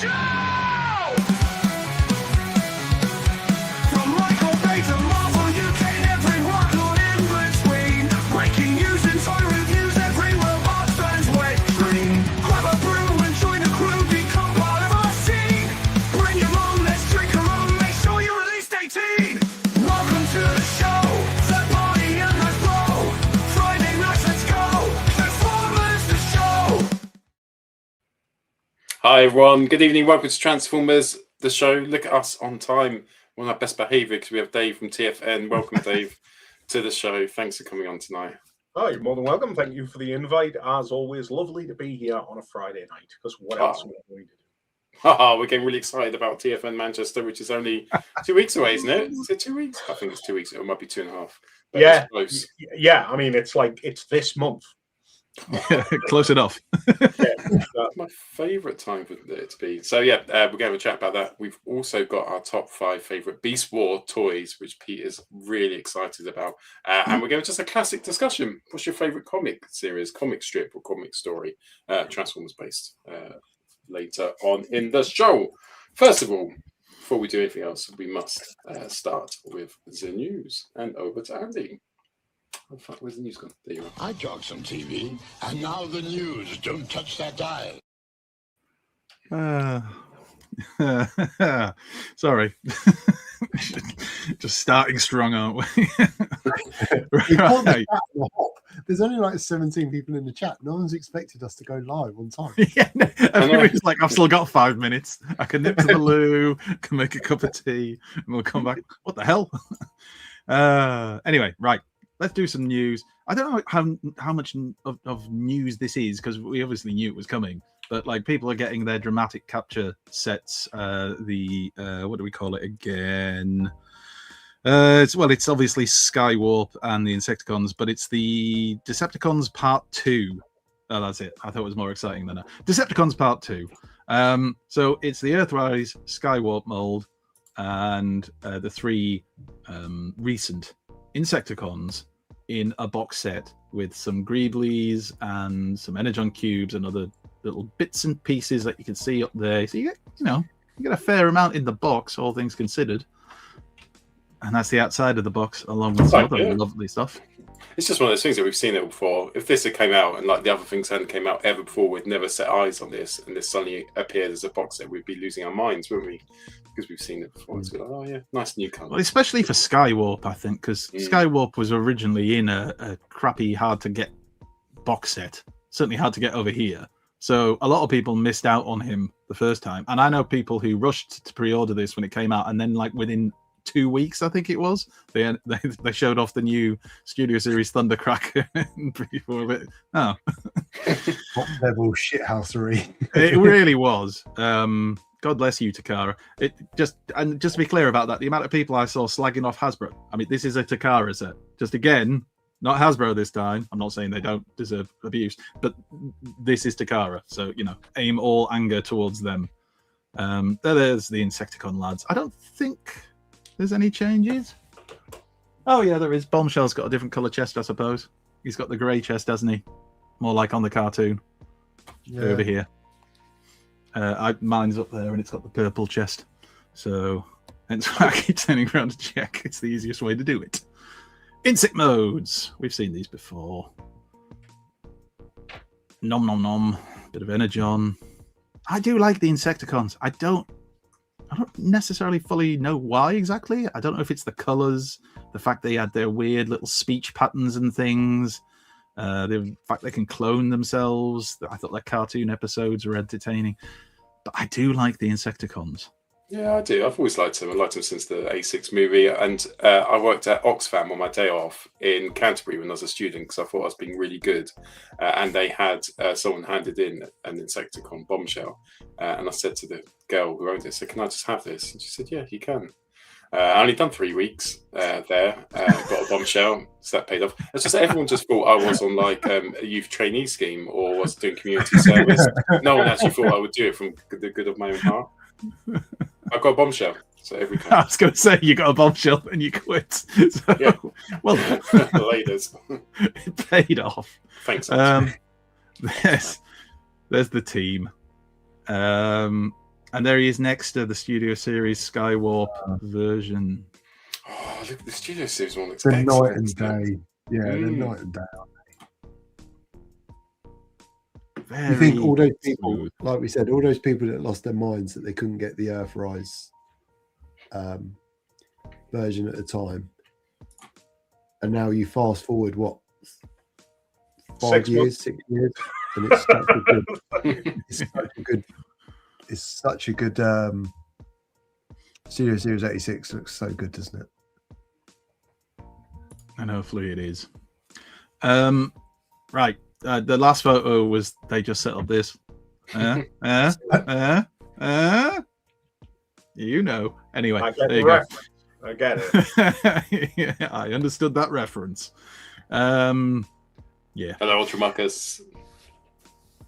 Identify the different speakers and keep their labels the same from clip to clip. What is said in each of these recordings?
Speaker 1: show! From Michael Bay to Marvel, UK, and everyone who's in between. Breaking news and toy reviews, every robot fan's wet dream. Grab a brew and join the crew, become part of our scene. Bring your mom, let's drink her own, make sure you're at least 18. Welcome to the show, third party and let's blow. Friday nights, let's go, Transformers the show.
Speaker 2: Hi everyone, good evening, welcome to Transformers, the show. Look at us on time, we're on our best behaviour because we have Dave from TFN. Welcome Dave to the show, thanks for coming on tonight.
Speaker 3: Oh, you're more than welcome. Thank you for the invite. As always, lovely to be here on a Friday night, because what else are we going to do?
Speaker 2: We're getting really excited about TFN Manchester, which is only 2 weeks away, isn't it? Is it 2 weks? I think it's 2 weeks, it might be 2.5. But
Speaker 3: Yeah,
Speaker 2: it's close.
Speaker 3: yeah. I mean, it's this month.
Speaker 4: Close enough.
Speaker 2: That's my favourite time for it to be. So yeah, we're going to have a chat about that. We've also got our top 5 favourite Beast War toys, which Pete is really excited about. And we're going to just a classic discussion. What's your favourite comic series, comic strip or comic story, Transformers based, later on in the show. First of all, before we do anything else, we must start with the news. And over to Andy. Oh, fuck, where's the news gone? There you are.
Speaker 5: I talk some TV, and now the news. Don't touch that dial.
Speaker 4: Sorry. Just starting strong, aren't we?
Speaker 6: Right. There's only like 17 people in the chat. No one's expected us to go live on time.
Speaker 4: Yeah, no, everybody's like, I've still got 5 minutes. I can nip to the loo, can make a cup of tea, and we'll come back. What the hell? Anyway, right. Let's do some news. I don't know how much of news this is, because we obviously knew it was coming. But like, people are getting their dramatic capture sets. What do we call it again? It's obviously Skywarp and the Insecticons, but it's the Decepticons Part 2. Oh, that's it. I thought it was more exciting than that. Decepticons Part 2. So it's the Earthrise Skywarp mold and the 3 recent Insecticons in a box set with some Greeblies and some Energon cubes and other little bits and pieces that you can see up there. So you get a fair amount in the box, all things considered. And that's the outside of the box, along with some other lovely stuff.
Speaker 2: It's just one of those things that we've seen it before. If this had came out and like the other things hadn't came out ever before, we'd never set eyes on this, and this suddenly appeared as a box set, we'd be losing our minds, wouldn't we? Because we've seen it before. It's like, oh yeah, nice new colour.
Speaker 4: Well, especially for Skywarp, I think, because Skywarp was originally in a crappy, hard to get box set. Certainly hard to get over here. So a lot of people missed out on him the first time. And I know people who rushed to pre-order this when it came out, and then like within 2 weeks, I think it was, they showed off the new Studio Series Thundercracker before a bit. Oh,
Speaker 6: Top level shithousery.
Speaker 4: it really was. God bless you, Takara. Just to be clear about that, the amount of people I saw slagging off Hasbro. I mean, this is a Takara set. Just again, not Hasbro this time. I'm not saying they don't deserve abuse, but this is Takara. So, aim all anger towards them. There's the Insecticon lads. I don't think there's any changes. Oh, yeah, there is. Bombshell's got a different colour chest, I suppose. He's got the grey chest, hasn't he? More like on the cartoon. Yeah. Over here. Mine's up there, and it's got the purple chest. So, hence why I keep turning around to check. It's the easiest way to do it. Insect modes. We've seen these before. Nom nom nom. Bit of Energon. I do like the Insecticons. I don't necessarily fully know why exactly. I don't know if it's the colours, the fact they had their weird little speech patterns and things, the fact they can clone themselves. I thought their cartoon episodes were entertaining. But I do like the Insecticons.
Speaker 2: Yeah, I do. I've always liked them. I've liked them since the A6 movie. And I worked at Oxfam on my day off in Canterbury when I was a student, because I thought I was being really good. And they had someone handed in an Insecticon bombshell. And I said to the girl who owned it, "So can I just have this?" And she said, "Yeah, you can." I only done 3 weeks there. Got a bombshell, so that paid off. It's just everyone just thought I was on like a youth trainee scheme or was doing community service. No one actually thought I would do it from the good of my own heart. I've got a bombshell, so every time.
Speaker 4: I was going to say, you got a bombshell and you quit. So,
Speaker 2: yeah.
Speaker 4: Well,
Speaker 2: laters.
Speaker 4: It paid off.
Speaker 2: Thanks.
Speaker 4: There's the team. And there he is next to the Studio Series Skywarp version.
Speaker 2: Oh, look, the Studio Series one looks
Speaker 6: The
Speaker 2: excellent.
Speaker 6: night and
Speaker 2: isn't it?
Speaker 6: day. Yeah, the
Speaker 2: Mm.
Speaker 6: night and day.
Speaker 4: Very
Speaker 6: You think all those people,
Speaker 4: smooth.
Speaker 6: like we said, all those people that lost their minds that they couldn't get the Earthrise version at the time, and now you fast forward what
Speaker 3: 6 months.
Speaker 6: 6 years, and it's such a good, it's such a good Studio Series 86 looks so good, doesn't it?
Speaker 4: And hopefully it is. Right. The last photo was they just set up this. You know. Anyway,
Speaker 3: I get
Speaker 4: there you
Speaker 3: the
Speaker 4: go.
Speaker 3: reference. I get it.
Speaker 4: Yeah, I understood that reference. Yeah.
Speaker 2: Hello, Ultra Marcus.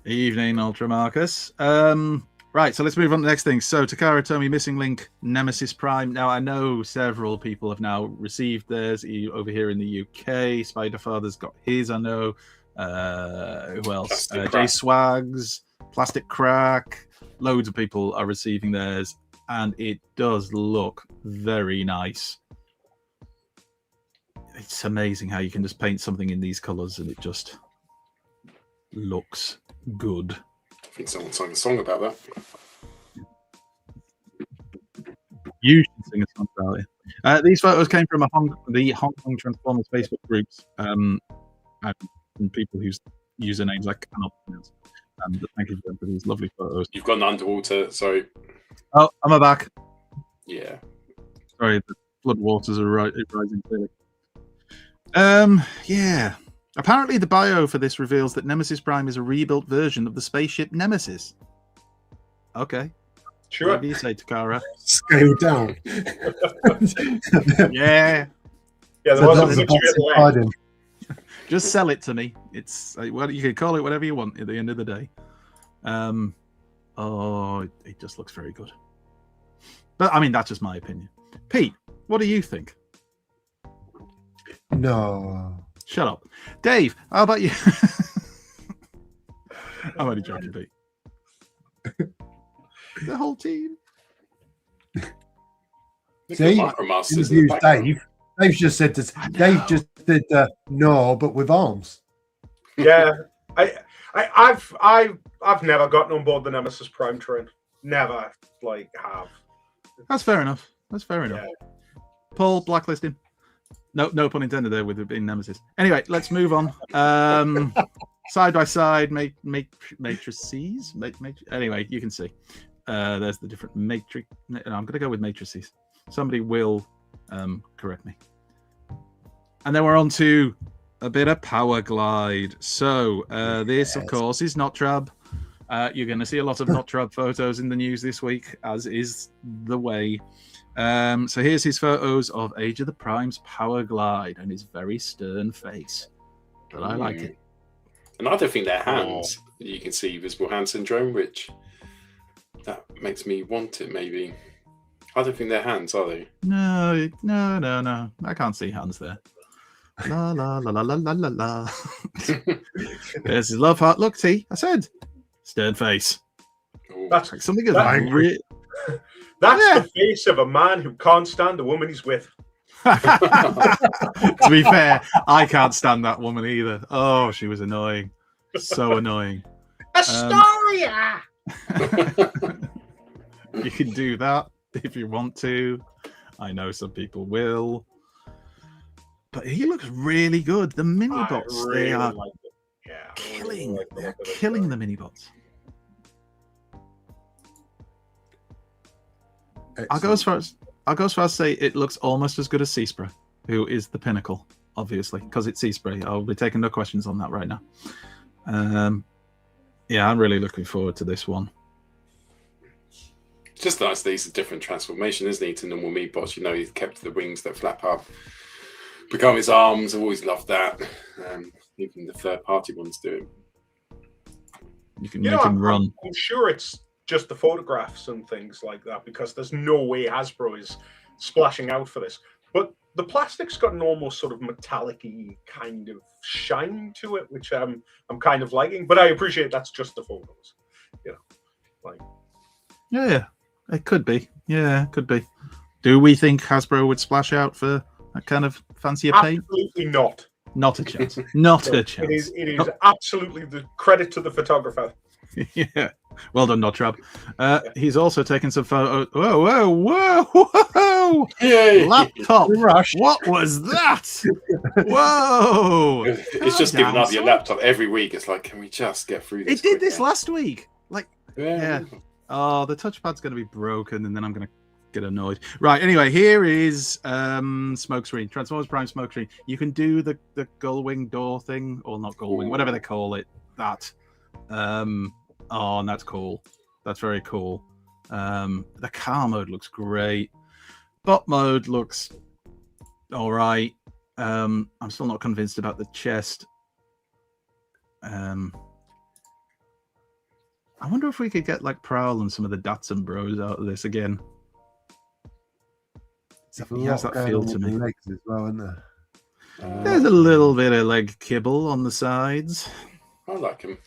Speaker 4: Evening, Ultra Marcus. Right, so let's move on to the next thing. So, Takara Tomy Missing Link Nemesis Prime. Now, I know several people have now received theirs over here in the UK. Spiderfather's got his, I know. Who else?
Speaker 2: Plastic
Speaker 4: Jay
Speaker 2: Crack.
Speaker 4: Swags, Plastic Crack. Loads of people are receiving theirs, and it does look very nice. It's amazing how you can just paint something in these colours and it just looks good.
Speaker 2: I think someone sang a song about that.
Speaker 4: You should sing a song about it. These photos came from the Hong Kong Transformers Facebook groups and people whose usernames I cannot pronounce. Thank you for these lovely photos.
Speaker 2: You've got an underwater, so
Speaker 4: Oh, am I back?
Speaker 2: yeah.
Speaker 4: Sorry, the flood waters are rising clearly. Yeah. Apparently, the bio for this reveals that Nemesis Prime is a rebuilt version of the spaceship Nemesis. Okay.
Speaker 3: Sure.
Speaker 4: What do you say, Takara?
Speaker 6: Scaled down.
Speaker 4: Yeah.
Speaker 3: Yeah, there
Speaker 6: So
Speaker 3: was a
Speaker 6: that's
Speaker 3: picture
Speaker 6: box
Speaker 3: of it
Speaker 6: inside
Speaker 3: left.
Speaker 6: him.
Speaker 4: Just sell it to me. It's well, you can call it whatever you want at the end of the day. It just looks very good. But I mean, that's just my opinion. Pete, what do you think?
Speaker 6: No.
Speaker 4: Shut up, Dave. How about you? I'm only joking, Pete. The whole team.
Speaker 2: Look
Speaker 6: See?
Speaker 2: at Micromasters in the
Speaker 6: Interviews
Speaker 2: background.
Speaker 6: Dave. Dave's just said this. Dave just did no, but with arms.
Speaker 3: Yeah, I've never gotten on board the Nemesis Prime train. Never, have.
Speaker 4: That's fair enough. That's fair enough.
Speaker 3: Yeah.
Speaker 4: Paul, blacklist him. No pun intended there with it being Nemesis. Anyway, let's move on. Side by side, matrices. Anyway, you can see. There's the different matrix. No, I'm going to go with matrices. Somebody will correct me. And then we're on to a bit of Power Glide. So this, of course, is Notrab. You're going to see a lot of Notrab photos in the news this week, as is the way. So here's his photos of Age of the Prime's Power Glide and his very stern face. But I like it.
Speaker 2: And I don't think they're hands. You can see visible hand syndrome, which that makes me want it. Maybe I don't think they're hands, are they?
Speaker 4: No. I can't see hands there. La la la la la la la la. There's his love heart. Look, T. I said stern face.
Speaker 2: Ooh.
Speaker 3: That's
Speaker 4: Like something is
Speaker 3: That's
Speaker 4: angry.
Speaker 3: the face of a man who can't stand the woman he's with.
Speaker 4: To be fair, I can't stand that woman either. Oh, she was annoying. So annoying.
Speaker 3: Astoria!
Speaker 4: You can do that if you want to. I know some people will. But he looks really good. The mini
Speaker 3: I
Speaker 4: bots,
Speaker 3: really
Speaker 4: they are
Speaker 3: like it. Yeah, I really
Speaker 4: killing.
Speaker 3: like the
Speaker 4: They're
Speaker 3: look of this
Speaker 4: killing
Speaker 3: guy.
Speaker 4: the mini bots. I'll go as far as to say it looks almost as good as Seaspray, who is the pinnacle, obviously, because it's Seaspray. I'll be taking no questions on that right now. Yeah, I'm really looking forward to this one.
Speaker 2: It's just nice that he's a different transformation, isn't he, to normal Meatbots? You know, he's kept the wings that flap up, become his arms. I've always loved that. Even the third-party ones do it.
Speaker 4: You can
Speaker 3: You
Speaker 4: make
Speaker 3: know,
Speaker 4: him run.
Speaker 3: I'm sure it's just the photographs and things like that, because there's no way Hasbro is splashing out for this. But the plastic's got an almost sort of metallic-y kind of shine to it, which I'm kind of liking. But I appreciate that's just the photos. You know, like
Speaker 4: Yeah. It could be. Yeah, it could be. Do we think Hasbro would splash out for that kind of fancier paint?
Speaker 3: Absolutely not.
Speaker 4: Not a chance. Not
Speaker 3: No,
Speaker 4: a chance.
Speaker 3: It is absolutely the credit to the photographer.
Speaker 4: Yeah. Well done, Notrab. He's also taken some photos. Whoa, whoa, whoa, whoa!
Speaker 2: Yay!
Speaker 4: Laptop.
Speaker 6: Rush.
Speaker 4: What was that? Whoa!
Speaker 2: It's just
Speaker 4: Calm
Speaker 2: giving
Speaker 4: down,
Speaker 2: up your
Speaker 4: son.
Speaker 2: laptop every week. It's like, can we just get through this?
Speaker 4: It did this
Speaker 2: quicker?
Speaker 4: last week. Like,
Speaker 2: Yeah.
Speaker 4: oh, the touchpad's going to be broken, and then I'm going to get annoyed. Right. Anyway, here is smokescreen, Transformers Prime smokescreen. You can do the gull-wing door thing, or not gull-wing, whatever they call it. That. Oh, and that's cool. That's very cool. The car mode looks great. Bot mode looks all right. I'm still not convinced about the chest. I wonder if we could get like Prowl and some of the Datsun Bros out of this again. He has that feel to me.
Speaker 6: Legs as well, isn't there?
Speaker 4: There's a little bit of leg kibble on the sides.
Speaker 2: I like him.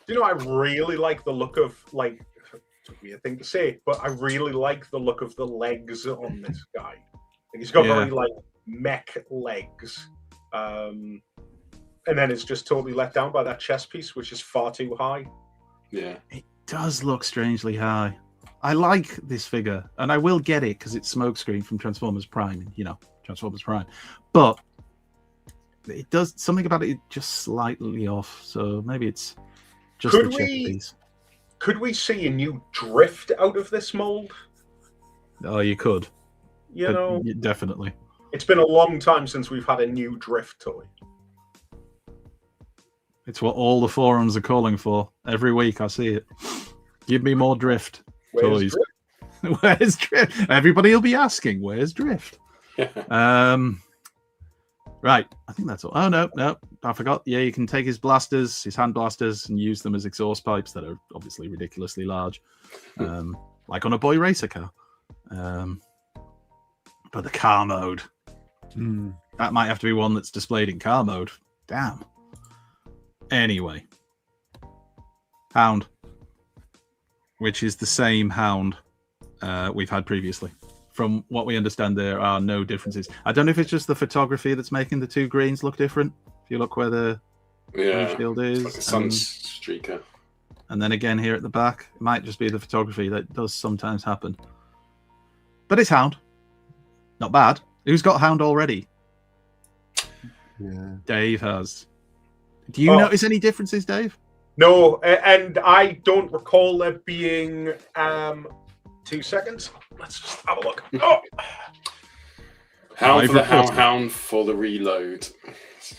Speaker 3: You know, I really like the look of, like, it's a weird thing to say, but I really like the look of the legs on this guy. He's got very, like, mech legs. And then it's just totally let down by that chest piece, which is far too high.
Speaker 2: Yeah.
Speaker 4: It does look strangely high. I like this figure, and I will get it because it's smokescreen from Transformers Prime, you know, Transformers Prime. But it does something about it just slightly off. So maybe it's just the chest piece.
Speaker 3: Could we see a new drift out of this mold?
Speaker 4: Oh, you could.
Speaker 3: You know,
Speaker 4: Definitely.
Speaker 3: it's been a long time since we've had a new drift toy.
Speaker 4: It's what all the forums are calling for. Every week I see it. Give me more drift
Speaker 3: Where's
Speaker 4: toys. Where's drift? Everybody will be asking, where's drift? Right, I think that's all. Oh, no, I forgot. Yeah, you can take his blasters, his hand blasters, and use them as exhaust pipes that are obviously ridiculously large, like on a boy racer car. But the car mode, that might have to be one that's displayed in car mode. Damn. Anyway, Hound, which is the same Hound we've had previously. From what we understand, there are no differences. I don't know if it's just the photography that's making the two greens look different. If you look where the windshield is,
Speaker 2: It's like a sun streaker.
Speaker 4: and then again here at the back, it might just be the photography that does sometimes happen. But it's Hound, not bad. Who's got Hound already?
Speaker 6: Yeah.
Speaker 4: Dave has. Do you notice any differences, Dave?
Speaker 3: No, and I don't recall there being 2 seconds. Let's just have a look. Oh,
Speaker 2: Hound for the
Speaker 4: I've
Speaker 2: hound,
Speaker 4: reported.
Speaker 2: hound for the reload.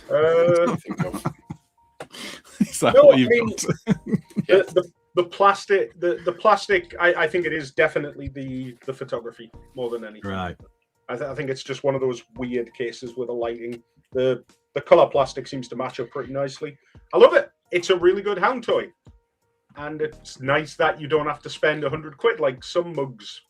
Speaker 3: uh,
Speaker 2: Think of.
Speaker 4: Is that
Speaker 3: No,
Speaker 4: what you've
Speaker 3: I mean-
Speaker 4: got?
Speaker 3: the plastic, the plastic. I think it is definitely the photography more than anything.
Speaker 4: Right.
Speaker 3: I think it's just one of those weird cases with the lighting. The color plastic seems to match up pretty nicely. I love it. It's a really good Hound toy, and it's nice that you don't have to spend £100 like some mugs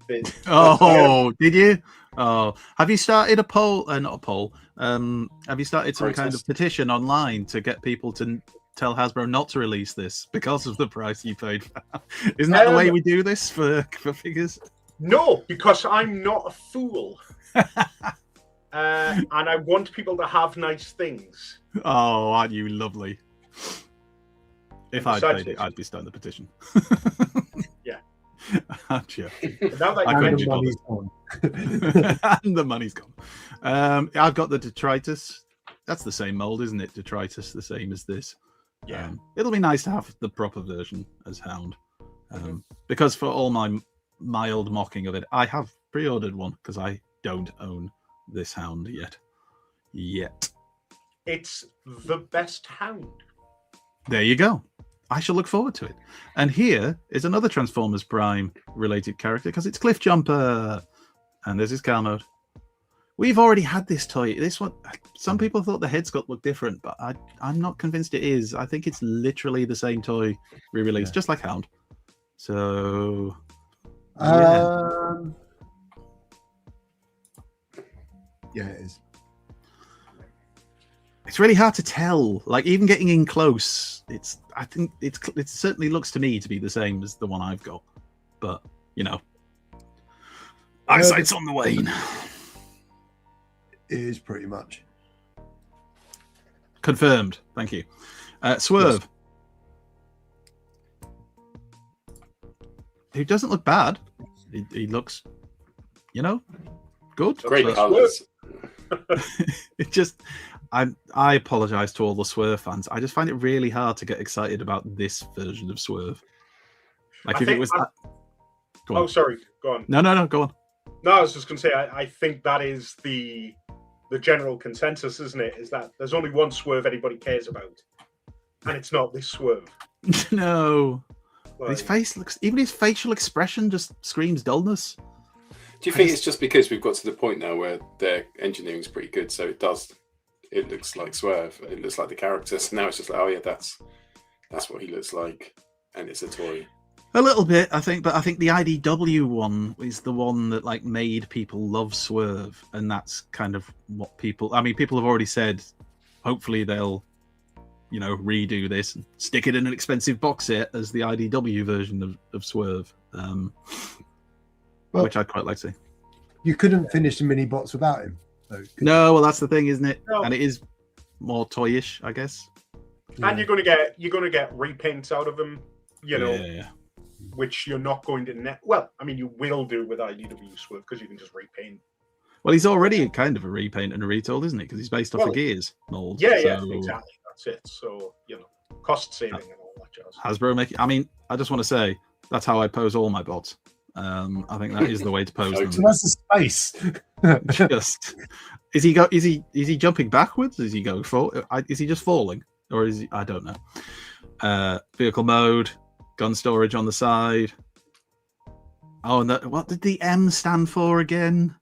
Speaker 3: did.
Speaker 4: Oh, did you? Oh, have you started a poll? Not a poll. Have you started some kind of
Speaker 2: Protest.
Speaker 4: petition online to get people to tell Hasbro not to release this because of the price you paid? Isn't that the way we do this for figures?
Speaker 3: No, because I'm not a fool. And I want people to have nice things.
Speaker 4: Oh, aren't you lovely? If I
Speaker 3: Besides
Speaker 4: played it,
Speaker 3: which-
Speaker 4: I'd be starting the petition.
Speaker 3: Yeah.
Speaker 4: Aren't you?
Speaker 3: But now that
Speaker 4: I
Speaker 3: you
Speaker 4: couldn't
Speaker 3: mention
Speaker 4: be
Speaker 6: money's
Speaker 3: it,
Speaker 6: gone.
Speaker 4: And the money's gone. I've got the detritus. That's the same mold, isn't it? Detritus, the same as this.
Speaker 3: Yeah.
Speaker 4: It'll be nice to have the proper version as Hound. Because for all my mild mocking of it, I have pre-ordered one because I don't own this Hound yet.
Speaker 3: it's the best Hound.
Speaker 4: There you go. I shall look forward to it. And here is another Transformers Prime related character because it's Cliff Jumper. And there's his car mode. We've already had this toy. This one, some people thought the head sculpt looked different, but I'm not convinced it is. I think it's literally the same toy re-released, just like Hound. So,
Speaker 6: Yeah, it is.
Speaker 4: it's really hard to tell. Like even getting in close, I think it certainly looks to me to be the same as the one I've got. But you know, eyesight's on the wane.
Speaker 6: It is pretty much.
Speaker 4: Confirmed. Thank you. Swerve. He doesn't look bad. He looks, you know, good.
Speaker 2: Great
Speaker 4: but
Speaker 2: colours.
Speaker 4: it just, I apologize to all the Swerve fans. I just find it really hard to get excited about this version of Swerve. Like
Speaker 3: I
Speaker 4: if it
Speaker 3: think
Speaker 4: was
Speaker 3: I-
Speaker 4: that. Go on.
Speaker 3: Oh, sorry. Go on.
Speaker 4: No, go on.
Speaker 3: No, I was just going to say, I think that is the general consensus, isn't it? Is that there's only one Swerve anybody cares about, and it's not this Swerve.
Speaker 4: No.
Speaker 3: Like,
Speaker 4: His face looks, even his facial expression just screams dullness.
Speaker 2: Do you think it's just because we've got to the point now where their engineering's pretty good, so it looks like Swerve, it looks like the character. So now it's just like, oh yeah, that's what he looks like, and it's a toy.
Speaker 4: A little bit, I think, but I think the IDW one is the one that like made people love Swerve, and that's kind of what people. I mean, people have already said, hopefully they'll, you know, redo this and stick it in an expensive box set as the IDW version of Swerve,
Speaker 6: Well,
Speaker 4: which I'd quite like to see.
Speaker 6: you couldn't finish the mini bots without him. Though, could
Speaker 4: No, well, that's the thing, isn't it?
Speaker 3: No.
Speaker 4: And it is more toyish, I guess.
Speaker 6: you?
Speaker 3: and you're going to get repaints out of them, you know,
Speaker 4: Yeah.
Speaker 3: which you're not going to well, I mean, you will do with IDW Swerve because you can just repaint.
Speaker 4: Well, he's already kind of a repaint and a retold, isn't it? Because he's based off
Speaker 3: Well,
Speaker 4: a Gears mold.
Speaker 3: Yeah,
Speaker 4: so
Speaker 3: exactly. That's it. So, you know, cost saving and all that jazz.
Speaker 4: Hasbro making. I mean, I just want to say that's how I pose all my bots. I think that is the way to pose
Speaker 6: So
Speaker 4: them.
Speaker 6: that's the space.
Speaker 4: Just is he jumping backwards? Is he going forward? Is he just falling, or is he? I don't know. Vehicle mode, gun storage on the side. Oh, and what did the M stand for again?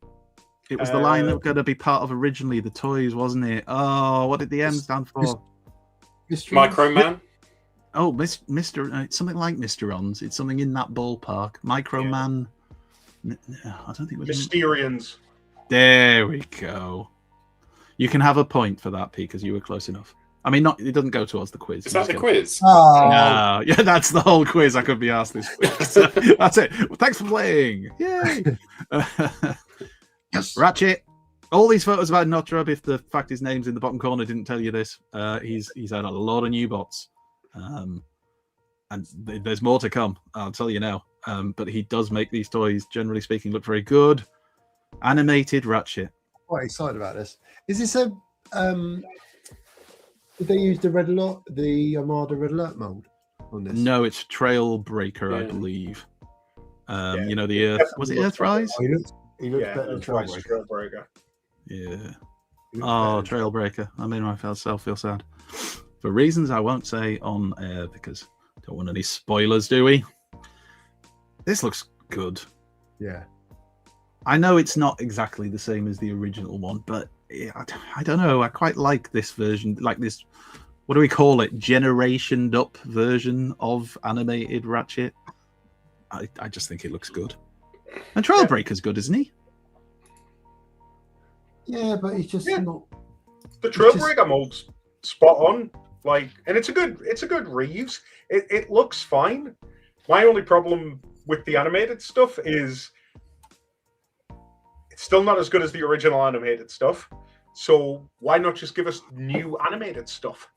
Speaker 4: It was the line that was going to be part of originally the toys, wasn't it? Oh, what did the M stand for?
Speaker 2: Micro Man.
Speaker 4: Oh, Mr. It's something like Mr. Ons. It's something in that ballpark. Micro
Speaker 3: Yeah.
Speaker 4: Man. I don't think it was.
Speaker 3: Mysterians.
Speaker 4: There we go. You can have a point for that, P, because you were close enough. I mean, not. It doesn't go towards the quiz.
Speaker 2: Is
Speaker 4: You
Speaker 2: that the
Speaker 4: just
Speaker 2: quiz?
Speaker 6: Oh,
Speaker 4: No, yeah, that's the whole quiz I could be asked this week. So, that's it. Well, thanks for playing. Yay!
Speaker 6: yes.
Speaker 4: Ratchet. All these photos about Notrub, if the fact his name's in the bottom corner didn't tell you this, he's had a lot of new bots. And there's more to come, I'll tell you now. But he does make these toys, generally speaking, look very good. Animated Ratchet.
Speaker 6: Quite excited about this. Is this a did they use the red alert, the Armada red alert mold on this?
Speaker 4: No, it's Trailbreaker, I
Speaker 2: Yeah.
Speaker 4: believe.
Speaker 3: Yeah,
Speaker 4: You know, the Earth. Was it Earthrise?
Speaker 6: Oh, he looks
Speaker 3: Yeah,
Speaker 6: better than
Speaker 3: that's right,
Speaker 6: Trailbreaker.
Speaker 3: Trailbreaker.
Speaker 4: Yeah.
Speaker 6: He looks
Speaker 4: Oh,
Speaker 6: better than
Speaker 4: Trailbreaker. I made myself feel sad. For reasons I won't say on air because don't want any spoilers, do we? This looks good.
Speaker 6: Yeah.
Speaker 4: I know it's not exactly the same as the original one, but I don't know. I quite like this version, like this, what do we call it? Generationed up version of animated Ratchet. I just think it looks good. And Trailbreaker's good, isn't he?
Speaker 6: Yeah, but he's just
Speaker 3: Yeah.
Speaker 6: not.
Speaker 3: The
Speaker 6: It's just-
Speaker 3: Trailbreaker mold's spot on. Like, and it's a good reuse. It looks fine. My only problem with the animated stuff is it's still not as good as the original animated stuff. So why not just give us new animated stuff?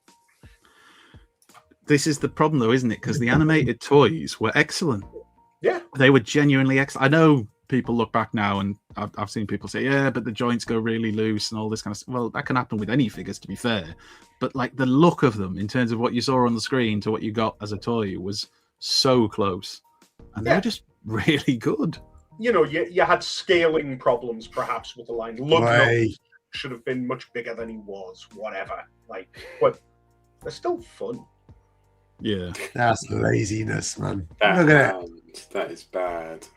Speaker 4: This is the problem, though, isn't it? Because the animated toys were excellent.
Speaker 3: Yeah.
Speaker 4: They were genuinely excellent. I know people look back now and I've seen people say, yeah, but the joints go really loose and all this kind of stuff. Well, that can happen with any figures, to be fair. But like the look of them in terms of what you saw on the screen to what you got as a toy was so close. And they
Speaker 3: Yeah.
Speaker 4: were just really good.
Speaker 3: You know, you had scaling problems perhaps with the line. Look,
Speaker 6: Way.
Speaker 3: should have been much bigger than he was, whatever. Like, but they're still fun.
Speaker 4: Yeah.
Speaker 6: That's laziness, man.
Speaker 2: That,
Speaker 6: Look at it.
Speaker 2: that is bad.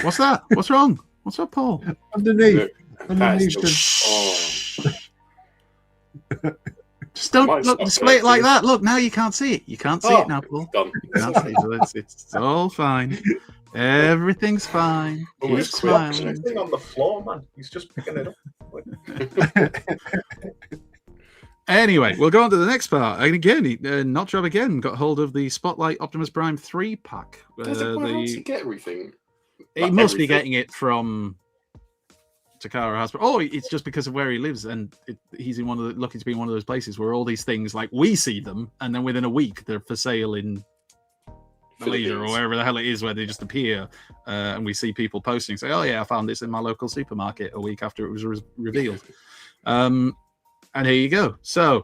Speaker 4: What's that? What's wrong? What's up, Paul?
Speaker 6: Underneath.
Speaker 2: Look, that is
Speaker 6: Underneath
Speaker 2: still, oh,
Speaker 4: Just don't
Speaker 2: Might
Speaker 4: look,
Speaker 2: stop
Speaker 4: display it
Speaker 2: there,
Speaker 4: like
Speaker 2: please.
Speaker 4: that. Look, now you can't see it. You can't see
Speaker 2: Oh.
Speaker 4: it now, Paul.
Speaker 2: done.
Speaker 4: You can't see it. So it's all fine. Everything's fine.
Speaker 2: Oh,
Speaker 4: Keep
Speaker 2: it's
Speaker 3: He's
Speaker 2: quick.
Speaker 4: smiling.
Speaker 3: something on the floor, man. He's just picking it up.
Speaker 4: Anyway, we'll go on to the next part. And again, Notjob again got hold of the Spotlight Optimus Prime 3 pack.
Speaker 2: Where else you get everything?
Speaker 4: He
Speaker 2: Like
Speaker 4: must be
Speaker 2: everything.
Speaker 4: getting it from Takara Hasbro. Oh, it's just because of where he lives, and he's in lucky to be in one of those places where all these things, like, we see them, and then within a week they're for sale in Malaysia or
Speaker 2: Philippines.
Speaker 4: wherever the hell it is, where they just appear, and we see people posting, say, "Oh yeah, I found this in my local supermarket a week after it was revealed." And here you go. So,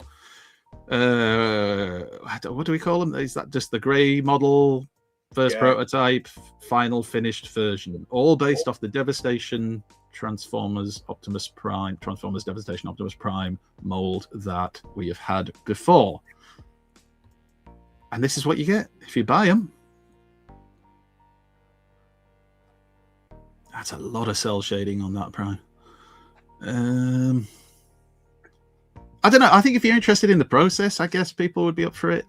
Speaker 4: what do we call them? Is that just the grey model, first
Speaker 3: Yeah.
Speaker 4: prototype, final finished version, all based off the Devastation Transformers Devastation Optimus Prime mold that we have had before? And this is what you get if you buy them. That's a lot of cell shading on that Prime. I don't know. I think if you're interested in the process, I guess people would be up for it.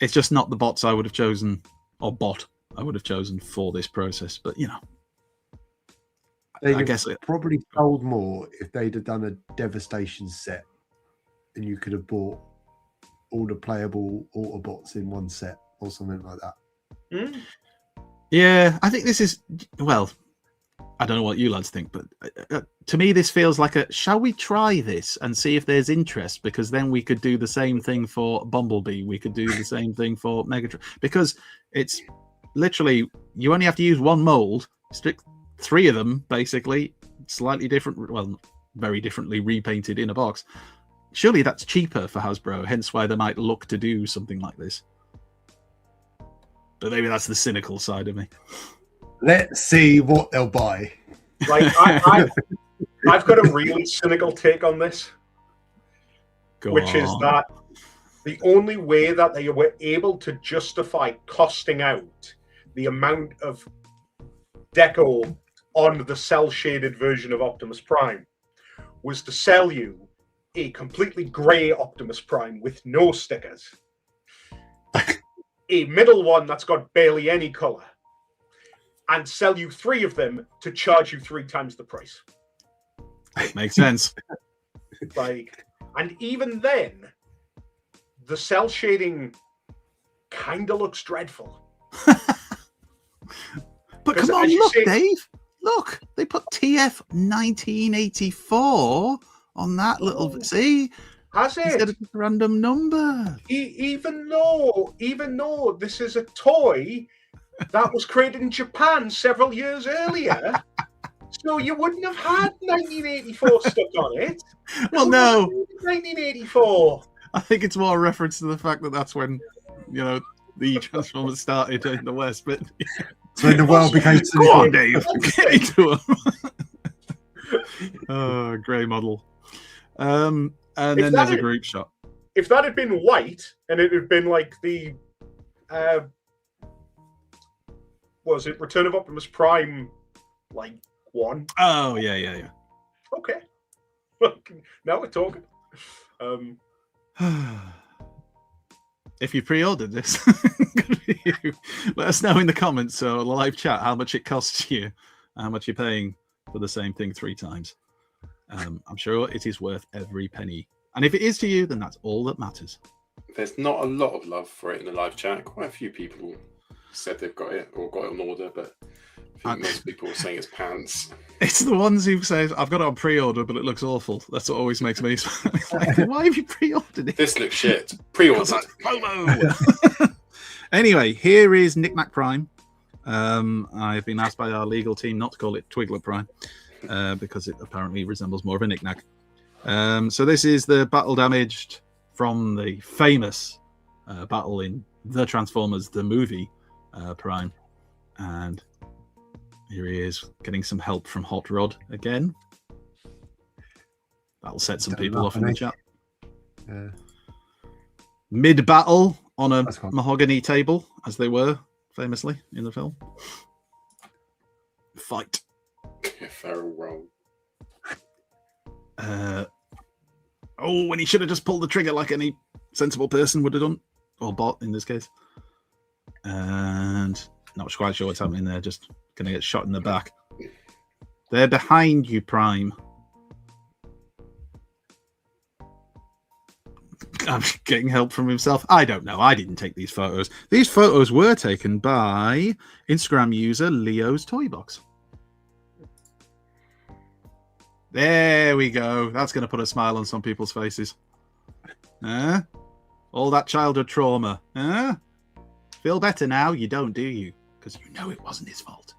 Speaker 4: It's just not the bots I would have chosen, or bot I would have chosen for this process. But you know,
Speaker 6: They'd
Speaker 4: I
Speaker 6: have
Speaker 4: guess
Speaker 6: probably sold more if they'd have done a Devastation set, and you could have bought all the playable Autobots in one set or something like that.
Speaker 3: Mm.
Speaker 4: Yeah, I think this is, well, I don't know what you lads think, but to me, this feels like shall we try this and see if there's interest? Because then we could do the same thing for Bumblebee. We could do the same thing for Megatron. Because it's literally, you only have to use one mold, stick 3 of them, basically, slightly different, well, very differently repainted in a box. Surely that's cheaper for Hasbro, hence why they might look to do something like this. But maybe that's the cynical side of me.
Speaker 6: Let's see what they'll buy.
Speaker 3: Like I've got a really cynical take on this, which is that the only way that they were able to justify costing out the amount of deco on the cell-shaded version of Optimus Prime was to sell you a completely grey Optimus Prime with no stickers, a middle one that's got barely any colour, and sell you 3 of them to charge you 3 times the price.
Speaker 4: Makes sense.
Speaker 3: Like, and even then, the cell shading kind of looks dreadful.
Speaker 4: But
Speaker 3: 'Cause
Speaker 4: come on,
Speaker 3: as you
Speaker 4: look,
Speaker 3: say-
Speaker 4: Dave. Look, they put TF 1984 on that little. See,
Speaker 3: Has
Speaker 4: instead
Speaker 3: it?
Speaker 4: of just a random number.
Speaker 3: Even though this is a toy that was created in Japan several years earlier, so you wouldn't have had 1984 stuck on it.
Speaker 4: Well,
Speaker 3: It
Speaker 4: no,
Speaker 3: was 1984.
Speaker 4: I think it's more a reference to the fact that that's when, you know, the Transformers started in the West. But
Speaker 6: So when the world became
Speaker 4: go on,
Speaker 6: cynical.
Speaker 4: Dave, get into them. Oh, grey model. And then
Speaker 3: that
Speaker 4: there's a
Speaker 3: is-
Speaker 4: group shot.
Speaker 3: If that had been white and it had been like the was it Return of Optimus Prime like 1?
Speaker 4: Oh, yeah.
Speaker 3: Okay. Now we're talking.
Speaker 4: If you pre-ordered this, good for you. Let us know in the comments or the live chat how much it costs you, how much you're paying for the same thing 3 times. I'm sure it is worth every penny. And if it is to you, then that's all that matters.
Speaker 2: There's not a lot of love for it in the live chat. Quite a few people said they've got it or got it on order, but I think most people are saying it's pants.
Speaker 4: It's the ones who say, I've got it on pre-order, but it looks awful. That's what always makes me like, why have you pre-ordered it?
Speaker 2: This looks shit. Pre-ordered.
Speaker 4: FOMO. Anyway, here is Knick Knack Prime. I've been asked by our legal team not to call it Twiglet Prime because it apparently resembles more of a knick-knack. So this is the battle damaged from the famous battle in The Transformers, the movie, Prime. And here he is getting some help from Hot Rod again. That'll set some people off in the chat.
Speaker 6: Yeah.
Speaker 4: Mid-battle on a
Speaker 6: That's cool.
Speaker 4: mahogany table, as they were famously in the film. Fight.
Speaker 2: Feral roll.
Speaker 4: When he should have just pulled the trigger like any sensible person would have done, or bot in this case. And not quite sure what's happening there. Just gonna get shot in the back. They're behind you, Prime. I'm getting help from himself. I don't know. I didn't take these photos. These photos were taken by Instagram user Leo's Toy Box. There we go. That's going to put a smile on some people's faces. All that childhood trauma. Feel better now? You don't, do you? Because you know it wasn't his fault.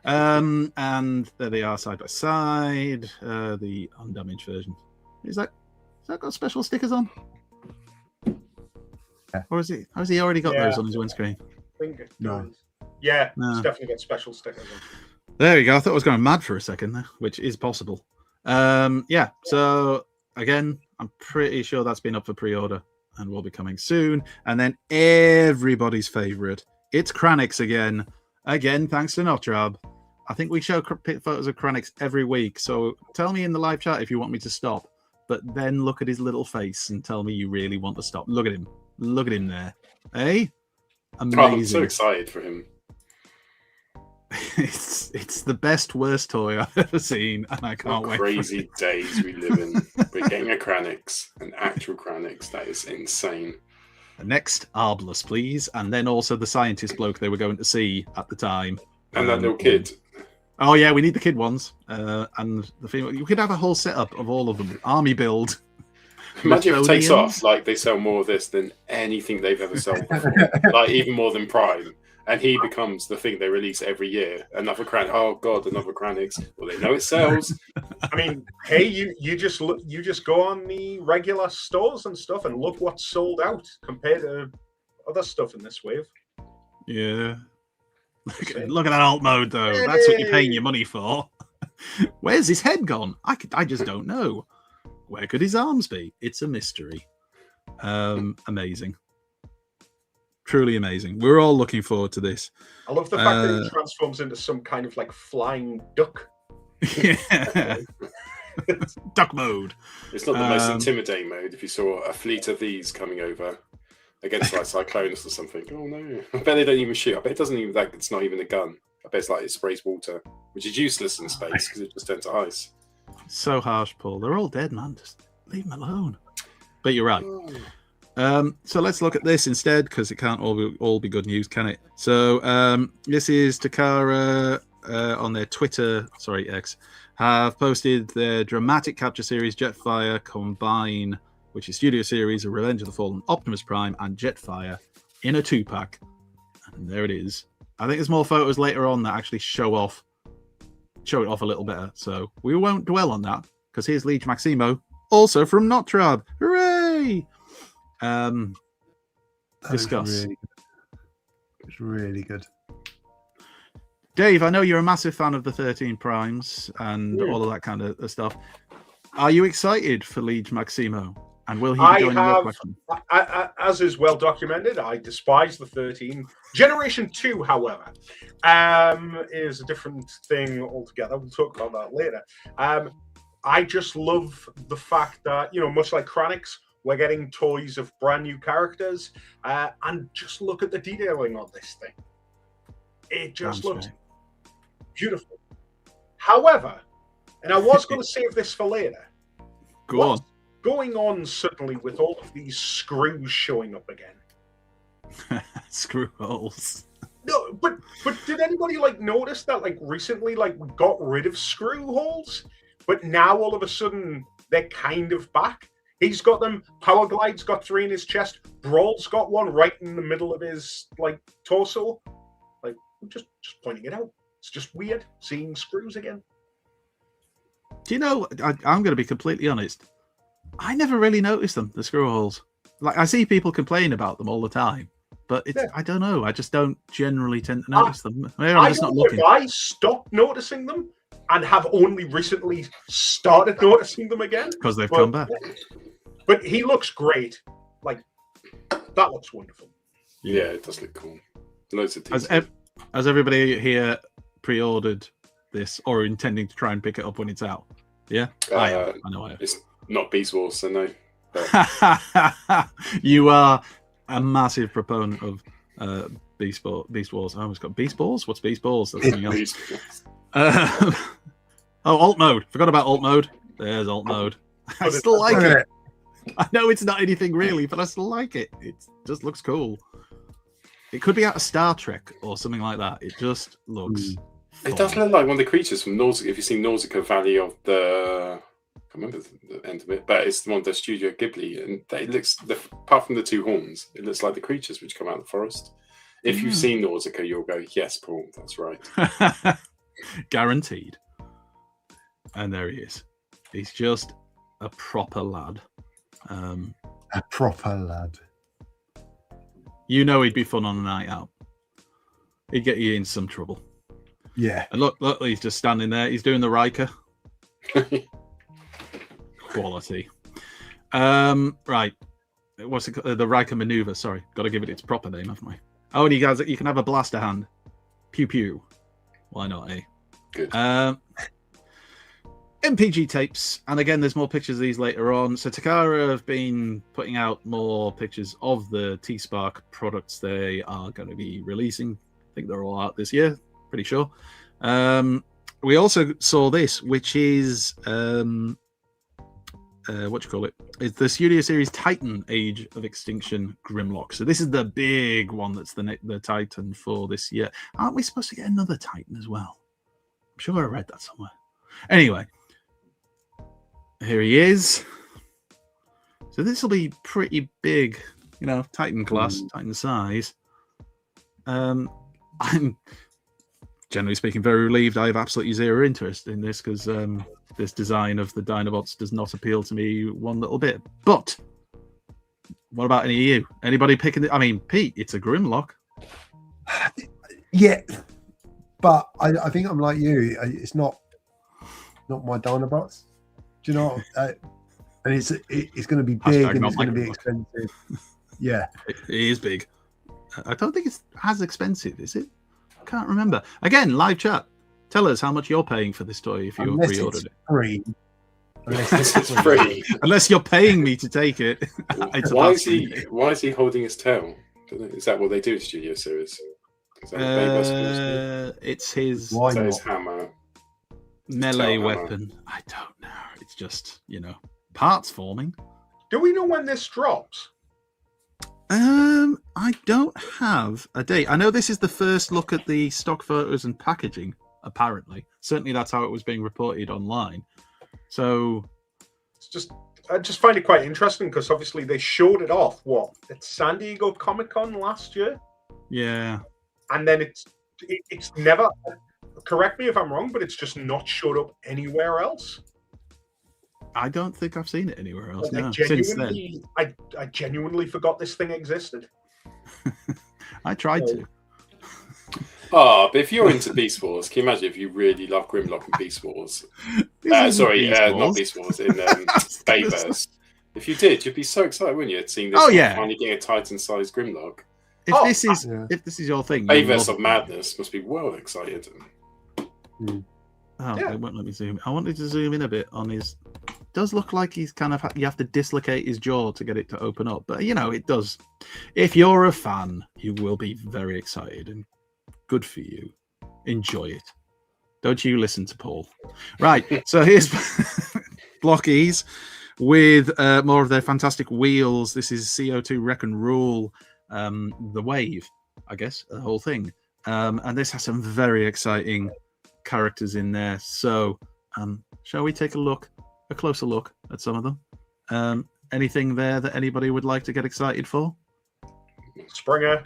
Speaker 4: And there they are side by side. The undamaged version. Has that got special stickers on?
Speaker 6: Yeah.
Speaker 4: Or has he already got
Speaker 3: Yeah.
Speaker 4: those on his windscreen?
Speaker 3: I think it
Speaker 6: No.
Speaker 3: does. Yeah,
Speaker 4: No.
Speaker 3: it's definitely got special stickers on.
Speaker 4: There we go. I thought I was going mad for a second there, which is possible. Yeah. So again, I'm pretty sure that's been up for pre-order and will be coming soon. And then everybody's favorite, it's Kranix again. Again, thanks to Notrab. I think we show photos of Kranix every week. So tell me in the live chat if you want me to stop. But then look at his little face and tell me you really want to stop. Look at him. Look at him there. Eh? Amazing.
Speaker 2: Oh, I'm so excited for him.
Speaker 4: It's the best worst toy I've ever seen, and I can't
Speaker 2: What
Speaker 4: wait.
Speaker 2: crazy days we live in. We're getting a Kranix, an actual Kranix. That is insane.
Speaker 4: Next, Arblus, please, and then also the scientist bloke they were going to see at the time.
Speaker 2: And that little kid.
Speaker 4: Oh yeah, we need the kid ones, and the female. You could have a whole setup of all of them. Army build.
Speaker 2: Imagine if it takes
Speaker 4: Metonians.
Speaker 2: off, like they sell more of this than anything they've ever sold before. Like even more than Prime. And he becomes the thing they release every year. Another Kranix. Oh god, another Kranix. Well, they know it sells.
Speaker 3: I mean, hey, you just look, you just go on the regular stores and stuff and look what's sold out compared to other stuff in this wave.
Speaker 4: Yeah. Look at that alt mode though. That's what you're paying your money for. Where's his head gone? I just don't know. Where could his arms be? It's a mystery. Amazing. Truly amazing. We're all looking forward to this.
Speaker 3: I love the fact that he transforms into some kind of like flying duck.
Speaker 4: Yeah. Duck mode.
Speaker 2: It's not the most intimidating mode. If you saw a fleet of these coming over against like Cyclonus or something, oh no! I bet they don't even shoot. I bet it doesn't even like it's not even a gun. I bet it's like it sprays water, which is useless in space because it just turns to ice.
Speaker 4: So harsh, Paul. They're all dead, man. Just leave them alone. But you're right. So let's look at this instead, because it can't all be good news, can it? So this is Takara on their Twitter, X, have posted their dramatic capture series Jetfire Combine, which is Studio Series of Revenge of the Fallen, Optimus Prime, and Jetfire in a 2-pack. And there it is. I think there's more photos later on that actually show it off a little better. So we won't dwell on that, because here's Liege Maximo, also from Notrab. Hooray! Discuss.
Speaker 6: It's really good.
Speaker 4: Dave, I know you're a massive fan of the 13 Primes and all of that kind of stuff. Are you excited for Liege Maximo? And will he be joining your question?
Speaker 3: As is well documented, I despise the 13. Generation 2, however, is a different thing altogether. We'll talk about that later. I just love the fact that, much like Kranix, we're getting toys of brand new characters, and just look at the detailing on this thing. It just looks beautiful. However, and I was going to save this for later.
Speaker 4: What's
Speaker 3: going on suddenly with all of these screws showing up again?
Speaker 4: Screw holes.
Speaker 3: No, but did anybody notice that recently we got rid of screw holes, but now all of a sudden they're kind of back? He's got them. Power Glide's got 3 in his chest. Brawl's got one right in the middle of his torso. I'm just pointing it out. It's just weird seeing screws again.
Speaker 4: Do you know? I'm going to be completely honest. I never really noticed them, the screw holes. I see people complain about them all the time, but I don't know. I just don't generally tend to notice them. Maybe I'm just not looking.
Speaker 3: If I stopped noticing them and have only recently started noticing them again,
Speaker 4: Because they've come back.
Speaker 3: But he looks great. That looks wonderful.
Speaker 2: Yeah, it does look cool. Loads of details.
Speaker 4: Has everybody here pre-ordered this or intending to try and pick it up when it's out? Yeah, I know I have.
Speaker 2: It's not Beast Wars, so no. But
Speaker 4: You are a massive proponent of Beast Wars. I almost got Beast Balls. What's Beast Balls? That's something else.
Speaker 2: Beast Wars.
Speaker 4: Alt mode. Forgot about alt mode. There's alt mode. I still like it. I know it's not anything really, but I still like it. It just looks cool. It could be out of Star Trek or something like that. It just looks.
Speaker 2: It does look like one of the creatures from Nausicaa. If you've seen Nausicaa Valley of the, I can't remember the end of it, but it's the one of the Studio Ghibli, and it looks, apart from the two horns, it looks like the creatures which come out of the forest. If you've seen Nausicaa, you'll go, yes, Paul, that's right.
Speaker 4: Guaranteed. And there he is. He's just a proper lad.
Speaker 6: A proper lad.
Speaker 4: You know he'd be fun on a night out. He'd get you in some trouble.
Speaker 6: Yeah.
Speaker 4: And look, he's just standing there. He's doing the Riker. Quality. Right. What's it called? The Riker maneuver. Sorry. Got to give it its proper name, haven't we? Oh, and you can have a blaster hand. Pew pew. Why not, eh?
Speaker 2: Good.
Speaker 4: MPG tapes, and again, there's more pictures of these later on. So Takara have been putting out more pictures of the T-Spark products they are going to be releasing. I think they're all out this year, pretty sure. We also saw this, which is what you call it? It's the Studio Series Titan Age of Extinction Grimlock. So this is the big one that's the Titan for this year. Aren't we supposed to get another Titan as well? I'm sure I read that somewhere. Anyway. Here he is. So this will be pretty big, Titan class, Titan size. I'm generally speaking very relieved. I have absolutely zero interest in this because this design of the Dinobots does not appeal to me one little bit. But what about any of you? Anybody picking it? I mean, Pete, it's a Grimlock.
Speaker 6: Yeah, but I think I'm like you. It's not my Dinobots. Do you know? And it's going to be big and it's going to be expensive. Yeah,
Speaker 4: it is big. I don't think it's as expensive, is it? I can't remember. Again, live chat. Tell us how much you're paying for this toy if you pre-ordered it.
Speaker 6: Free.
Speaker 2: Unless it's free.
Speaker 4: Unless you're paying me to take it.
Speaker 2: Why is he holding his tail? Is that what they do in Studio Series? Is that
Speaker 4: it's his
Speaker 2: his hammer.
Speaker 4: Melee weapon. I don't know. It's just, parts forming.
Speaker 3: Do we know when this drops?
Speaker 4: I don't have a date. I know this is the first look at the stock photos and packaging, apparently. Certainly that's how it was being reported online. So
Speaker 3: I just find it quite interesting because obviously they showed it off, at San Diego Comic-Con last year?
Speaker 4: Yeah.
Speaker 3: And then it's never, correct me if I'm wrong, but it's just not showed up anywhere else.
Speaker 4: I don't think I've seen it anywhere else. No.
Speaker 3: I genuinely forgot this thing existed.
Speaker 4: I tried to.
Speaker 2: But if you're into Beast Wars, can you imagine if you really love Grimlock and Beast Wars? Not Beast Wars, in Bayverse. If you did, you'd be so excited, wouldn't you? Seeing this finally getting a Titan-sized Grimlock.
Speaker 4: If this is your thing,
Speaker 2: Bayverse of Madness must be well excited.
Speaker 4: It won't let me zoom. I wanted to zoom in a bit on his. Does look like he's kind of you have to dislocate his jaw to get it to open up, but it does. If you're a fan, you will be very excited and good for you. Enjoy it. Don't you listen to Paul. Right. So here's Blockies with more of their fantastic wheels. This is CO2 Wreck and Rule, the Wave, I guess, the whole thing. And this has some very exciting characters in there. So shall we take a closer look at some of them? Anything there that anybody would like to get excited for?
Speaker 3: Springer,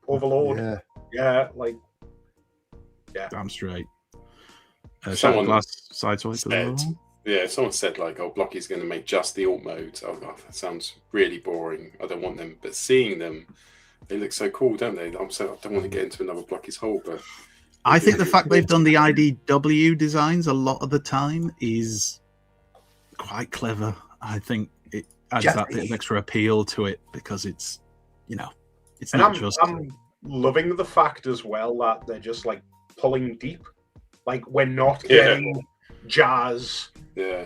Speaker 3: Overlord. Yeah.
Speaker 4: Damn straight.
Speaker 2: Someone
Speaker 4: glass sideswipe as well.
Speaker 2: Yeah, someone said Blocky's going to make just the alt mode. Oh god, that sounds really boring. I don't want them. But seeing them, they look so cool, don't they? I don't want to get into another Blocky's hole, but
Speaker 4: I think the fact they've done the IDW designs a lot of the time is quite clever. I think it adds that bit of extra appeal to it because it's not just.
Speaker 3: I'm loving the fact as well that they're just pulling deep. We're not getting jazz.
Speaker 2: Yeah.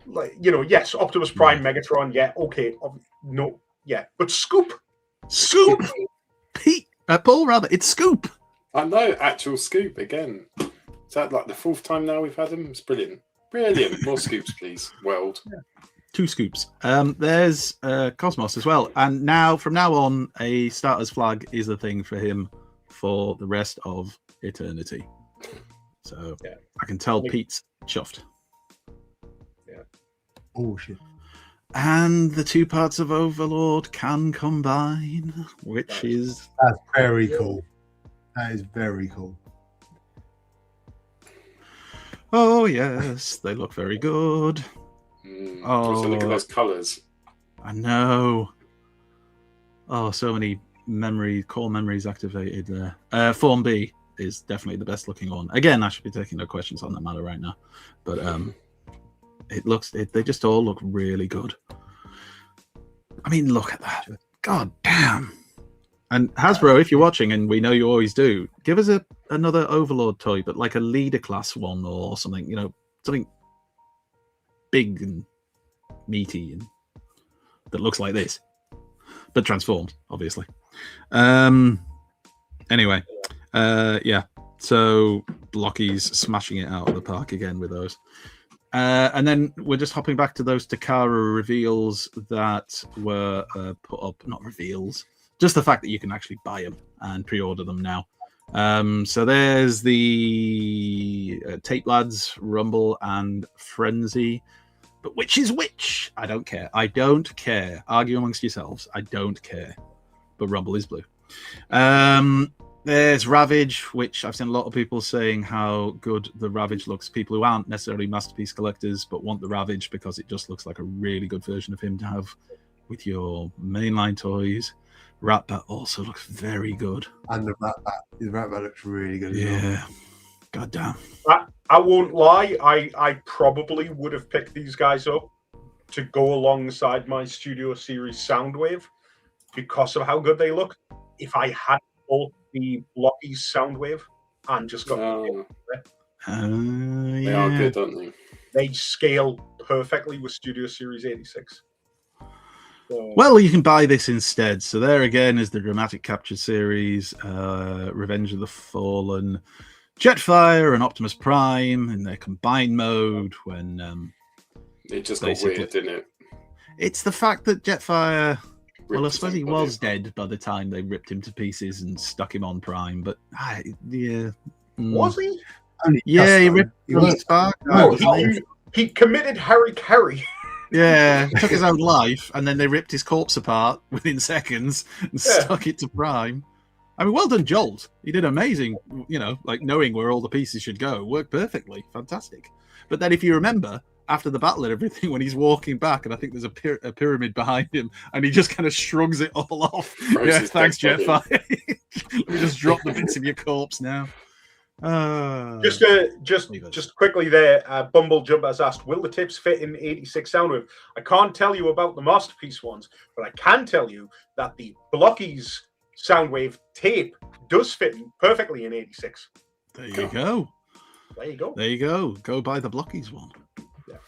Speaker 3: Yes, Optimus Prime, Megatron. Yeah, okay. No, yeah, but Scoop.
Speaker 4: Pete, Paul, rather, it's Scoop.
Speaker 2: I know, actual Scoop again. Is that the fourth time now we've had him? It's brilliant. More Scoops, please. World.
Speaker 4: 2 scoops. There's Cosmos as well, and now from now on, a starter's flag is a thing for him for the rest of eternity. So
Speaker 3: Yeah.
Speaker 4: I can tell Pete's chuffed.
Speaker 6: Oh shit!
Speaker 4: And the 2 parts of Overlord can combine, which is
Speaker 6: That's very cool. That is very cool.
Speaker 4: oh yes, they look very good.
Speaker 2: Also, look at those colours.
Speaker 4: I know. Oh, so many core memories activated there. Form B is definitely the best looking one. Again, I should be taking no questions on that matter right now, but they just all look really good. I mean, look at that. God damn. And Hasbro, if you're watching, and we know you always do, give us another Overlord toy, but like a leader class one or something, something big and meaty and that looks like this, but transformed, obviously. Anyway, yeah. So Blocky's smashing it out of the park again with those. And then we're just hopping back to those Takara reveals that were put up, not reveals, just the fact that you can actually buy them and pre-order them now. So there's the Tape Lads, Rumble, and Frenzy. But which is which? I don't care. I don't care. Argue amongst yourselves. I don't care. But Rumble is blue. There's Ravage, which I've seen a lot of people saying how good the Ravage looks. People who aren't necessarily Masterpiece collectors, but want the Ravage because it just looks like a really good version of him to have with your mainline toys. Ratbat also looks very good.
Speaker 6: And the Ratbat looks really good.
Speaker 4: Yeah. God damn.
Speaker 3: I won't lie. I probably would have picked these guys up to go alongside my Studio Series Soundwave because of how good they look. If I had bought the Blocky Soundwave and just got
Speaker 2: They are good, aren't they?
Speaker 3: They scale perfectly with Studio Series 86. So,
Speaker 4: well, you can buy this instead. So there again is the Dramatic Capture series, Revenge of the Fallen, Jetfire and Optimus Prime in their combined mode when
Speaker 2: it just got weird, didn't it?
Speaker 4: It's the fact that Jetfire, well, I
Speaker 2: Ripped
Speaker 4: suppose
Speaker 2: his
Speaker 4: he
Speaker 2: body
Speaker 4: was dead by the time they ripped him to pieces and stuck him on Prime, but yeah.
Speaker 3: was he?
Speaker 4: Yeah, he ripped his spark out, didn't
Speaker 3: He committed Harry Carey.
Speaker 4: Yeah, took his own life, and then they ripped his corpse apart within seconds and stuck it to Prime. I mean, well done, Jolt. He did amazing, like knowing where all the pieces should go. Worked perfectly. Fantastic. But then if you remember, after the battle and everything, when he's walking back, and I think there's a pyramid behind him, and he just kind of shrugs it all off. Yeah, thanks, Jetfire. Let me just drop the bits of your corpse now.
Speaker 3: Just quickly there, Bumble Jump has asked, will the tips fit in 86 Soundwave? I can't tell you about the Masterpiece ones, but I can tell you that the Blocky's Soundwave tape does fit perfectly in 86.
Speaker 4: There you go.
Speaker 3: There you go.
Speaker 4: There you go. Go buy the Blockies one.
Speaker 3: Yeah.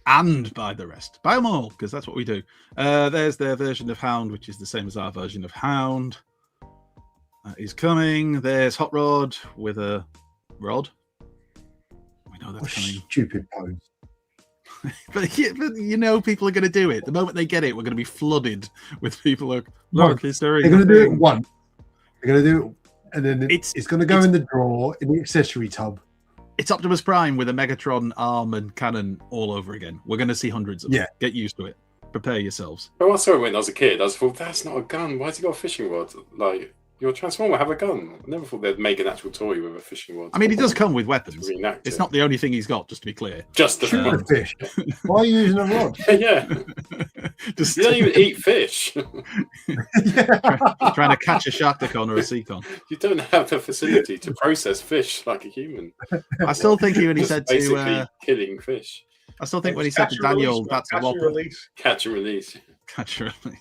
Speaker 4: And buy the rest. Buy them all, because that's what we do. There's their version of Hound, which is the same as our version of Hound. That is coming. There's Hot Rod with a rod. We know that's coming.
Speaker 6: Stupid pose.
Speaker 4: but people are going to do it. The moment they get it, we're going to be flooded with people like, look, is there
Speaker 6: They're going to do it once. They're going to do it, and then it's going to go in the drawer in the accessory tub.
Speaker 4: It's Optimus Prime with a Megatron arm and cannon all over again. We're going to see hundreds of them. Get used to it. Prepare yourselves.
Speaker 2: Well, I saw it when I was a kid. I thought, that's not a gun. Why's he got a fishing rod? Like, your Transformer have a gun. I never thought they'd make an actual toy with a fishing rod.
Speaker 4: I mean, he does come with weapons. It's not the only thing he's got, just to be clear.
Speaker 2: Just the
Speaker 6: fish. Why are you using a rod?
Speaker 2: Yeah. You don't even eat fish.
Speaker 4: Trying to catch a Sharkticon or a Seacon.
Speaker 2: You don't have the facility to process fish like a human.
Speaker 4: I still think when he said
Speaker 2: basically killing fish.
Speaker 4: I still think when he said to Daniel, that's a whopper.
Speaker 2: Catch and release.
Speaker 4: Catch and release.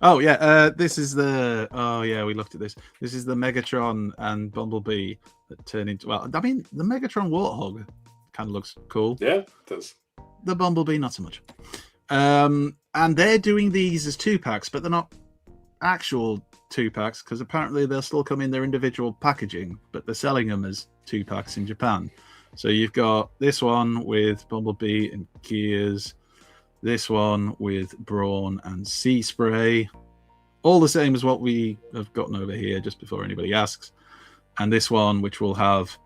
Speaker 4: Oh yeah, this is the. Oh yeah, we looked at this. This is the Megatron and Bumblebee that turn into. Well, I mean, the Megatron Warthog kind of looks cool.
Speaker 2: Yeah, it does.
Speaker 4: The Bumblebee, not so much. And they're doing these as 2-packs, but they're not actual 2-packs because apparently they'll still come in their individual packaging, but they're selling them as 2-packs in Japan. So you've got this one with Bumblebee and Gears. This one with Brawn and Sea Spray. All the same as what we have gotten over here, just before anybody asks. And this one, which will have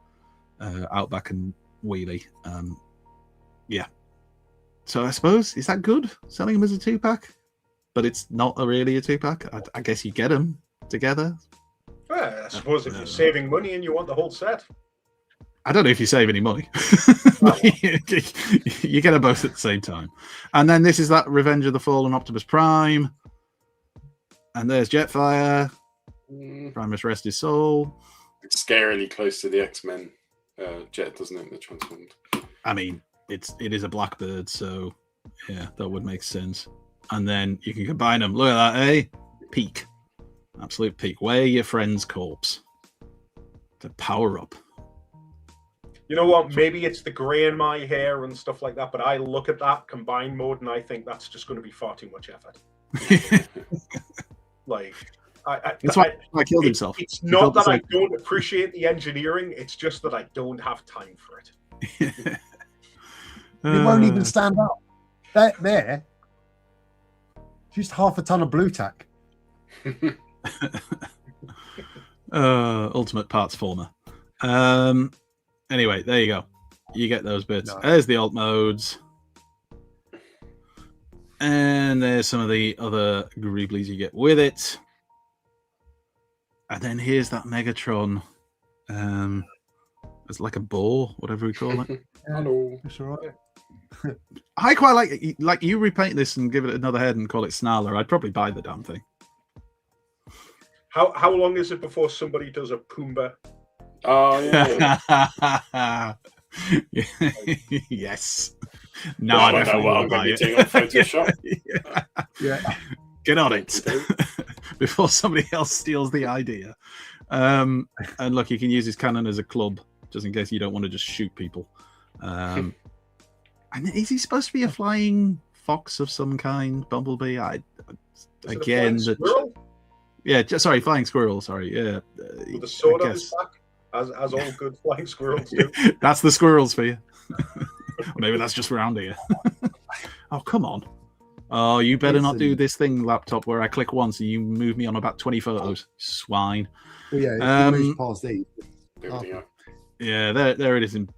Speaker 4: Outback and Wheelie. Yeah. So I suppose, is that good? Selling them as a 2-pack? But it's not really a 2-pack. I guess you get them together.
Speaker 3: Well, I suppose if you're saving money and you want the whole set.
Speaker 4: I don't know if you save any money. You get them both at the same time. And then this is that Revenge of the Fallen Optimus Prime. And there's Jetfire. Primus Rest His Soul.
Speaker 2: It's scarily close to the X-Men jet, doesn't it? The Transformed.
Speaker 4: I mean, it is a Blackbird, so yeah, that would make sense. And then you can combine them. Look at that, eh? Peak. Absolute peak. Wear your friend's corpse to power up.
Speaker 3: You know what? Maybe it's the grey in my hair and stuff like that, but I look at that combined mode and I think that's just going to be far too much effort. Like,
Speaker 4: That's why I killed himself.
Speaker 3: It's not that I don't appreciate the engineering, it's just that I don't have time for it.
Speaker 6: It won't even stand up. There. Just half a ton of blue tack.
Speaker 4: Ultimate Parts Former. Anyway, there you go. You get those bits.
Speaker 6: No.
Speaker 4: There's the alt modes. And there's some of the other greeblies you get with it. And then here's that Megatron. It's like a boar, whatever we call it.
Speaker 2: Hello.
Speaker 6: It's all right.
Speaker 4: I quite like you repaint this and give it another head and call it Snarler. I'd probably buy the damn thing.
Speaker 3: How long is it before somebody does a Pumbaa?
Speaker 2: Oh, yeah.
Speaker 4: Yes. No,
Speaker 2: Well,
Speaker 4: I
Speaker 2: I know
Speaker 4: definitely
Speaker 2: what
Speaker 4: will
Speaker 2: I'm
Speaker 4: buy
Speaker 2: going
Speaker 4: it.
Speaker 2: to be doing on Photoshop.
Speaker 6: Yeah.
Speaker 4: Get on it before somebody else steals the idea. And look, you can use his cannon as a club, just in case you don't want to just shoot people. And is he supposed to be a flying fox of some kind? Bumblebee? Again, sorry, flying squirrel. Sorry, yeah.
Speaker 3: With a sword on his back, as all good flying squirrels do.
Speaker 4: That's the squirrel sphere. Maybe that's just around here. Oh, come on. Oh, you better not do this thing, laptop, where I click once and you move me on about 20 photos. Swine.
Speaker 6: Well, yeah, if you move past these.
Speaker 2: Building up.
Speaker 4: Yeah, there it is in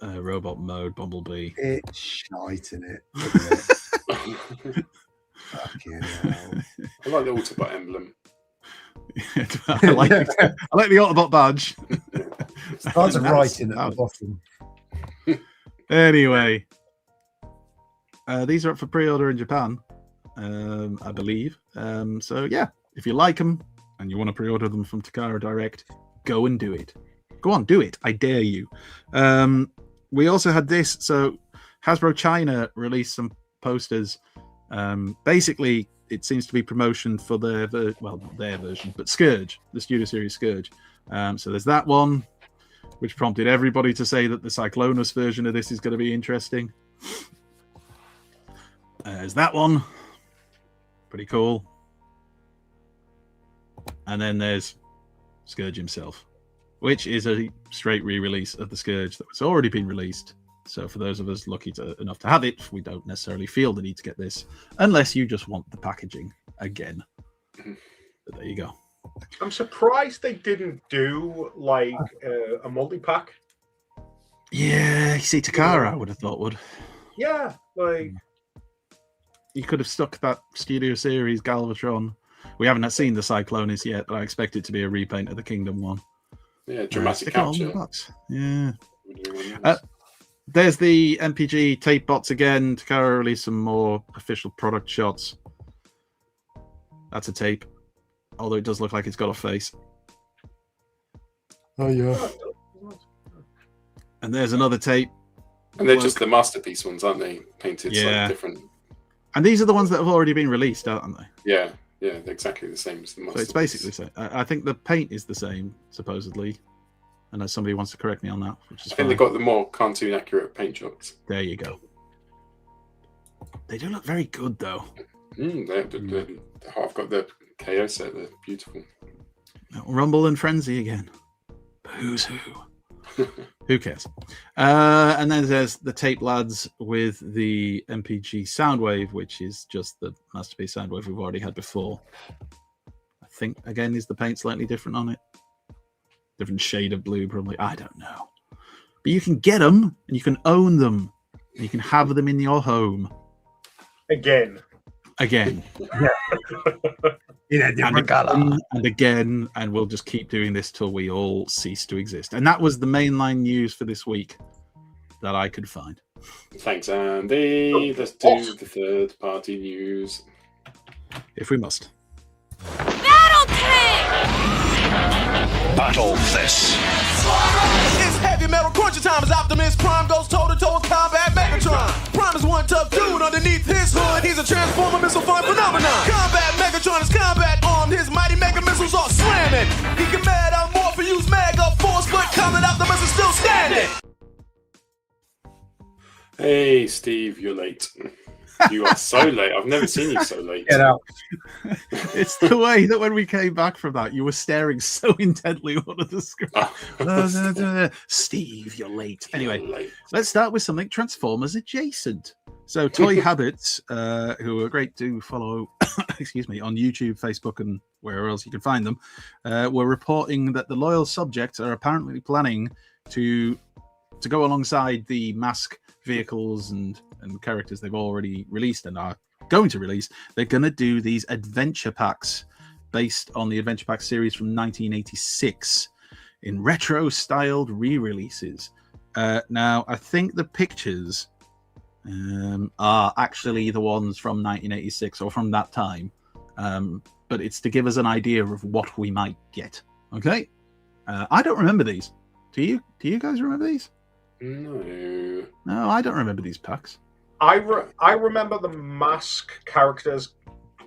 Speaker 4: robot mode, Bumblebee.
Speaker 6: It's shite, isn't it? Look at it. Fucking hell.
Speaker 2: I like the Autobot emblem.
Speaker 4: I like the Autobot badge.
Speaker 6: Starts writing at the bottom.
Speaker 4: Anyway, these are up for pre-order in Japan, I believe. So yeah, if you like them and you want to pre-order them from Takara Direct, go and do it. Go on, do it. I dare you. We also had this. So Hasbro China released some posters. Basically, it seems to be promotion for their version, but Scourge, the Studio Series Scourge. So there's that one, which prompted everybody to say that the Cyclonus version of this is going to be interesting. There's that one. Pretty cool. And then there's Scourge himself, which is a straight re-release of the Scourge that was already been released. So for those of us lucky enough to have it, we don't necessarily feel the need to get this, unless you just want the packaging again. But there you go.
Speaker 3: I'm surprised they didn't do like a multi-pack.
Speaker 4: Yeah, you see, Takara, I would have thought would.
Speaker 3: Yeah, like
Speaker 4: You could have stuck that Studio Series Galvatron. We haven't seen the Cyclonus yet, but I expect it to be a repaint of the Kingdom one.
Speaker 2: Yeah, dramatic
Speaker 4: Stick it on the
Speaker 2: capture.
Speaker 4: box. Yeah. There's the MPG tape bots again. Takara released some more official product shots. That's a tape, although it does look like it's got a face.
Speaker 6: Oh, yeah.
Speaker 4: And there's another tape.
Speaker 2: And they're just the masterpiece ones, aren't they? Painted slightly different.
Speaker 4: And these are the ones that have already been released, aren't they?
Speaker 2: Yeah, they're exactly the same as the masterpiece.
Speaker 4: So it's basically the same. I think the paint is the same, supposedly. Unless somebody wants to correct me on that, which is
Speaker 2: I think they got the more cartoon accurate paint jobs.
Speaker 4: There you go. They do look very good, though.
Speaker 2: I've got the KO set. They're beautiful.
Speaker 4: Rumble and Frenzy again. But who's who? Who cares? And then there's the Tape Lads with the MPG Soundwave, which is just the Masterpiece Soundwave we've already had before. I think, again, is the paint slightly different on it? Different shade of blue, probably. I don't know. But you can get them, and you can own them, and you can have them in your home.
Speaker 3: Again.
Speaker 6: In a different colour.
Speaker 4: And again, and we'll just keep doing this till we all cease to exist. And that was the mainline news for this week that I could find.
Speaker 2: Thanks, Andy. Let's do the third party news.
Speaker 4: If we must.
Speaker 5: Battle this.
Speaker 7: It's heavy metal crunchy time as Optimus Prime goes toe-to-toe with Combat Megatron. Prime is one tough dude underneath his hood. He's a transformer missile fire phenomenon. Combat Megatron is combat armed. His mighty mega missiles are slamming. He can mad out more for use mega force, but Combat Optimus is still standing.
Speaker 2: Hey, Steve, you're late. You are so late. I've never seen you so late.
Speaker 6: Get out.
Speaker 4: It's the way that when we came back from that, you were staring so intently on the screen. Steve, you're late. Anyway,
Speaker 2: You're late.
Speaker 4: let's start with something Transformers adjacent. So, Toy Habits, who are great to follow, excuse me, on YouTube, Facebook, and wherever else you can find them, were reporting that the loyal subjects are apparently planning to go alongside the Mask vehicles and characters they've already released and are going to release. They're going to do these adventure packs based on the adventure pack series from 1986 in retro styled re-releases. Now, I think the pictures are actually the ones from 1986 or from that time, but it's to give us an idea of what we might get. Okay, I don't remember these. Do you guys remember these?
Speaker 2: No.
Speaker 4: No, I don't remember these packs.
Speaker 3: I remember the Mask characters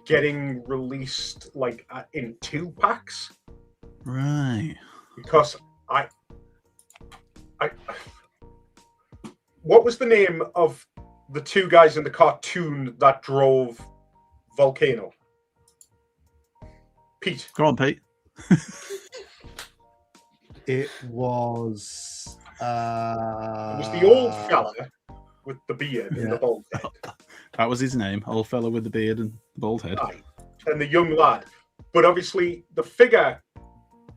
Speaker 3: getting released like in 2 packs.
Speaker 4: Right.
Speaker 3: Because I what was the name of the 2 guys in the cartoon that drove Volcano? Pete.
Speaker 4: Go on, Pete.
Speaker 6: It was.
Speaker 3: It was the old fella with the beard and the bald head.
Speaker 4: That was his name, old fella with the beard and the bald head.
Speaker 3: Aye. And the young lad. But obviously the figure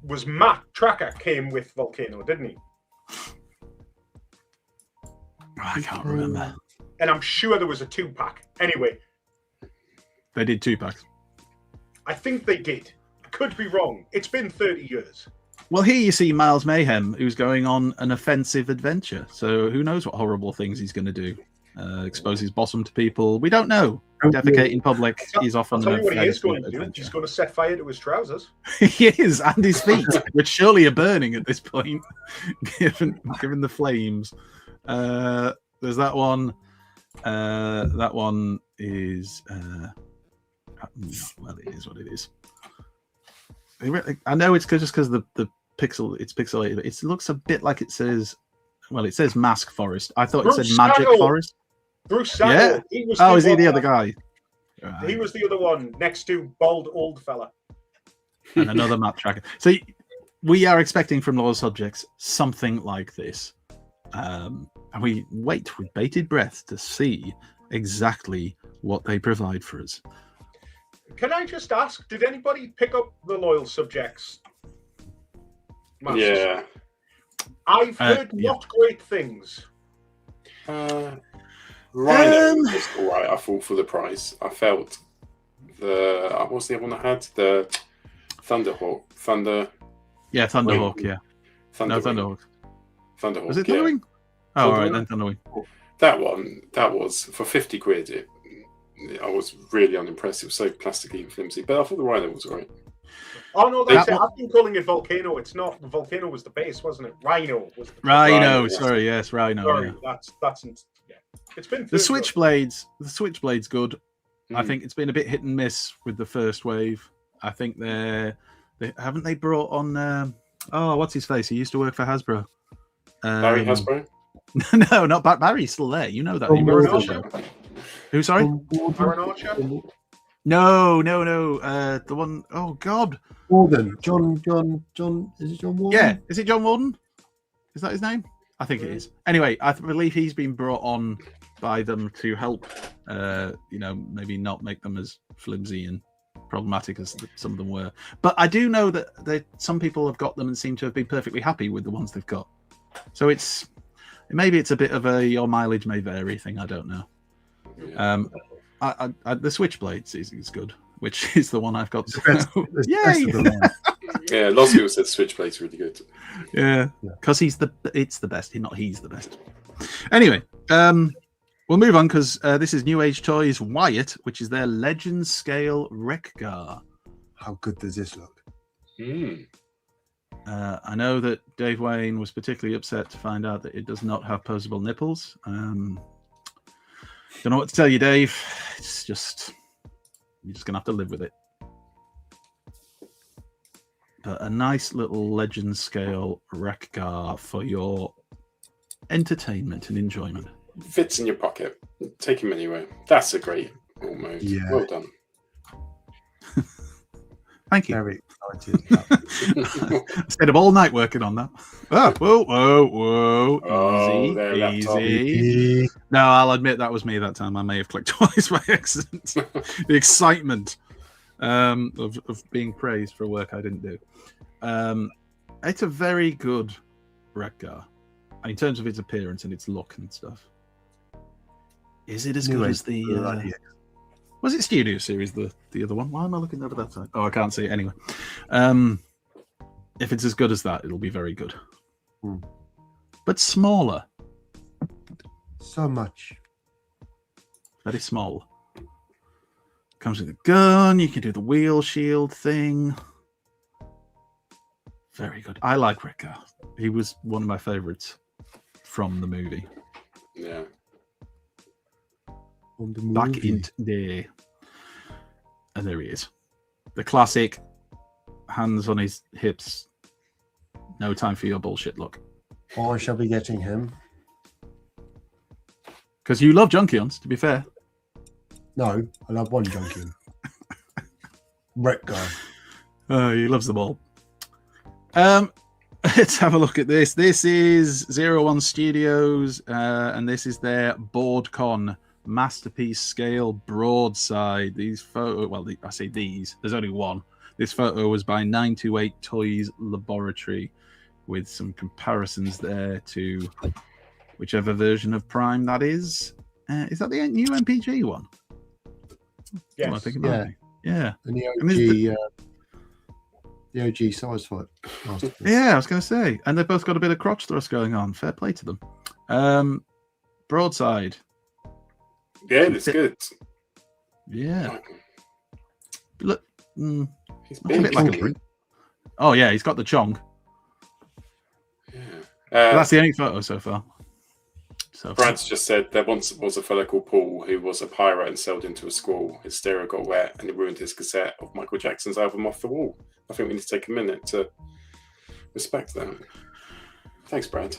Speaker 3: was Matt Tracker came with Volcano, didn't he?
Speaker 4: I can't remember.
Speaker 3: And I'm sure there was a 2-pack. Anyway,
Speaker 4: They did 2 packs.
Speaker 3: I think they did. I could be wrong. It's been 30 years.
Speaker 4: Well, here you see Miles Mayhem, who's going on an offensive adventure. So who knows what horrible things he's going to do? Expose his bosom to people. We don't know. Defecate in public. He's off on
Speaker 3: I'll tell
Speaker 4: an
Speaker 3: you what he is going to do.
Speaker 4: adventure.
Speaker 3: He's going to set fire to his trousers.
Speaker 4: He is, and his feet, which surely are burning at this point, given the flames. There's that one. That one is. Well, it is what it is. I know it's just because the pixel, it's pixelated. But it looks a bit like it says. Well, it says Mask Forest. I thought it said Magic
Speaker 3: Saddle.
Speaker 4: Forest.
Speaker 3: Bruce Saddle.
Speaker 4: Yeah.
Speaker 3: He was
Speaker 4: Oh, is he
Speaker 3: one
Speaker 4: the
Speaker 3: that-
Speaker 4: other guy?
Speaker 3: He was the other one next to bald old fella.
Speaker 4: And another map tracker. So we are expecting from Loyal Subjects something like this. And we wait with bated breath to see exactly what they provide for us.
Speaker 3: Can I just ask, did anybody pick up the Loyal Subjects? Masters?
Speaker 2: Yeah.
Speaker 3: I've heard
Speaker 4: yeah.
Speaker 3: not great things.
Speaker 2: Rhino was all right. I thought for the price. I felt what's the other one I had? The Thunderhawk.
Speaker 4: Yeah, Thunderhawk,
Speaker 2: Wing.
Speaker 4: yeah.
Speaker 2: Thunderwing.
Speaker 4: No, Thunderhawk.
Speaker 2: Thunderhawk.
Speaker 4: Was it
Speaker 2: yeah.
Speaker 4: Thunderwing? Oh, all right,
Speaker 2: Thunderwing?
Speaker 4: then Thunderwing.
Speaker 2: That one, that was for 50 quid. I was really unimpressed. It was so plasticky and flimsy. But I thought the Rhino was all right.
Speaker 3: Oh no,
Speaker 4: That
Speaker 3: I've been calling it Volcano. It's not. Volcano was the base, wasn't it? Rhino was.
Speaker 4: Rhino,
Speaker 2: Rhino,
Speaker 4: sorry, yes, Rhino.
Speaker 3: Sorry,
Speaker 4: Yeah.
Speaker 3: that's yeah. It's been
Speaker 4: The
Speaker 3: 30 years.
Speaker 4: Switchblade's good. I
Speaker 2: Mm.
Speaker 4: think it's been a bit hit and miss with the first wave. I think they haven't they brought on what's his face? He used to work for Hasbro.
Speaker 2: Barry Hasbro?
Speaker 4: No, not Barry's still there. You know that. He runs the show. Who? Sorry?
Speaker 3: Aaron Archer.
Speaker 4: No. The one oh God.
Speaker 6: Warden. John. Is it John Warden?
Speaker 4: Yeah. Is it John Warden? Is that his name? I think it is. Anyway, I believe he's been brought on by them to help, maybe not make them as flimsy and problematic as some of them were. But I do know that some people have got them and seem to have been perfectly happy with the ones they've got. So maybe it's a bit of a your mileage may vary thing. I don't know.
Speaker 2: Yeah.
Speaker 4: The Switchblades is good, which is the one I've got.
Speaker 6: Yay!
Speaker 2: Yeah, lots of people said Switchblade's really good.
Speaker 4: Yeah, because it's the best. He's the best. Anyway, we'll move on because this is New Age Toys Wyatt, which is their Legend Scale Wreck-Gar.
Speaker 6: How good does this look?
Speaker 4: I know that Dave Wayne was particularly upset to find out that it does not have posable nipples. Don't know what to tell you, Dave. It's just you're just gonna have to live with it. But a nice little Legend Scale Wreck-Gar for your entertainment and enjoyment.
Speaker 2: Fits in your pocket. Take him anywhere. That's a great mode.
Speaker 6: Yeah.
Speaker 2: Well done.
Speaker 4: Thank you.
Speaker 6: Very excited.
Speaker 4: I stayed up all night working on that. Oh, whoa.
Speaker 2: Oh, there, laptop.
Speaker 4: Easy. No, I'll admit that was me that time. I may have clicked twice by accident. The excitement of being praised for work I didn't do. It's a very good Wreck-Gar in terms of its appearance and its look and stuff. Is it as good as the... Was it Studio Series, the other one? Why am I looking over that side? Oh, I can't see it anyway. If it's as good as that, it'll be very good. But smaller.
Speaker 6: So much.
Speaker 4: Very small. Comes with a gun. You can do the wheel shield thing. Very good. I like Wreck-Gar. He was one of my favorites from the movie.
Speaker 2: Yeah.
Speaker 6: On the
Speaker 4: Back
Speaker 6: movie.
Speaker 4: in there. And there he is. The classic hands on his hips. No time for your bullshit look.
Speaker 6: I shall be getting him.
Speaker 4: Because you love Junkions, to be fair.
Speaker 6: No, I love one junkie. Wreck-Gar.
Speaker 4: Oh, he loves them all. Let's have a look at this. This is 01 Studios, and this is their BoardCon Masterpiece Scale Broadside. These I say these. There's only one. This photo was by 928 Toys Laboratory, with some comparisons there to whichever version of Prime that is. Is that the new MPG one?
Speaker 3: Yes.
Speaker 4: Oh, I think it might be. Yeah.
Speaker 6: And the OG size fight.
Speaker 4: Yeah, I was going to say. And they've both got a bit of crotch thrust going on. Fair play to them. Broadside.
Speaker 2: Yeah, it's good.
Speaker 4: Yeah. Look.
Speaker 2: He's
Speaker 4: A bit like a Oh, yeah, he's got the chong.
Speaker 2: Yeah.
Speaker 4: That's the only photo so far.
Speaker 2: Brad's just said there once was a fellow called Paul who was a pirate and sailed into a squall. His stereo got wet and it ruined his cassette of Michael Jackson's album Off the Wall. I think we need to take a minute to respect that. Thanks, Brad.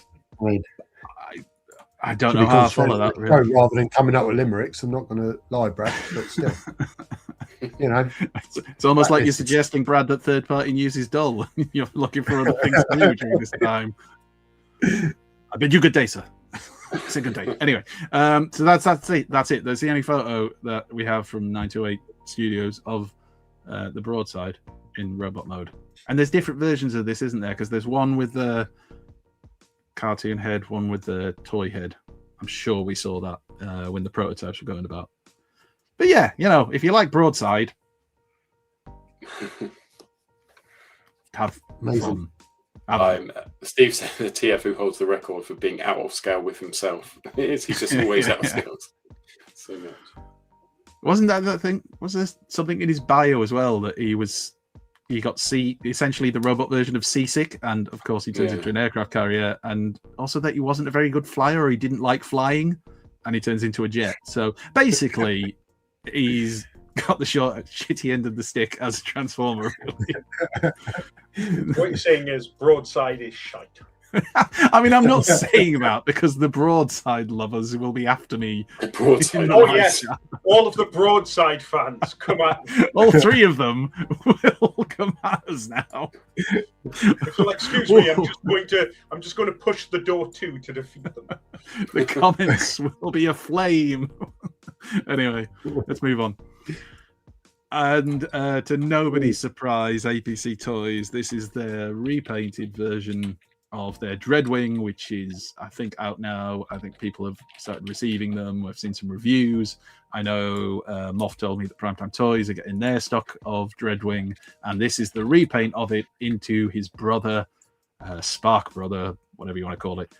Speaker 4: I don't know how I follow that. Really.
Speaker 6: Rather than coming up with limericks, I'm not going to lie, Brad, but still.
Speaker 4: It's almost like you're suggesting, Brad, that third party news is dull. You're looking for other things to do during this time. I bid you good day, sir. It's a good day. Anyway, so that's it. That's it. That's the only photo that we have from 928 Studios of the Broadside in robot mode. And there's different versions of this, isn't there? Because there's one with the cartoon head, one with the toy head. I'm sure we saw that when the prototypes were going about. But yeah, if you like Broadside, have fun.
Speaker 2: Steve said the TF who holds the record for being out of scale with himself. He's just always out of scale. So much.
Speaker 4: Wasn't that thing? Was there something in his bio as well that he got essentially the robot version of seasick, and of course he turns into an aircraft carrier, and also that he wasn't a very good flyer or he didn't like flying, and he turns into a jet. So basically, he's got the shitty end of the stick as a transformer.
Speaker 3: What you're saying is Broadside is shite.
Speaker 4: I mean, I'm not saying that because the broadside lovers will be after me.
Speaker 2: Broadside.
Speaker 3: Oh yes, all of the broadside fans come at me.
Speaker 4: All three of them will come at us now.
Speaker 3: If you'll excuse me, I'm just going to push the door to defeat them.
Speaker 4: The comments will be aflame. Anyway, let's move on. And to nobody's surprise, APC Toys, this is their repainted version of their Dreadwing, which is, I think, out now. I think people have started receiving them. I've seen some reviews. I know Moff told me that Primetime Toys are getting their stock of Dreadwing, and this is the repaint of it into his brother, Spark Brother, whatever you want to call it,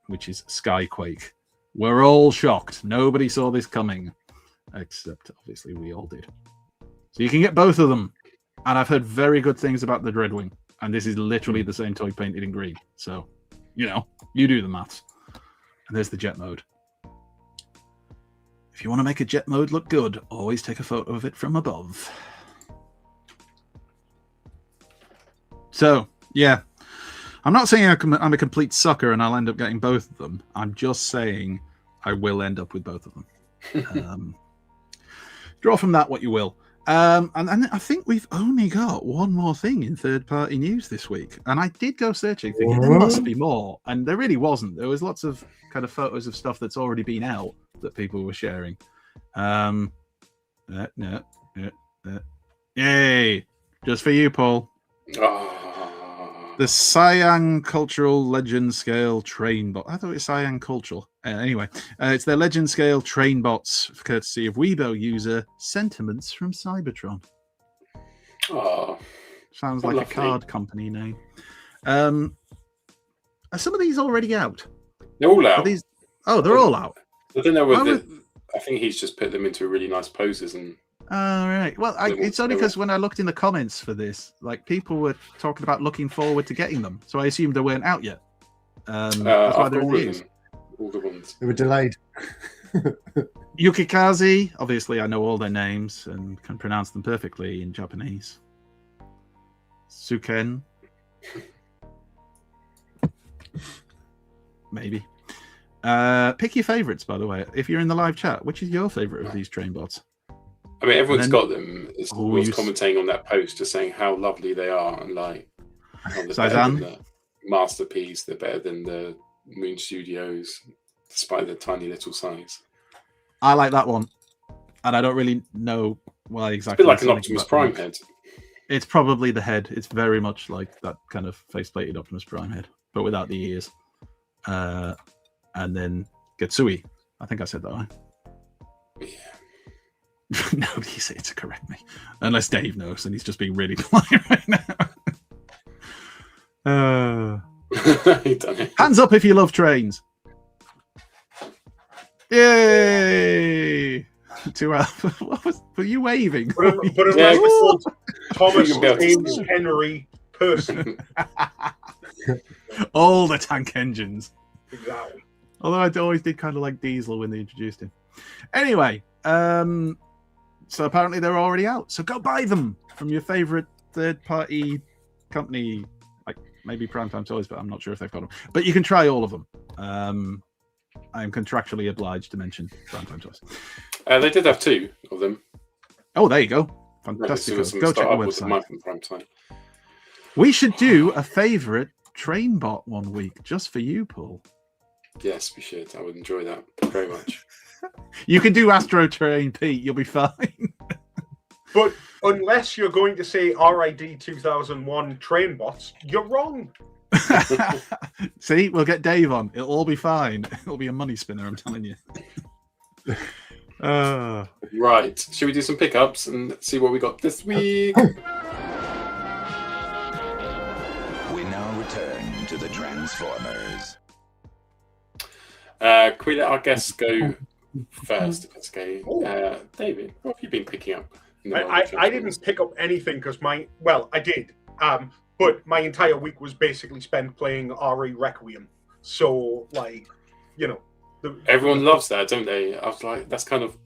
Speaker 4: which is Skyquake. We're all shocked. Nobody saw this coming, except obviously we all did. So you can get both of them, and I've heard very good things about the Dreadwing, and this is literally the same toy painted in green. So, you do the maths. And there's the jet mode. If you want to make a jet mode look good, always take a photo of it from above. So, yeah. I'm not saying I'm a complete sucker and I'll end up getting both of them. I'm just saying I will end up with both of them. Draw from that what you will. And I think we've only got one more thing in third-party news this week. And I did go searching, thinking there must be more. And there really wasn't. There was lots of kind of photos of stuff that's already been out that people were sharing. Yay! Just for you, Paul. The Siam Cultural Legend Scale Train Bot. I thought it was Siam Cultural. Anyway, it's their Legend Scale Train Bots, courtesy of Weibo user Sentiments from Cybertron.
Speaker 2: Oh,
Speaker 4: sounds like lovely. A card company name. Are some of these already out?
Speaker 2: They're all out.
Speaker 4: They're all out.
Speaker 2: I don't know whether. I think he's just put them into really nice poses and.
Speaker 4: All right. Well, it's only because when I looked in the comments for this, like people were talking about looking forward to getting them, so I assumed they weren't out yet. That's why they're in the news.
Speaker 2: All the ones.
Speaker 6: They were delayed.
Speaker 4: Yukikaze, obviously I know all their names and can pronounce them perfectly in Japanese. Suken. Maybe. Pick your favourites, by the way. If you're in the live chat, which is your favourite of these train bots?
Speaker 2: I mean, everyone's got them. Everyone's commenting on that post, just saying how lovely they are and like how they're better than the Masterpiece. They're better than the Moon Studios, despite their tiny little size.
Speaker 4: I like that one, and I don't really know why exactly.
Speaker 2: It's a bit like an Optimus Prime head.
Speaker 4: It's probably the head. It's very much like that kind of face-plated Optimus Prime head, but without the ears. And then Getsui. I think I said that right.
Speaker 2: Yeah.
Speaker 4: Nobody's here to correct me, unless Dave knows, and he's just being really polite right now. Hands up if you love trains. Yay! 2 hours. Were you waving?
Speaker 3: But called Thomas James Henry person.
Speaker 4: All the tank engines.
Speaker 3: Exactly.
Speaker 4: Although I always did kind of like Diesel when they introduced him. Anyway, so apparently they're already out. So go buy them from your favorite third-party company, like maybe Primetime Toys, but I'm not sure if they've got them. But you can try all of them. I'm contractually obliged to mention Primetime Toys.
Speaker 2: They did have 2 of them.
Speaker 4: Oh, there you go. Fantastic. Go check the
Speaker 2: website.
Speaker 4: We should do a favorite train bot one week just for you, Paul.
Speaker 2: Yes, we should. I would enjoy that very much.
Speaker 4: You can do Astro Train, Pete. You'll be fine.
Speaker 3: But unless you're going to say RID 2001 train bots, you're wrong.
Speaker 4: See, we'll get Dave on. It'll all be fine. It'll be a money spinner, I'm telling you.
Speaker 2: Right. Should we do some pickups and see what we got this week?
Speaker 8: We now return to the Transformers.
Speaker 2: Can we let our guests go first, if that's okay? David, what have you been picking up?
Speaker 3: I didn't pick up anything because I did. But my entire week was basically spent playing RE Requiem. So,
Speaker 2: everyone loves that, don't they? I was like, that's kind of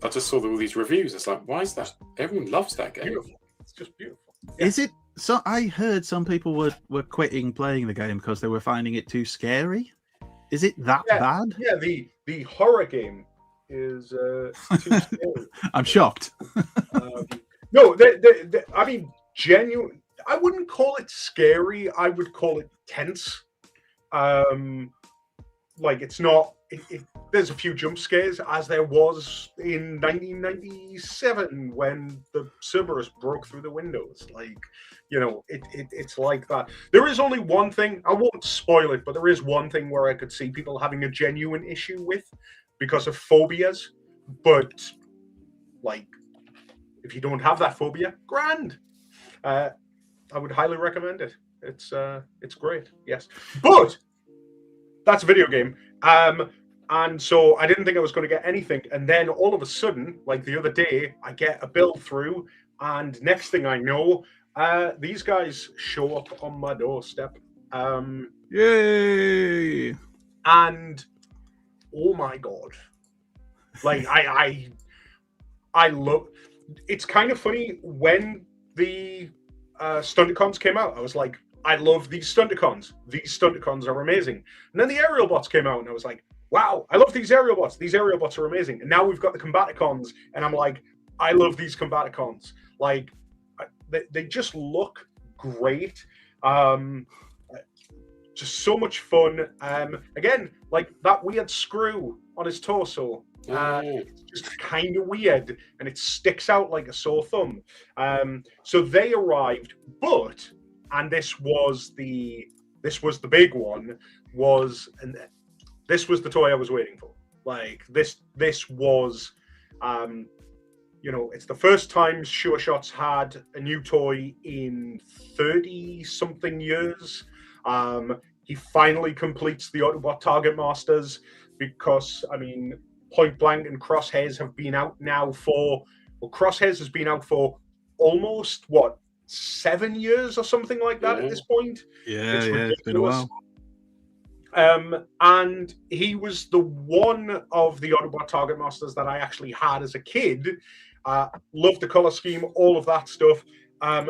Speaker 2: I just saw all these reviews. It's like, why is that? Everyone loves that game.
Speaker 3: Beautiful. It's just beautiful.
Speaker 4: Yeah. So I heard some people were quitting playing the game because they were finding it too scary. Is it that bad?
Speaker 3: Yeah, the horror game is too scary.
Speaker 4: I'm shocked.
Speaker 3: No, I mean, genuine. I wouldn't call it scary. I would call it tense. Like it's not. There's a few jump scares, as there was in 1997 when the Cerberus broke through the windows. Like, you know, it's like that. There is only one thing. I won't spoil it, but there is one thing where I could see people having a genuine issue with because of phobias. But like, if you don't have that phobia, grand. I would highly recommend it. It's great. Yes, but that's a video game. And so I didn't think I was going to get anything. And then all of a sudden, like the other day, I get a bill through. And next thing I know, these guys show up on my doorstep.
Speaker 4: Yay!
Speaker 3: And oh my God. Like I love, it's kind of funny when the Stunticons came out, I was like, I love these Stunticons. These Stunticons are amazing. And then the Aerial Bots came out and I was like, wow, I love these Aerial Bots. These Aerial Bots are amazing. And now we've got the Combaticons and I'm like, I love these Combaticons. Like, they just look great. Just so much fun. Again, like that weird screw on his torso. It's just kind of weird and it sticks out like a sore thumb. So they arrived, but, and this was the big one, and this was the toy I was waiting for. Like this was, you know, it's the first time Sure Shots had a new toy in 30 something years. He finally completes the Autobot Target Masters because, I mean, Point Blank and Crosshairs have been out now for, well, Crosshairs has been out for almost, what, 7 years or something like that at this point.
Speaker 4: Yeah, it's been a while.
Speaker 3: And he was the one of the Autobot Target Masters that I actually had as a kid. Loved the color scheme, all of that stuff.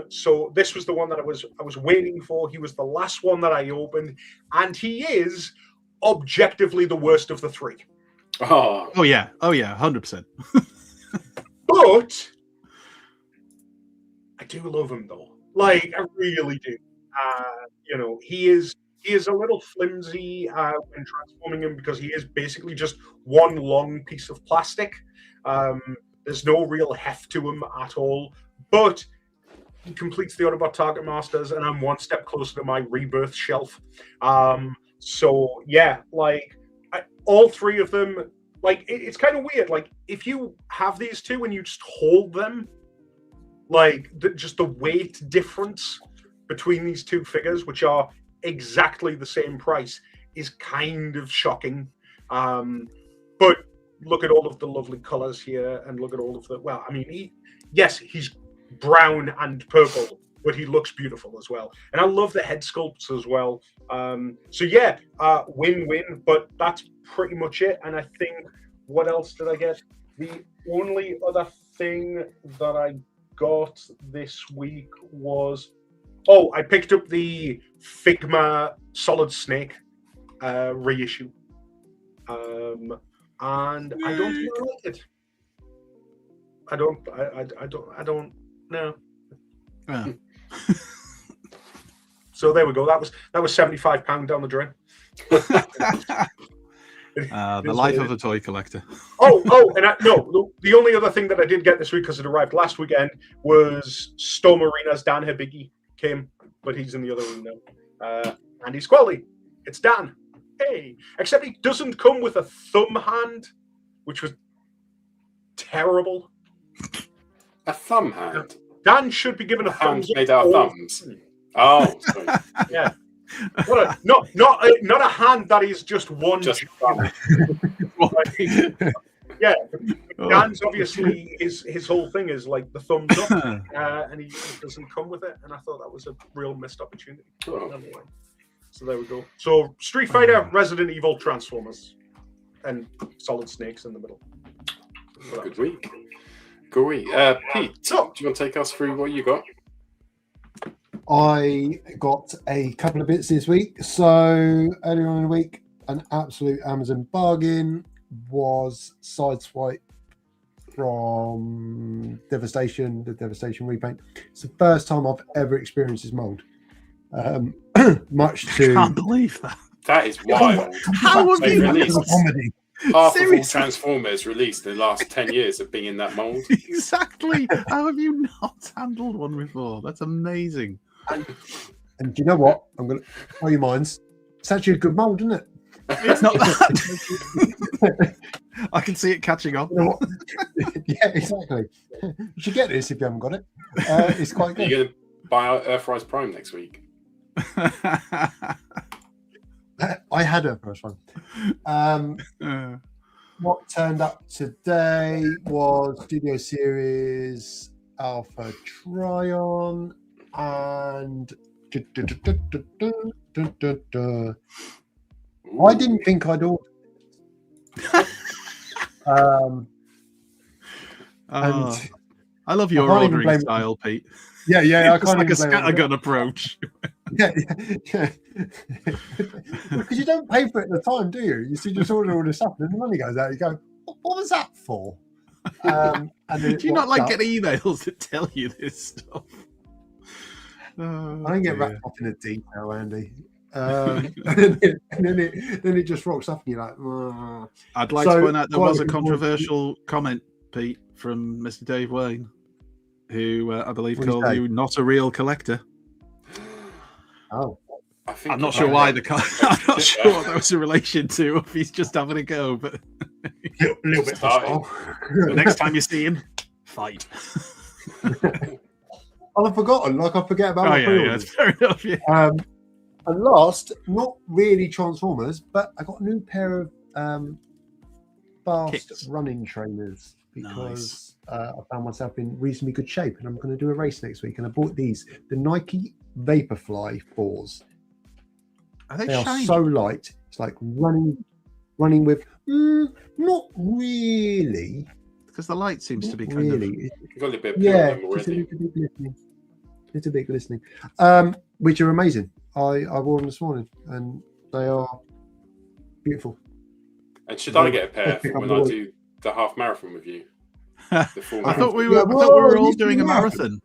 Speaker 3: So this was the one that I was waiting for. He was the last one that I opened, and he is objectively the worst of the three.
Speaker 4: Oh yeah, 100%.
Speaker 3: But I do love him though. Like I really do. You know, he is a little flimsy when transforming him because he is basically just one long piece of plastic. There's no real heft to him at all. But he completes the Autobot Target Masters, and I'm one step closer to my Rebirth shelf. So yeah, like all three of them, like it's kind of weird. Like if you have these two and you just hold them, like just the weight difference between these two figures, which are exactly the same price, is kind of shocking. But look at all of the lovely colors here, and look at all of the, well, I mean, he's brown and purple, but he looks beautiful as well. And I love the head sculpts as well. So yeah, win-win, but that's pretty much it. And I think, what else did I get? The only other thing that I got this week was, I picked up the Figma Solid Snake reissue. And I don't think I like it. I don't know.
Speaker 4: Yeah.
Speaker 3: So there we go. That was £75 down the drain.
Speaker 4: The life of a toy collector.
Speaker 3: The only other thing that I did get this week, because it arrived last weekend, was Storm Arena's Dan Hibiki came, but he's in the other room now. And he's quality. It's Dan. Hey. Except he doesn't come with a thumb hand, which was terrible.
Speaker 2: A thumb hand?
Speaker 3: Dan should be given a thumb
Speaker 2: made out of thumbs. Oh, sorry.
Speaker 3: Yeah. Not a hand that is just one.
Speaker 2: Just thumb.
Speaker 3: Yeah. Dan's obviously his whole thing is like the thumbs up, and he doesn't come with it. And I thought that was a real missed opportunity. Anyway, so there we go. So Street Fighter, Resident Evil, Transformers, and Solid Snakes in the middle.
Speaker 2: Good week. Good week. Pete, do you want to take us through what you got?
Speaker 6: I got a couple of bits this week. So earlier on in the week, an absolute Amazon bargain was Sideswipe from Devastation, the Devastation repaint. It's the first time I've ever experienced this mold. Much
Speaker 4: I
Speaker 6: to
Speaker 4: can't believe that.
Speaker 2: That is wild.
Speaker 4: How have
Speaker 2: They
Speaker 4: you
Speaker 2: released
Speaker 4: not?
Speaker 6: comedy.
Speaker 2: half of all
Speaker 4: Seriously?
Speaker 2: Transformers released in the last 10 years of being in that mold.
Speaker 4: Exactly. How have you not handled one before? That's amazing.
Speaker 6: And do you know what? I'm going to blow your minds. It's actually a good mold, isn't it?
Speaker 4: It's not that. I can see it catching on.
Speaker 6: You know what? Yeah, exactly. You should get this if you haven't got it. It's quite
Speaker 2: Are you
Speaker 6: good.
Speaker 2: going to buy Earthrise Prime next week?
Speaker 6: I had a first one. What turned up today was Studio Series Alpha Tryon and I didn't think I'd order it. And
Speaker 4: I love your
Speaker 6: I can't even
Speaker 4: ordering
Speaker 6: blame-
Speaker 4: style, Pete.
Speaker 6: yeah, I
Speaker 4: It's
Speaker 6: can't
Speaker 4: like a
Speaker 6: even blame it.
Speaker 4: scattergun approach.
Speaker 6: Yeah. Because you don't pay for it at the time, do you? You see, just order all this stuff, and then the money goes out. You go, what was that for? And then
Speaker 4: Do you not like getting emails that tell you this stuff? Oh,
Speaker 6: I don't get
Speaker 4: dear.
Speaker 6: wrapped up in the detail, Andy. And then it just rocks up, and you're like, "Ah."
Speaker 4: I'd like
Speaker 6: So,
Speaker 4: to point out there
Speaker 6: quite
Speaker 4: was a
Speaker 6: a good point.
Speaker 4: controversial comment, Pete, from Mr. Dave Wayne, who I believe
Speaker 6: What did he
Speaker 4: called
Speaker 6: say?
Speaker 4: you not a real collector.
Speaker 6: Oh,
Speaker 2: I think
Speaker 4: I'm not
Speaker 2: if
Speaker 4: sure
Speaker 2: I
Speaker 4: why
Speaker 2: had-
Speaker 4: I'm not sure what that was in relation to, if he's just having a go. But
Speaker 6: a little bit
Speaker 2: Starting.
Speaker 6: hostile.
Speaker 4: the next time you see him, fight.
Speaker 6: I've forgotten. Like I forget about
Speaker 4: Oh
Speaker 6: my
Speaker 4: yeah,
Speaker 6: pre-orders.
Speaker 4: it's fair enough. Yeah.
Speaker 6: And last, not really Transformers, but I got a new pair of fast
Speaker 4: Kicks.
Speaker 6: running trainers because I found myself in reasonably good shape, and I'm going to do a race next week. And I bought these, the Nike Vaporfly 4s.
Speaker 4: Are they
Speaker 6: They are
Speaker 4: shiny?
Speaker 6: so light. It's like running with not really,
Speaker 4: Because the light seems to be
Speaker 6: not
Speaker 4: kind
Speaker 6: really.
Speaker 2: You've got a bit of peel
Speaker 6: Yeah,
Speaker 2: on them
Speaker 6: it's a
Speaker 2: already.
Speaker 6: little bit glistening. It's a bit glistening. Which are amazing. I wore them this morning, and they are beautiful.
Speaker 2: And should I get a pair
Speaker 6: Pick
Speaker 2: for
Speaker 6: up
Speaker 2: when
Speaker 6: the
Speaker 2: I
Speaker 6: work.
Speaker 2: do the half marathon with you?
Speaker 4: of.
Speaker 2: The full
Speaker 4: I
Speaker 2: marathon.
Speaker 4: thought we
Speaker 6: Yeah,
Speaker 4: were. I thought we
Speaker 6: whoa,
Speaker 4: were all
Speaker 6: you
Speaker 4: doing a
Speaker 6: do that.
Speaker 4: marathon.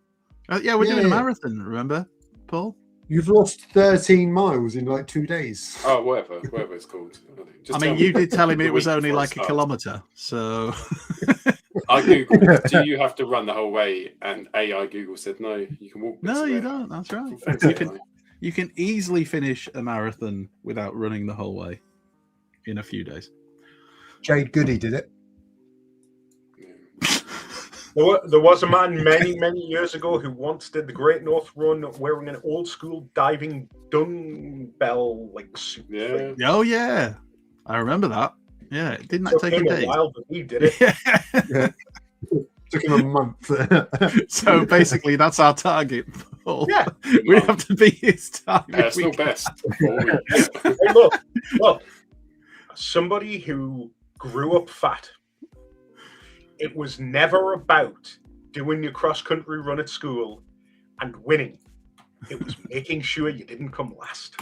Speaker 4: Yeah, we're doing a
Speaker 6: Yeah.
Speaker 4: marathon. Remember, Paul?
Speaker 6: You've lost 13 miles in like 2 days.
Speaker 2: Oh, whatever it's called. Just
Speaker 4: I mean,
Speaker 2: tell
Speaker 4: you did tell him
Speaker 2: the
Speaker 4: it was
Speaker 2: week
Speaker 4: only
Speaker 2: before it
Speaker 4: like a
Speaker 2: starts.
Speaker 4: kilometre. So
Speaker 2: I googled, do you have to run the whole way? And AI Google said no, you can walk. bits
Speaker 4: no,
Speaker 2: of
Speaker 4: you
Speaker 2: it.
Speaker 4: don't. That's right.
Speaker 2: Fancy
Speaker 4: You
Speaker 2: it,
Speaker 4: can
Speaker 2: though.
Speaker 4: you can easily finish a marathon without running the whole way in a few days.
Speaker 6: Jade Goody did it.
Speaker 3: There was a man many years ago who once did the Great North Run wearing an old school diving dumbbell like suit.
Speaker 2: Yeah.
Speaker 3: thing.
Speaker 4: Oh yeah, I remember that. Yeah, didn't that
Speaker 3: Took
Speaker 4: take
Speaker 3: him
Speaker 4: a
Speaker 3: a
Speaker 4: day?
Speaker 3: while, but he did it.
Speaker 4: Yeah.
Speaker 6: Took him a month.
Speaker 4: So basically, that's our target, Paul.
Speaker 3: Yeah.
Speaker 4: We have to beat his time. if
Speaker 2: Personal
Speaker 4: we can.
Speaker 2: best. 4 weeks.
Speaker 3: Hey, look, somebody who grew up fat. It was never about doing your cross-country run at school and winning. It was making sure you didn't come last.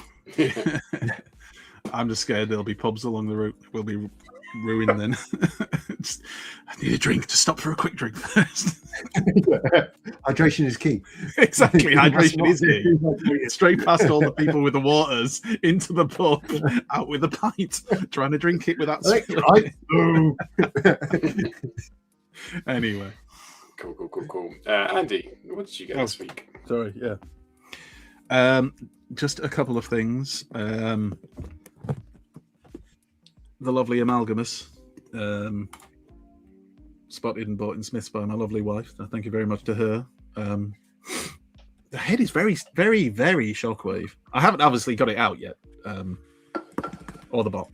Speaker 4: I'm just scared there'll be pubs along the route. We'll be ruined then. I need a drink to stop for a quick drink first.
Speaker 6: Hydration is key.
Speaker 4: Exactly, hydration is
Speaker 6: here.
Speaker 4: here. Straight past all the people with the waters into the pub, out with a pint, trying to drink it without spilling. Anyway,
Speaker 2: Cool. Andy, what did you get this week?
Speaker 4: sorry, yeah. Just a couple of things. The lovely Amalgamus, spotted and bought in Smiths by my lovely wife. Thank you very much to her. The head is very shockwave. I haven't obviously got it out yet, or the bot,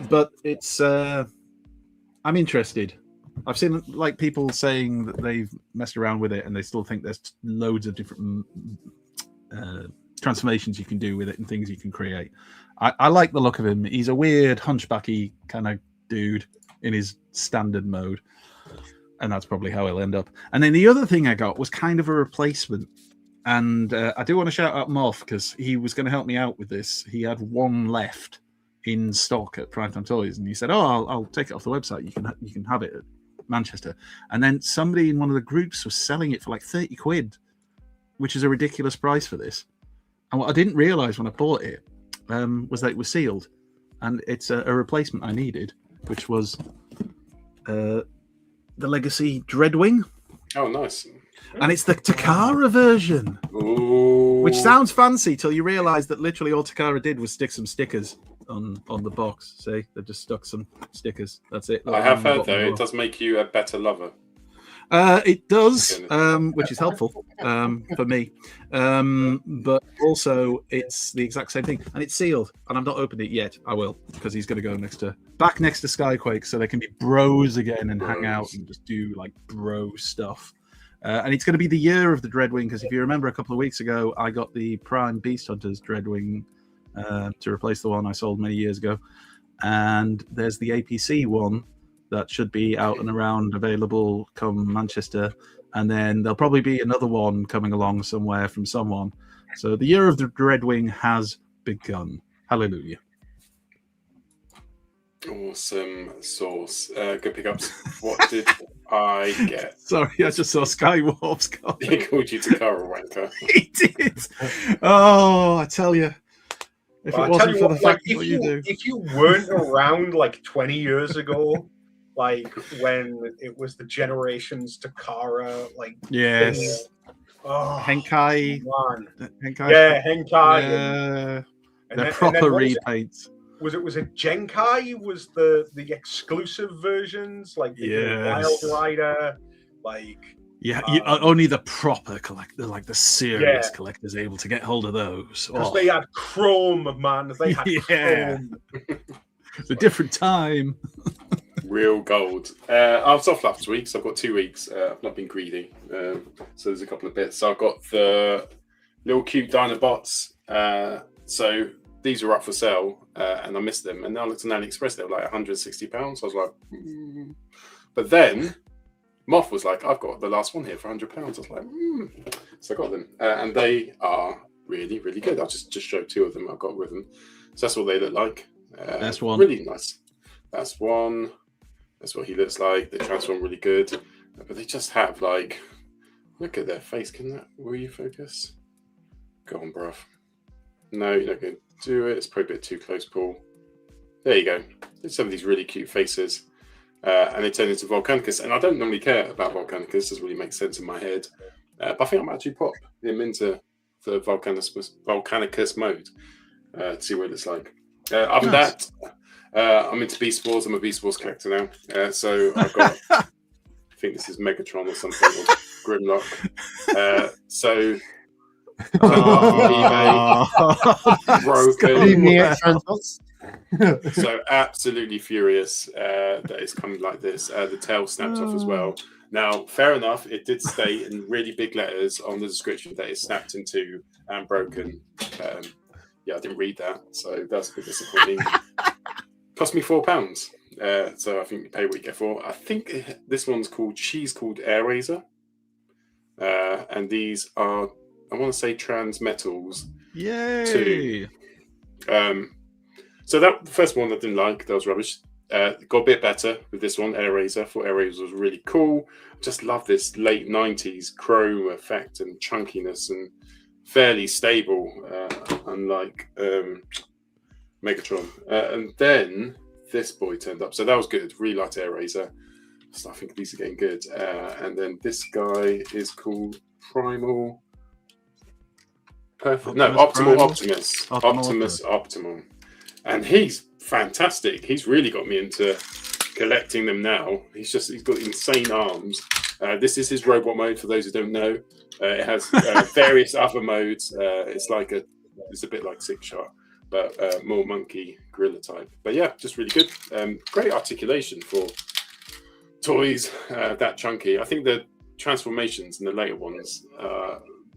Speaker 4: but it's. I'm interested. I've seen like people saying that they've messed around with it and they still think there's loads of different transformations you can do with it and things you can create. I like the look of him. He's a weird hunchbacky kind of dude in his standard mode, and that's probably how he'll end up. And then the other thing I got was kind of a replacement And I do want to shout out Moff because he was going to help me out with this. He had one left in stock at Primetime Toys, and he said, "Oh, I'll take it off the website. You can have it at Manchester." And then somebody in one of the groups was selling it for like 30 quid, which is a ridiculous price for this. And what I didn't realize when I bought it was that it was sealed, and it's a replacement I needed, which was the Legacy Dreadwing.
Speaker 2: Oh, nice.
Speaker 4: And it's the Takara version.
Speaker 2: Ooh.
Speaker 4: Which sounds fancy till you realise that literally all Takara did was stick some stickers on the box. See, they just stuck some stickers. That's it.
Speaker 2: I have heard though it does make you a better lover.
Speaker 4: It does, which is helpful for me. But also, it's the exact same thing, and it's sealed. And I've not opened it yet. I will, because he's going to go back next to Skyquake, so they can be bros again and hang out and just do like bro stuff. And it's going to be the year of the Dreadwing, because if you remember a couple of weeks ago, I got the Prime Beast Hunters Dreadwing to replace the one I sold many years ago. And there's the APC one that should be out and around, available come Manchester. And then there'll probably be another one coming along somewhere from someone. So the year of the Dreadwing has begun. Hallelujah.
Speaker 2: Awesome sauce. Good pickups. What did I get?
Speaker 4: Sorry, I just saw Skywarp's call.
Speaker 2: He called you Takara wanker.
Speaker 4: He did. Oh, I tell you. If
Speaker 3: Well,
Speaker 4: it wasn't for the fact
Speaker 3: if
Speaker 4: what you do.
Speaker 3: if you weren't around like 20 years ago, like when it was the Generations Takara, like
Speaker 4: Yes.
Speaker 3: thing, oh,
Speaker 4: Henkai.
Speaker 3: man.
Speaker 4: Henkai.
Speaker 3: Yeah, Henkai.
Speaker 4: Yeah.
Speaker 3: And
Speaker 4: They're
Speaker 3: then
Speaker 4: proper
Speaker 3: what was it?
Speaker 4: repaints.
Speaker 3: Was it Genkai? Was the exclusive versions like the
Speaker 4: Yes.
Speaker 3: Wild Rider, like
Speaker 4: Yeah, only the proper collector, like the serious collectors, able to get hold of those.
Speaker 3: because
Speaker 4: Oh,
Speaker 3: they had chrome, man. They had
Speaker 4: Yeah.
Speaker 3: chrome.
Speaker 4: it's a different time.
Speaker 2: Real gold. I was off last week, so I've got 2 weeks. I've not been greedy. So there's a couple of bits. So I've got the little cute Dinobots. So these were up for sale, and I missed them. And then I looked on AliExpress, they were like £160. I was like, But then Moth was like, I've got the last one here for £100. I was like, So I got them. And they are really, really good. I'll just show 2 of them I've got with them. So that's what they look like.
Speaker 4: That's one.
Speaker 2: Really nice. That's one. That's what he looks like. They transform really good. But they just have like, look at their face. Will you focus? Go on, bruv. No, you're not going to do it. It's probably a bit too close, Paul. There you go. There's some of these really cute faces. And they turn into Volcanicus. And I don't normally care about Volcanicus. It doesn't really make sense in my head. But I think I might actually pop him into the Volcanicus mode to see what it's like. Other than that, I'm into Beast Wars. I'm a Beast Wars collector now. So I've got, I think this is Megatron or something, or Grimlock. So broken. So absolutely furious that it's coming like this. The tail snapped off as well. Now, fair enough, it did state in really big letters on the description that it snapped in 2 and broken. Yeah, I didn't read that, so that's a bit disappointing. Cost me £4. So I think you pay what you get for. I think this one's called Air Razor. And these are, I want to say, trans metals.
Speaker 4: Yay!
Speaker 2: So that first one I didn't like, that was rubbish. Got a bit better with this one, Air Razor. I thought Air Razor was really cool. Just love this late 90s chrome effect and chunkiness and fairly stable, unlike Megatron. And then this boy turned up. So that was good. Really liked Air Razor. So I think these are getting good. And then this guy is called Primal. Perfect. No, Optimal Optimus. Optimus Optimum. And he's fantastic. He's really got me into collecting them now. He's got insane arms. This is his robot mode, for those who don't know. It has various other modes. It's a bit like Six Shot, but more monkey gorilla type. But yeah, just really good. Great articulation for toys that chunky. I think the transformations in the later ones,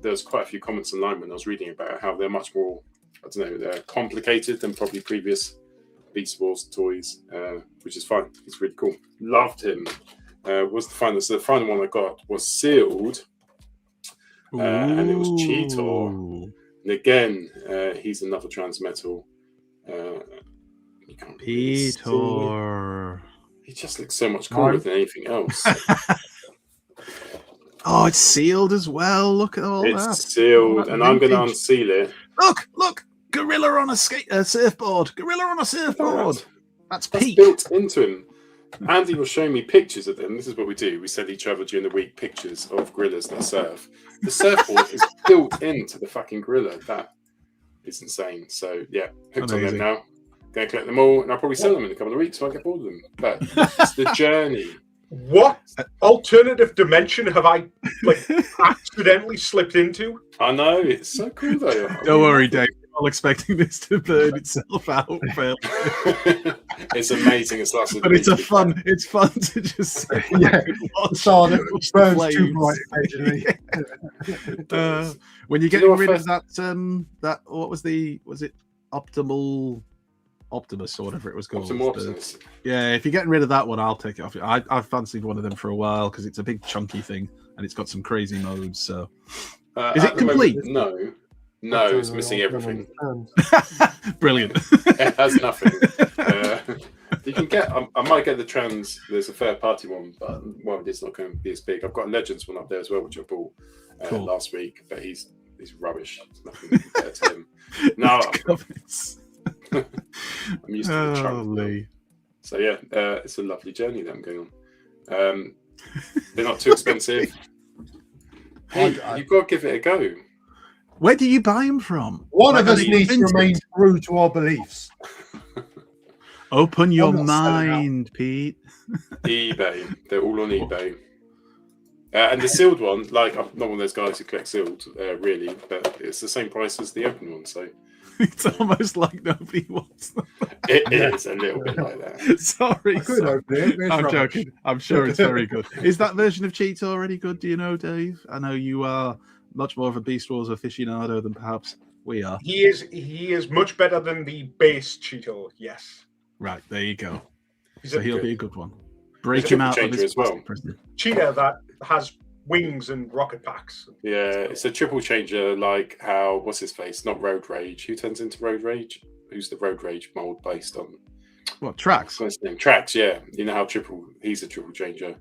Speaker 2: there's quite a few comments online when I was reading about how they're much more, I don't know, they're complicated than probably previous Beast Wars toys, which is fine. He's really cool. Loved him. Was the final. So the final one I got was sealed. and it was Cheetor.
Speaker 4: Ooh.
Speaker 2: And again, he's another transmetal. You can't really see it.
Speaker 4: Peter.
Speaker 2: He just looks so much cooler than anything else.
Speaker 4: Oh, it's sealed as well. Look at all that.
Speaker 2: It's sealed,
Speaker 4: That
Speaker 2: and I'm going to
Speaker 4: vintage.
Speaker 2: unseal it.
Speaker 4: Look! Gorilla on a surfboard. Gorilla on a surfboard. That's
Speaker 2: That's
Speaker 4: Pete.
Speaker 2: built into him. Andy was showing me pictures of them. This is what we do. We send each other during the week pictures of gorillas that surf. The surfboard is built into the fucking gorilla. That is insane. So, yeah, hooked on them
Speaker 4: Amazing.
Speaker 2: now. Going to collect them all, and I'll probably sell them in a couple of weeks so I get bored of them. But it's the journey.
Speaker 3: What alternative dimension have I accidentally slipped into?
Speaker 2: I know, it's so cool though.
Speaker 4: Don't worry, Dave. I'm all expecting this to burn itself out.
Speaker 2: It's amazing. It's lots of
Speaker 4: But it's fun to just
Speaker 6: Yeah.
Speaker 4: watch,
Speaker 6: So that
Speaker 4: watch the
Speaker 6: burns too
Speaker 4: flames.
Speaker 6: bright occasionally.
Speaker 4: When you're
Speaker 2: Do you
Speaker 4: getting
Speaker 2: know
Speaker 4: rid
Speaker 2: what
Speaker 4: of that what was it Optimus or whatever it was called.
Speaker 2: Optimus.
Speaker 4: Yeah, if you're getting rid of that one, I'll take it off. I've fancied one of them for a while because it's a big chunky thing and it's got some crazy modes. So is it
Speaker 2: At the moment,
Speaker 4: complete?
Speaker 2: No, it's missing everything.
Speaker 4: Brilliant.
Speaker 2: It has nothing. You can get. I might get the trans. There's a third party one, but it's not going to be as big. I've got a Legends one up there as well, which I bought last week, but he's rubbish. It's nothing compared to him. No, I'm used to the chunk now. So yeah, it's a lovely journey that I'm going on. They're not too expensive. Hey, you've got to give it a go.
Speaker 4: Where do you buy them from?
Speaker 6: One of us needs to remain true to our beliefs.
Speaker 4: Open your
Speaker 6: I'm not selling
Speaker 4: mind, Pete.
Speaker 2: eBay. They're all on eBay. And the sealed one, like, I'm not one of those guys who collect sealed, really, but it's the same price as the open one, so.
Speaker 4: It's almost like nobody wants them.
Speaker 2: It is a little bit like that.
Speaker 4: Sorry.
Speaker 6: I could open it. It's
Speaker 4: I'm
Speaker 6: rubbish.
Speaker 4: joking. I'm sure it's very good. Is that version of Cheetah already good? Do you know, Dave? I know you are much more of a Beast Wars aficionado than perhaps we are.
Speaker 3: He is much better than the base Cheeto, yes.
Speaker 4: Right, there you go.
Speaker 3: He's
Speaker 4: So
Speaker 3: a
Speaker 4: he'll
Speaker 2: good-
Speaker 4: be a good one. Break
Speaker 2: Triple
Speaker 4: him out of
Speaker 2: changer
Speaker 4: his
Speaker 2: as well.
Speaker 4: plastic prison.
Speaker 3: cheetah that has wings and rocket packs.
Speaker 2: Yeah, it's a triple changer, like how, what's his face? Not Road Rage. Who turns into Road Rage? Who's the Road Rage mold based on?
Speaker 4: What, Tracks?
Speaker 2: What's his name? Tracks, yeah. You know how he's a triple changer.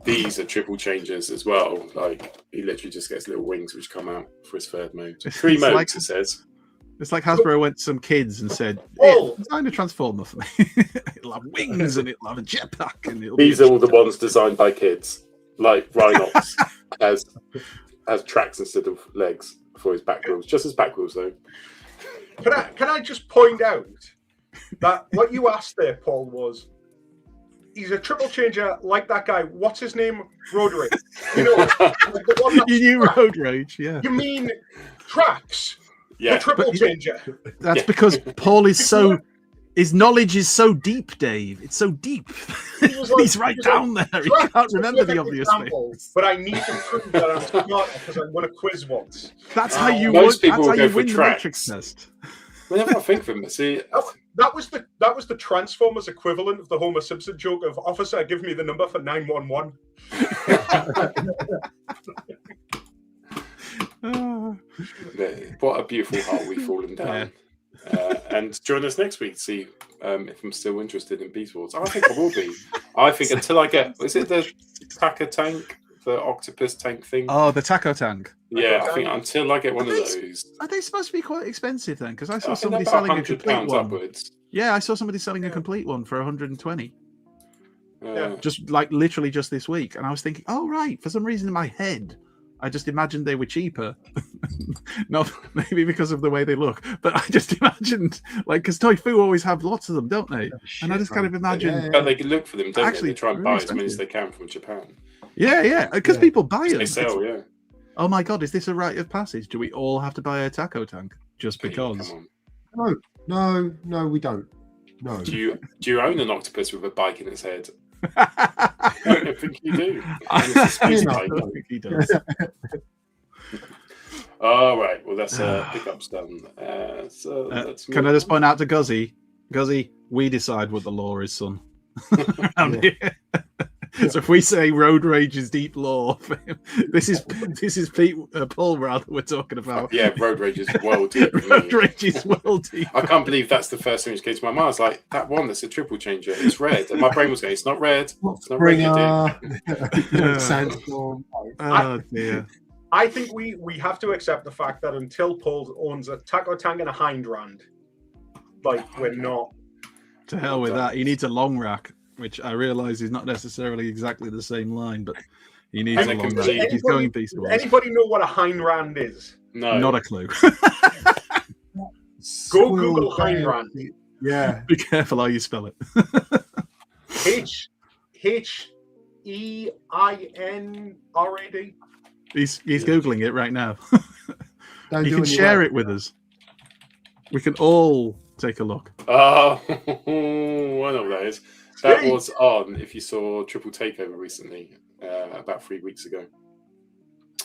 Speaker 2: These are triple changers as well. Like, he literally just gets little wings which come out for his third mode. Three
Speaker 4: It's
Speaker 2: modes,
Speaker 4: like-
Speaker 2: it says.
Speaker 4: It's like Hasbro went to some kids and said,
Speaker 3: Oh!
Speaker 4: design a Transformer for me. It'll have wings and it'll have a jetpack. And it'll
Speaker 2: These
Speaker 4: be
Speaker 2: are all the ones designed by kids. Like Rhinox has tracks instead of legs for his back wheels. Just his back wheels, though.
Speaker 3: Can I just point out that what you asked there, Paul, was he's a triple changer like that guy. What's his name? Roderick. You know, like the one that's
Speaker 4: You knew
Speaker 3: Tracks.
Speaker 4: Road Rage, yeah.
Speaker 3: You mean Tracks?
Speaker 2: Yeah.
Speaker 3: The triple
Speaker 4: but-
Speaker 3: changer.
Speaker 4: That's
Speaker 2: Yeah.
Speaker 4: because Paul is so... His knowledge is so deep, Dave. It's so deep.
Speaker 3: He was like-
Speaker 4: He's right
Speaker 3: he was
Speaker 4: down
Speaker 3: like,
Speaker 4: there. He
Speaker 3: Tracks
Speaker 4: can't
Speaker 3: is a
Speaker 4: remember the
Speaker 3: perfect
Speaker 4: obvious
Speaker 3: example,
Speaker 4: things.
Speaker 3: but I need to prove that I'm smarter because I won a quiz once.
Speaker 4: That's how you
Speaker 2: Most
Speaker 4: win.
Speaker 2: people
Speaker 4: That's how
Speaker 2: go
Speaker 4: you
Speaker 2: for
Speaker 4: win the
Speaker 2: Tracks.
Speaker 4: Matrix test.
Speaker 2: Whenever I think of him, see,
Speaker 3: That was the Transformers equivalent of the Homer Simpson joke of "Officer, give me the number for 911."
Speaker 2: what a beautiful hole we've fallen down. And join us next week to see if I'm still interested in Beast Wars. I think I will be. I think until I get, is it the Taka tank, the octopus tank thing?
Speaker 4: Oh, the taco tank.
Speaker 2: Yeah, I think until I get one of
Speaker 4: Are they-
Speaker 2: those.
Speaker 4: Are they supposed to be quite expensive then? Because I saw
Speaker 2: I think
Speaker 4: somebody
Speaker 2: they're about
Speaker 4: selling a
Speaker 2: £100
Speaker 4: complete one.
Speaker 2: upwards.
Speaker 4: Yeah, I saw somebody selling a complete one for 120.
Speaker 3: Yeah.
Speaker 4: Just like literally just this week. And I was thinking, oh, right. For some reason in my head, I just imagined they were cheaper. Not maybe because of the way they look, but I just imagined, like, because Toy Fu always have lots of them, don't they? And I just kind of imagine,
Speaker 2: But they can look for them, don't
Speaker 4: Actually,
Speaker 2: they? They try and
Speaker 4: really
Speaker 2: buy as many as
Speaker 4: expensive.
Speaker 2: they can from Japan.
Speaker 4: yeah, because
Speaker 6: Yeah.
Speaker 4: people buy them.
Speaker 2: They sell, yeah.
Speaker 4: Oh my God, is this a rite of passage? Do we all have to buy a taco tank just because?
Speaker 2: Come on.
Speaker 6: No, we don't. No.
Speaker 2: Do you own an octopus with a bike in its head? I don't think you do. And it's a space
Speaker 6: You know.
Speaker 2: bike.
Speaker 4: I don't think he does.
Speaker 2: All right. Well, that's pickups done. So let's
Speaker 4: Can I
Speaker 2: move
Speaker 4: just
Speaker 2: on.
Speaker 4: point out to Guzzy, we decide what the law is, son. Around here. So if we say road rage is deep lore, this is Pete Paul rather we're talking about.
Speaker 2: Yeah, road rage is well deep.
Speaker 4: Road rage is well deep.
Speaker 2: I can't believe that's the first thing which came to my mind. I was like, that one that's a triple changer, it's red. And my brain was going, it's not red. It's not red, you dick.
Speaker 6: Sandstorm.
Speaker 4: Oh dear.
Speaker 3: I think we have to accept the fact that until Paul owns a taco tang and a hind rand, like we're not.
Speaker 4: To hell with that. He needs a long rack, which I realise is not necessarily exactly the same line, but he needs a long rack. He's going Beast Wars.
Speaker 3: Anybody know what a hind rand is?
Speaker 2: No.
Speaker 4: Not a clue.
Speaker 3: Go Google hind rand.
Speaker 6: Yeah.
Speaker 4: Be careful how you spell it.
Speaker 3: HEINRAD.
Speaker 4: He's Googling it right now.
Speaker 6: Don't
Speaker 4: You
Speaker 6: do
Speaker 4: can
Speaker 6: any
Speaker 4: share
Speaker 6: work.
Speaker 4: it with us. We can all take a look.
Speaker 2: Oh, I know what that is. That was on, if you saw Triple Takeover recently, about 3 weeks ago.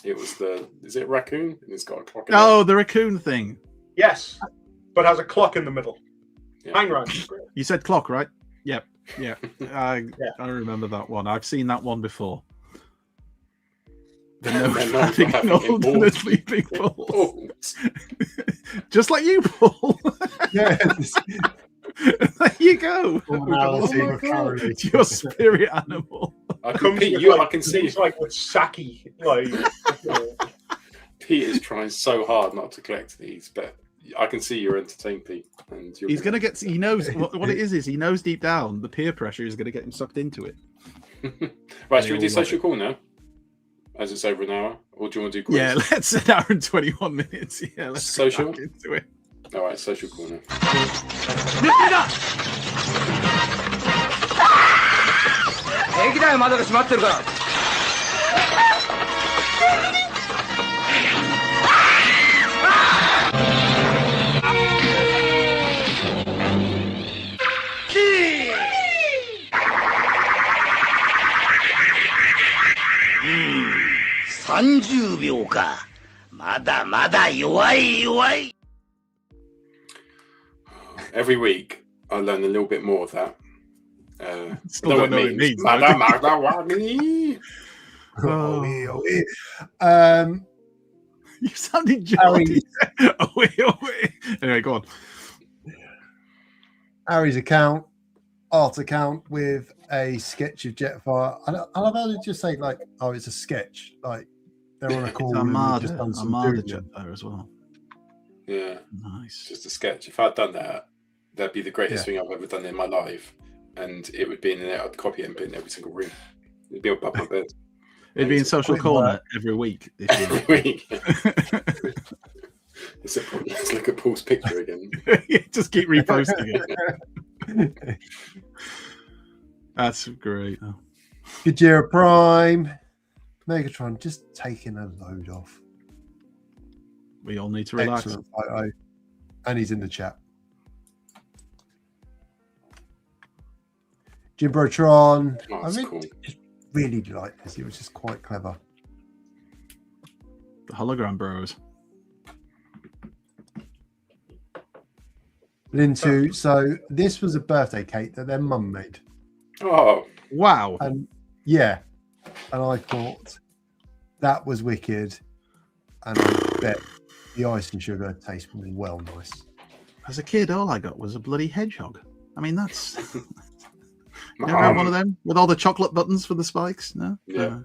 Speaker 2: It was is it raccoon? And it's got a clock in it.
Speaker 4: Oh, the raccoon thing.
Speaker 3: Yes, but has a clock in the middle.
Speaker 2: Yeah.
Speaker 3: Hind rand.
Speaker 4: You said clock, right? Yep. Yeah. I remember that one. I've seen that one before. The no
Speaker 2: They're not
Speaker 4: traffic
Speaker 2: having
Speaker 4: old and the
Speaker 2: balls.
Speaker 4: sleeping balls.
Speaker 2: Balls.
Speaker 4: Just like you, Paul.
Speaker 6: Yeah.
Speaker 4: There you go.
Speaker 6: Commonality
Speaker 3: Oh my
Speaker 6: with
Speaker 3: God.
Speaker 6: curry.
Speaker 4: It's your spirit animal.
Speaker 2: I
Speaker 3: Comes
Speaker 2: Pete,
Speaker 3: with,
Speaker 2: I can see
Speaker 3: it's like with sake, like.
Speaker 2: Pete is trying so hard not to collect these, but I can see you're entertained, Pete. And you're
Speaker 4: He's going to get, he knows what it is he knows deep down the peer pressure is going to get him sucked into it.
Speaker 2: Right, should we do social call now? As it's over an hour? Or do you want to do quiz?
Speaker 4: Yeah, let's an hour and 21 minutes. Yeah, let's
Speaker 2: Social?
Speaker 4: go back into it.
Speaker 2: All right, social call now.
Speaker 9: 平気だよ、窓が閉まってるから。30秒か。まだまだ弱い弱い。
Speaker 2: Every week, I learn a little bit more of that.
Speaker 4: Still don't know what it means.
Speaker 2: Mada, mada, wagi.
Speaker 6: Oh, yeah.
Speaker 4: You sounded jolly.
Speaker 6: Harry,
Speaker 4: Anyway, go on.
Speaker 6: Harry's art account with a sketch of Jetfire. I love how they just say, like, oh, it's a sketch. Like, they're on a call.
Speaker 4: It's
Speaker 6: and they've
Speaker 4: Armada,
Speaker 6: just done some
Speaker 4: Armada
Speaker 6: doodling.
Speaker 4: jet there as well.
Speaker 2: Yeah,
Speaker 4: Nice.
Speaker 2: just a sketch. If I'd done that, that'd be the greatest
Speaker 6: Yeah.
Speaker 2: thing I've ever done in my life. And it would be in there. I'd copy it and put it in every single room. It'd be above my bed.
Speaker 4: It'd be in Social
Speaker 6: Quick
Speaker 4: Corner
Speaker 6: work.
Speaker 4: every week.
Speaker 2: Every week. Let's look at Paul's picture again.
Speaker 4: Just keep reposting it. That's great. Oh.
Speaker 6: Gajira Prime. Megatron just taking a load off.
Speaker 4: We all need to relax.
Speaker 6: Excellent photo. And he's in the chat. Jimbrotron.
Speaker 2: Oh,
Speaker 6: I
Speaker 2: that's
Speaker 6: really,
Speaker 2: cool.
Speaker 6: just really liked this. It was just quite clever.
Speaker 4: The hologram bros.
Speaker 6: Lintu. So this was a birthday cake that their mum made.
Speaker 2: Oh,
Speaker 4: Wow.
Speaker 6: And yeah. And I thought that was wicked. And I bet the ice and sugar tastes well nice.
Speaker 4: As a kid, all I got was a bloody hedgehog. I mean, that's... You never had one of them with all the chocolate buttons for the spikes? No?
Speaker 2: Yeah.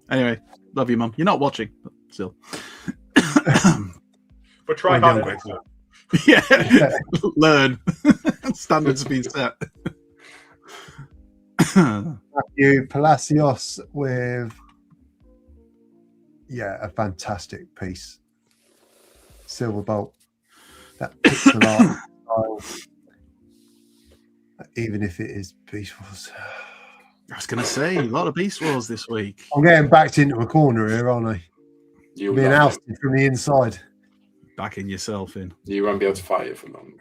Speaker 4: Anyway, love you, Mum. You're not watching, but still.
Speaker 3: But try
Speaker 6: I'm
Speaker 3: harder
Speaker 6: young,
Speaker 3: next time.
Speaker 4: Yeah. Learn. Standards have been set.
Speaker 6: Matthew Palacios with a fantastic piece. Silver bolt. That pixel art style. Even if it is Beast Wars.
Speaker 4: I was going to say, a lot of Beast Wars this week.
Speaker 6: I'm getting backed into a corner here, aren't I?
Speaker 2: you'll
Speaker 6: Being
Speaker 2: love it.
Speaker 6: ousted from the inside.
Speaker 4: Backing yourself in.
Speaker 2: You won't be able to fight it for long.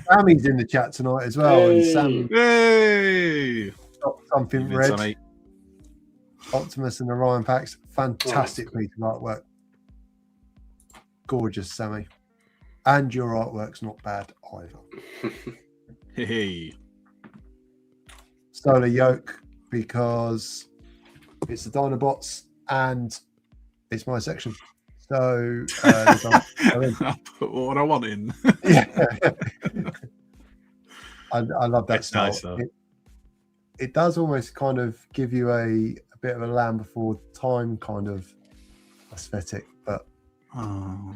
Speaker 6: Sammy's in the chat tonight as well. And
Speaker 2: Hey.
Speaker 6: Sam
Speaker 4: Hey!
Speaker 6: got something
Speaker 4: Evening,
Speaker 6: red.
Speaker 4: Sammy.
Speaker 6: Optimus and Orion packs. Fantastic piece of artwork. Gorgeous, Sammy. And your artwork's not bad either.
Speaker 4: Hey.
Speaker 6: Solar Yoke because it's the Dinobots and it's my section. So
Speaker 4: I'll put what I want in.
Speaker 6: yeah. I love that
Speaker 4: It's
Speaker 6: style.
Speaker 4: nice, though.
Speaker 6: It does almost kind of give you a bit of a Land Before Time kind of aesthetic, but
Speaker 4: Oh.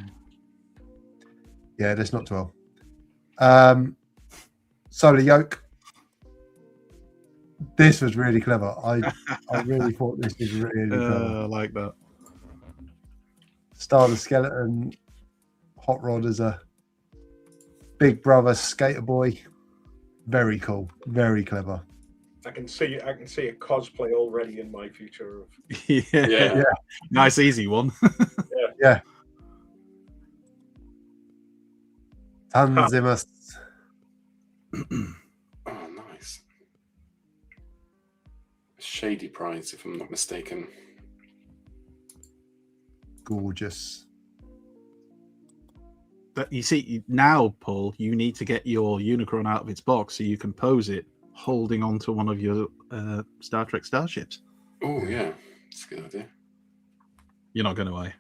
Speaker 6: yeah, that's not 12. Solar Yoke. This was really clever. I really thought this was really clever.
Speaker 4: I like that.
Speaker 6: Star the Skeleton, Hot Rod as a Big Brother skater boy. Very cool. Very clever.
Speaker 3: I can see a cosplay already in my future of
Speaker 4: Yeah. Nice, easy one.
Speaker 6: Yeah. Tanzimus.
Speaker 2: Oh, nice. Shady Prize, if I'm not mistaken.
Speaker 6: Gorgeous.
Speaker 4: But you see, now, Paul, you need to get your Unicron out of its box so you can pose it holding onto one of your Star Trek starships.
Speaker 2: Oh, yeah. That's a good idea.
Speaker 4: You're not going to, are you?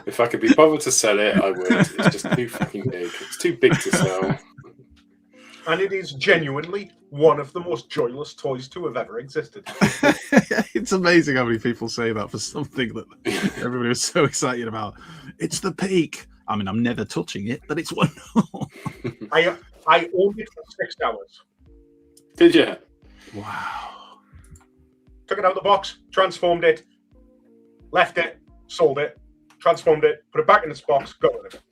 Speaker 2: If I could be bothered to sell it, I would. It's just too fucking big. It's too big to sell.
Speaker 3: and it is genuinely one of the most joyless toys to have ever existed.
Speaker 4: It's amazing how many people say that for something that everybody was so excited about. It's the peak. I mean, I'm never touching it, but it's wonderful.
Speaker 3: I owned it for 6 hours.
Speaker 2: Did you?
Speaker 4: Wow.
Speaker 3: Took it out of the box, transformed it, left it, sold it, transformed it, put it back in its box, got rid of it.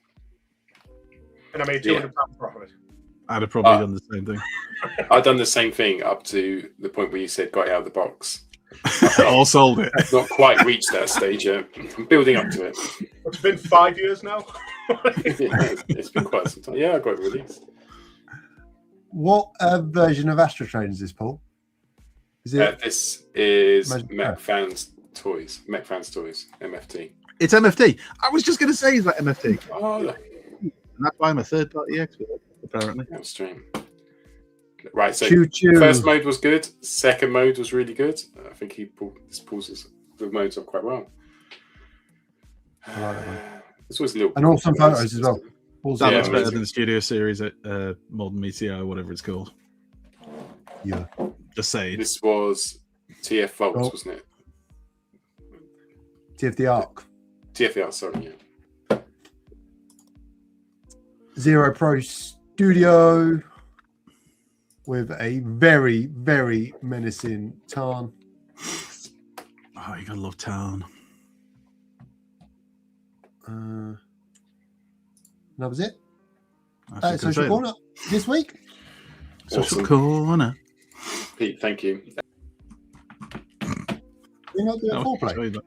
Speaker 3: And I made £200 profit.
Speaker 4: I'd have probably done the same thing.
Speaker 2: I've done the same thing up to the point where you said got it out of the box.
Speaker 4: All sold it.
Speaker 2: I've not quite reached that stage yet. I'm building up to it.
Speaker 3: It's been 5 years now.
Speaker 2: It's been quite some time. Yeah, I got it released.
Speaker 6: What version of Astro Train is this, Paul? Is it?
Speaker 2: This is
Speaker 6: Magic
Speaker 2: Mech Fans Toys. Mech Fans Toys, MFT.
Speaker 4: It's MFT. I was just going to say, is that MFT?
Speaker 2: Oh, look.
Speaker 4: And that's why I'm a third-party expert, apparently.
Speaker 2: That was stream. Right, so
Speaker 6: Choo choo.
Speaker 2: first mode was good. Second mode was really good. I think this pulls the modes up quite well.
Speaker 6: I like that one.
Speaker 2: This was a little,
Speaker 6: And awesome photos as well. Also,
Speaker 4: That
Speaker 2: Yeah,
Speaker 4: looks better
Speaker 2: amazing.
Speaker 4: than the Studio Series at Modern Meteor, whatever it's called.
Speaker 6: Yeah.
Speaker 4: Just saying.
Speaker 2: This was TF Volts,
Speaker 6: Oh.
Speaker 2: wasn't it?
Speaker 6: TFD Arc.
Speaker 2: TFL, sorry, yeah.
Speaker 6: Zero Pro Studio with a very, very menacing Tarn.
Speaker 4: Oh, you gotta love Town.
Speaker 6: And that was it.
Speaker 4: That's
Speaker 6: Social Corner this week.
Speaker 4: Social
Speaker 2: Awesome.
Speaker 4: Corner.
Speaker 2: Pete, thank you.
Speaker 6: We're not doing
Speaker 4: No,
Speaker 6: foreplay.
Speaker 4: sorry, but-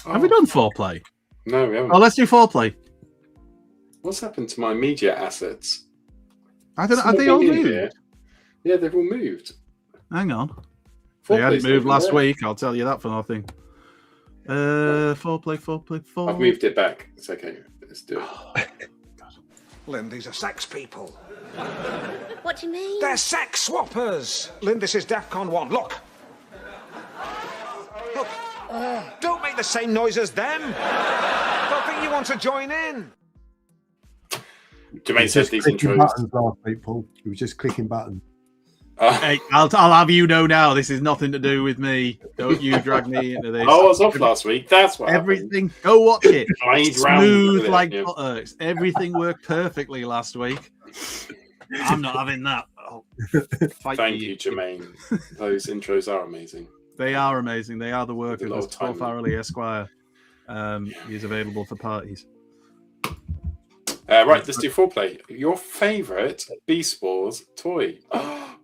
Speaker 4: Have we done foreplay?
Speaker 2: No, we haven't.
Speaker 4: Oh, let's do foreplay.
Speaker 2: What's happened to my media assets?
Speaker 4: I don't know. Have
Speaker 2: It's
Speaker 4: they
Speaker 2: not
Speaker 4: all
Speaker 2: been in
Speaker 4: moved?
Speaker 2: here. Yeah, they've all moved.
Speaker 4: Hang on. They
Speaker 2: Foreplay's
Speaker 4: hadn't
Speaker 2: not
Speaker 4: moved
Speaker 2: even
Speaker 4: last
Speaker 2: there.
Speaker 4: week. I'll tell you that for nothing. Foreplay.
Speaker 2: I've moved it back. It's okay. Let's do it.
Speaker 10: Lynn, these are sex people.
Speaker 11: What do you mean?
Speaker 10: They're sex swappers. Lynn, this is DEFCON 1. Look. Look. Don't make the same noise as them. Don't think you want to join in.
Speaker 2: Jermaine says these
Speaker 6: Clicking
Speaker 2: intros.
Speaker 6: buttons last week, Paul. It was just clicking buttons.
Speaker 4: Hey, I'll have you know now. This is nothing to do with me. Don't you drag me into this.
Speaker 2: I was off last week. That's what happened.
Speaker 4: Everything. Go watch it.
Speaker 2: Played round
Speaker 4: Smooth
Speaker 2: with it,
Speaker 4: like
Speaker 2: yeah.
Speaker 4: butter. Everything worked perfectly last week. I'm not having that. Oh, fight
Speaker 2: Thank
Speaker 4: for
Speaker 2: you, Jermaine. Those intros are amazing.
Speaker 4: They are amazing. They are the work
Speaker 2: A
Speaker 4: of
Speaker 2: lot
Speaker 4: this
Speaker 2: of time.
Speaker 4: 12 Farrelly Esquire. He's available for parties.
Speaker 2: Right, let's do foreplay. Your favourite Beast Wars toy?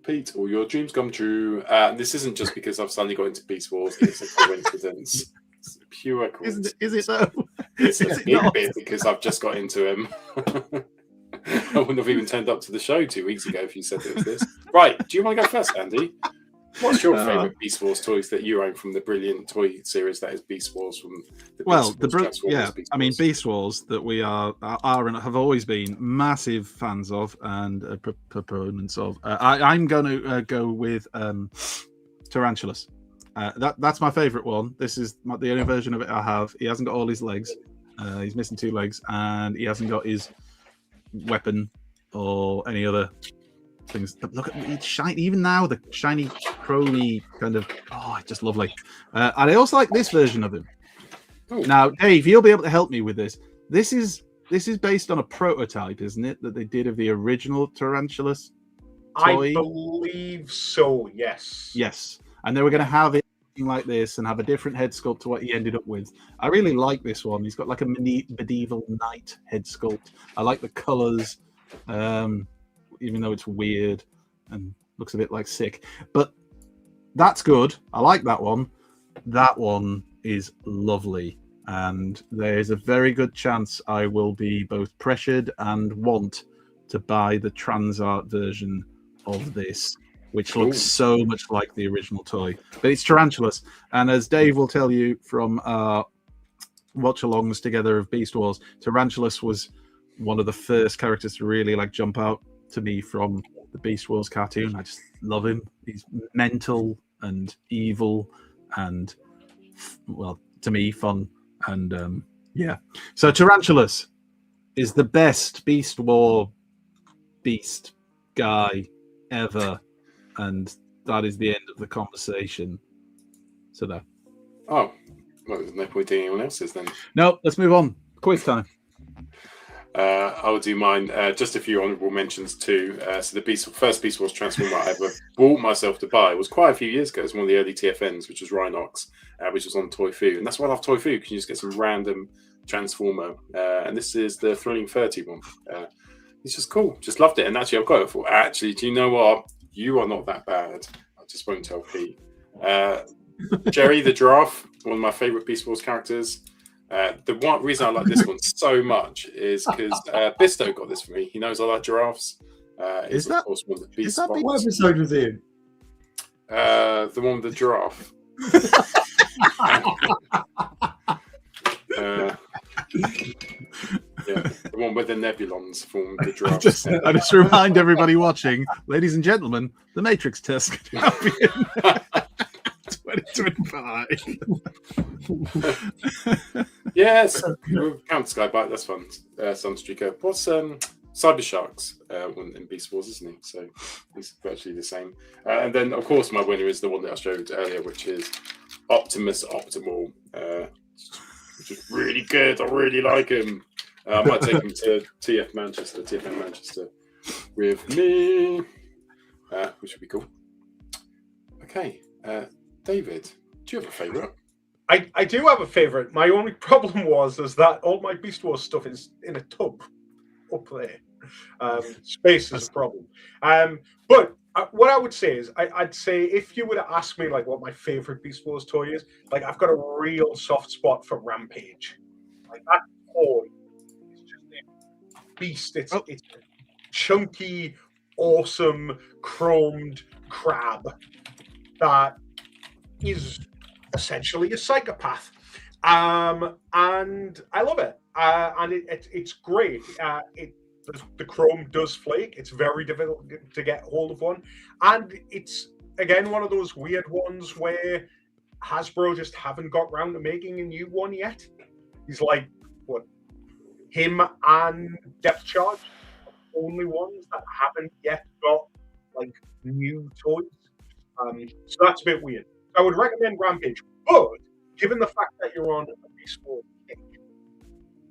Speaker 2: Pete, all your dreams come true. This isn't just because I've suddenly got into Beast Wars. It's a coincidence. It's a pure coincidence.
Speaker 4: Is it though?
Speaker 2: It's a
Speaker 4: Is it
Speaker 2: big
Speaker 4: not?
Speaker 2: bit because I've just got into him. I wouldn't have even turned up to the show 2 weeks ago if you said it was this. Right, do you want to go first, Andy? What's your favourite Beast Wars toys that you own from the brilliant toy series that is Beast Wars from the Beast Wars Transformers?
Speaker 4: Beast Wars that we are and have always been massive fans of and proponents of. I'm going to go with Tarantulas. That's my favourite one. This is the only version of it I have. He hasn't got all his legs. He's missing 2 legs, and he hasn't got his weapon or any other things. But look at it's shiny. Even now, the shiny, chromey kind of. Oh, it's just lovely. And I also like this version of him.
Speaker 2: Ooh.
Speaker 4: Now, Dave, you'll be able to help me with this. This is based on a prototype, isn't it? That they did of the original Tarantulas toy.
Speaker 3: I believe so. Yes.
Speaker 4: Yes, and they were going to have it like this and have a different head sculpt to what he ended up with. I really like this one. He's got like a medieval knight head sculpt. I like the colors, even though it's weird and looks a bit like sick. But that's good. I like that one. That one is lovely. And there's a very good chance I will be both pressured and want to buy the trans art version of this, which looks so much like the original toy. But it's Tarantulas. And as Dave will tell you from our watch-alongs together of Beast Wars, Tarantulas was one of the first characters to really like jump out to me from the Beast Wars cartoon. I just love him. He's mental and evil and, well, to me, fun. And yeah. So Tarantulas is the best Beast War beast guy ever. And that is the end of the conversation. So there.
Speaker 2: Oh, well, there's no point doing anyone else's then.
Speaker 4: No, let's move on. Quiz time.
Speaker 2: I'll do mine. Just a few honourable mentions too. So the first Beast Wars Transformer I ever bought myself to buy was quite a few years ago. It was one of the early TFNs, which was Rhinox, which was on Toy Fu. And that's why I love Toy Fu, because you just get some random Transformer. And this is the Thrilling 30 one. It's just cool. Just loved it. And actually, I've got it for. Actually, do you know what? You are not that bad. I just won't tell Pete. Jerry the Giraffe, one of my favourite Beast Wars characters. The one reason I like this one so much is because Bisto got this for me. He knows I like giraffes.
Speaker 4: Is that
Speaker 2: one of the Beast
Speaker 6: What episode was he in?
Speaker 2: The one with the giraffe. Yeah, the one where the Nebulons form the giraffe.
Speaker 4: I just remind everybody watching, ladies and gentlemen, the Matrix test champion 2025.
Speaker 2: Yes, count Skybite. That's fun. Sunstreaker. What's Cyber Sharks in Beast Wars, isn't he? So he's virtually the same. And then, of course, my winner is the one that I showed earlier, which is Optimus Optimal, which is really good. I really like him. I might take him to TFN Manchester with me, which would be cool. Okay, David, do you have a favourite?
Speaker 3: I do have a favourite. My only problem is that all my Beast Wars stuff is in a tub up there. Space is a problem. But what I would say is, I'd say if you were to ask me like what my favourite Beast Wars toy is, like I've got a real soft spot for Rampage. Like that toy is just a beast. It's chunky, awesome, chromed crab that is essentially a psychopath, and I love it. And it's great. The chrome does flake. It's very difficult to get hold of one, and it's again one of those weird ones where Hasbro just haven't got round to making a new one yet. He's like, what? Him and Depth Charge are the only ones that haven't yet got like new toys. So that's a bit weird. I would recommend Rampage, but given the fact that you're on a Beast Wars kick,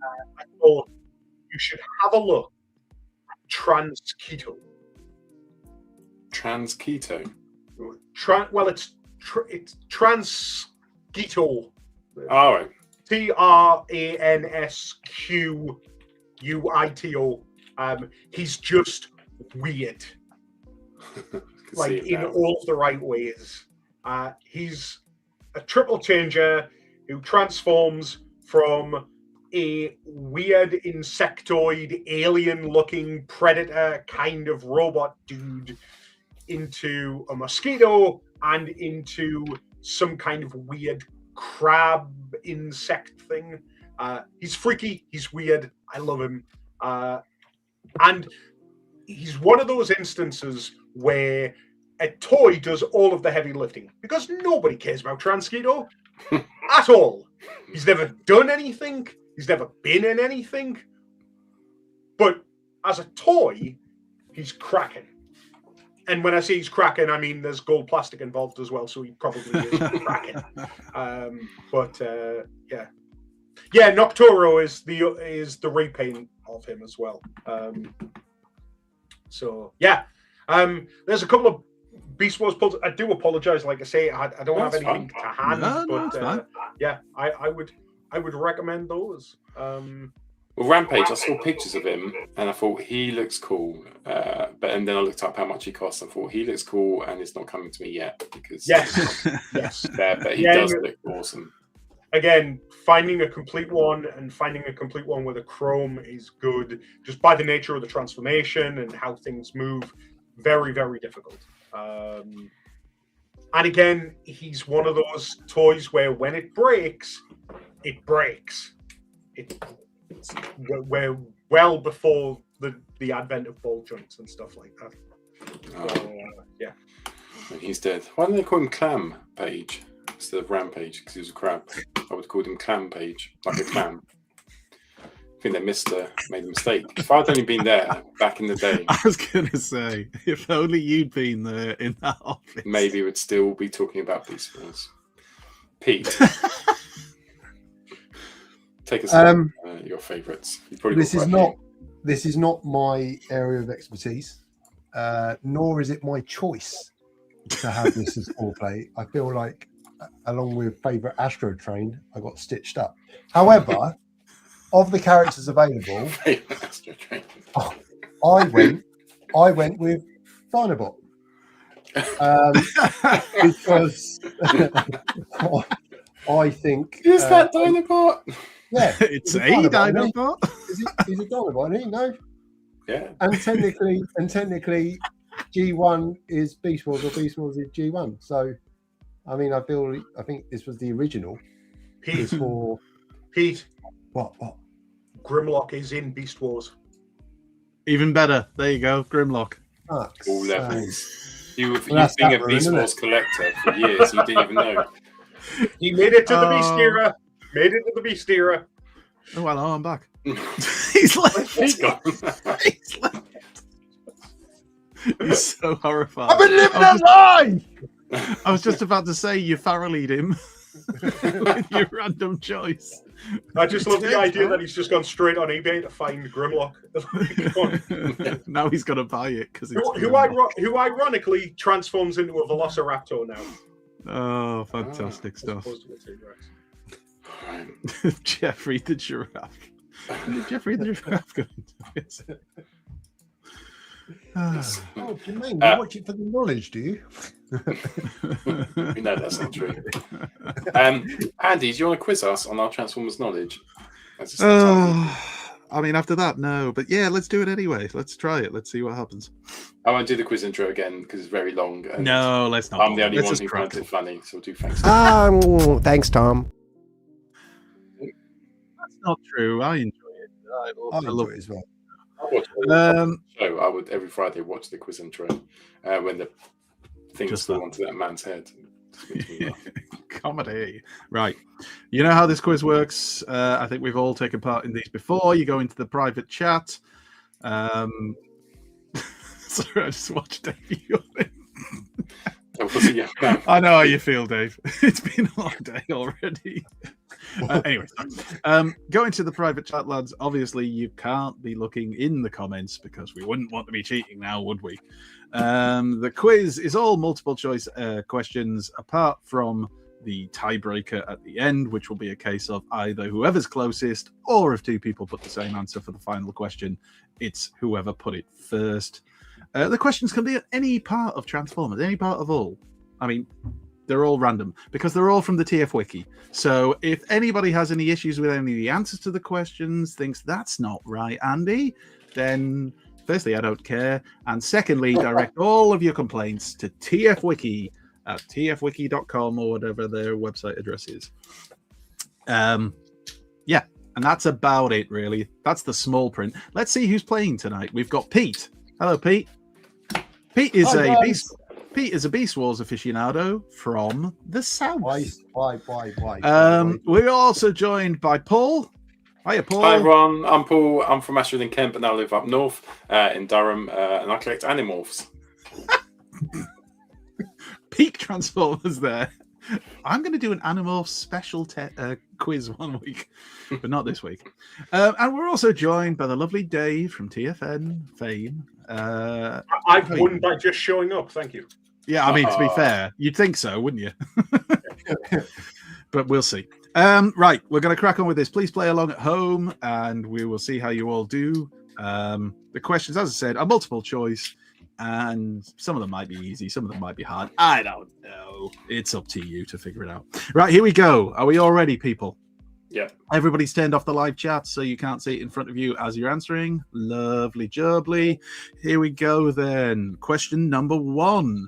Speaker 3: I thought you should have a look at Transketo.
Speaker 2: Transketo?
Speaker 3: Well, it's Transketo.
Speaker 2: All right.
Speaker 3: Transquito. He's just weird. Like in all of the right ways. He's a triple changer who transforms from a weird insectoid, alien-looking predator kind of robot dude into a mosquito and into some kind of weird crab insect thing. He's freaky, he's weird, I love him. And he's one of those instances where a toy does all of the heavy lifting, because nobody cares about Transketo at all. He's never done anything, he's never been in anything. But as a toy, he's cracking. And when I say he's cracking, I mean there's gold plastic involved as well, so he probably is cracking. Yeah, Nocturo is the repaint of him as well. There's a couple of Beast Wars pulls. I do apologize, like I say, I don't have anything to hand, I would recommend those.
Speaker 2: Well, Rampage, I saw pictures of him and I thought he looks cool. And then I looked up how much he costs and thought he looks cool, and it's not coming to me yet because
Speaker 3: yes.
Speaker 2: But he does look awesome.
Speaker 3: Again, finding a complete one with a chrome is good, just by the nature of the transformation and how things move. Very, very difficult. And again, he's one of those toys where when it breaks, it breaks. We're well before the advent of ball joints and stuff like that.
Speaker 2: And he's dead. Why don't they call him Clam Page instead of Rampage? Because he was a crab. I would call him Clam Page, like a clam. I think they made a mistake. If I'd only been there back in the day,
Speaker 4: I was going to say, if only you'd been there in that office,
Speaker 2: maybe we'd still be talking about Beast Wars. Pete, take us your favourites.
Speaker 6: This is not my area of expertise, nor is it my choice to have this as foreplay. I feel like, along with favourite Astro Train, I got stitched up. However, of the characters available, I went with Dinobot. Because I think
Speaker 2: is that Dinobot?
Speaker 6: Yeah,
Speaker 4: it's a Dinobot.
Speaker 6: He's a Dinobot, isn't he? No.
Speaker 2: Yeah.
Speaker 6: And technically, G1 is Beast Wars, or Beast Wars is G1. So, I mean, I think this was the original.
Speaker 3: Pete.
Speaker 6: What?
Speaker 3: Grimlock is in Beast Wars.
Speaker 4: Even better. There you go, Grimlock.
Speaker 2: All levels. You've been a Beast Wars collector for years. You didn't even know.
Speaker 3: He made it to the Beast era.
Speaker 4: Oh, well, I'm back. He's left.
Speaker 2: He's gone.
Speaker 4: He's left. He's so horrified.
Speaker 6: I've been living a lie!
Speaker 4: I was just about to say you farrelled him with your random choice.
Speaker 3: I just love the idea that he's just gone straight on eBay to find Grimlock.
Speaker 4: Now he's got to buy it because
Speaker 3: who ironically transforms into a Velociraptor now.
Speaker 4: Oh, fantastic stuff. Jeffrey the giraffe. Jeffrey the giraffe going to visit.
Speaker 6: Oh, Jermaine, you watch it for the knowledge, do you?
Speaker 2: No, that's not true. Andy, do you want to quiz us on our Transformers knowledge?
Speaker 4: I mean, after that, no. But yeah, let's do it anyway. Let's try it. Let's see what happens.
Speaker 2: I won't do the quiz intro again because it's very long. And
Speaker 4: no, let's not.
Speaker 2: I'm the only one who finds it funny, so we'll do thanks.
Speaker 6: Thanks, Tom.
Speaker 4: That's not true. I enjoy it.
Speaker 6: I love it as well.
Speaker 2: I would every Friday watch the quiz intro when the things fall onto that man's head.
Speaker 4: Comedy. Right. You know how this quiz works. I think we've all taken part in these before. You go into the private chat. Sorry, I just watched Dave yawning. I know how you feel, Dave. It's been a long day already. Anyway, go into the private chat, lads. Obviously, you can't be looking in the comments because we wouldn't want to be cheating now, would we? The quiz is all multiple choice questions, apart from the tiebreaker at the end, which will be a case of either whoever's closest, or if two people put the same answer for the final question, it's whoever put it first. The questions can be at any part of Transformers, any part of all. I mean, they're all random because they're all from the TF Wiki. So if anybody has any issues with any of the answers to the questions, thinks that's not right, Andy, then firstly, I don't care. And secondly, direct all of your complaints to TF Wiki at tfwiki.com or whatever their website address is. Yeah, and that's about it, really. That's the small print. Let's see who's playing tonight. We've got Pete. Hello, Pete. Pete is a Beast Wars aficionado from the south.
Speaker 6: Why?
Speaker 4: We're also joined by Paul. Hiya, Paul.
Speaker 2: Hi, Ron. I'm Paul. I'm from Ashford in Kent, but now live up north in Durham, and I collect Animorphs.
Speaker 4: Peak Transformers there. I'm going to do an Animorphs special quiz one week, but not this week. And we're also joined by the lovely Dave from TFN fame.
Speaker 3: I've won by just showing up. Thank you.
Speaker 4: Yeah, I mean, to be fair, you'd think so, wouldn't you? But we'll see. Right, we're going to crack on with this. Please play along at home, and we will see how you all do. The questions, as I said, are multiple choice, and some of them might be easy, some of them might be hard. I don't know. It's up to you to figure it out. Right, here we go. Are we all ready, people?
Speaker 2: Yeah.
Speaker 4: Everybody's turned off the live chat, so you can't see it in front of you as you're answering. Lovely jubbly. Here we go then. Question number 1.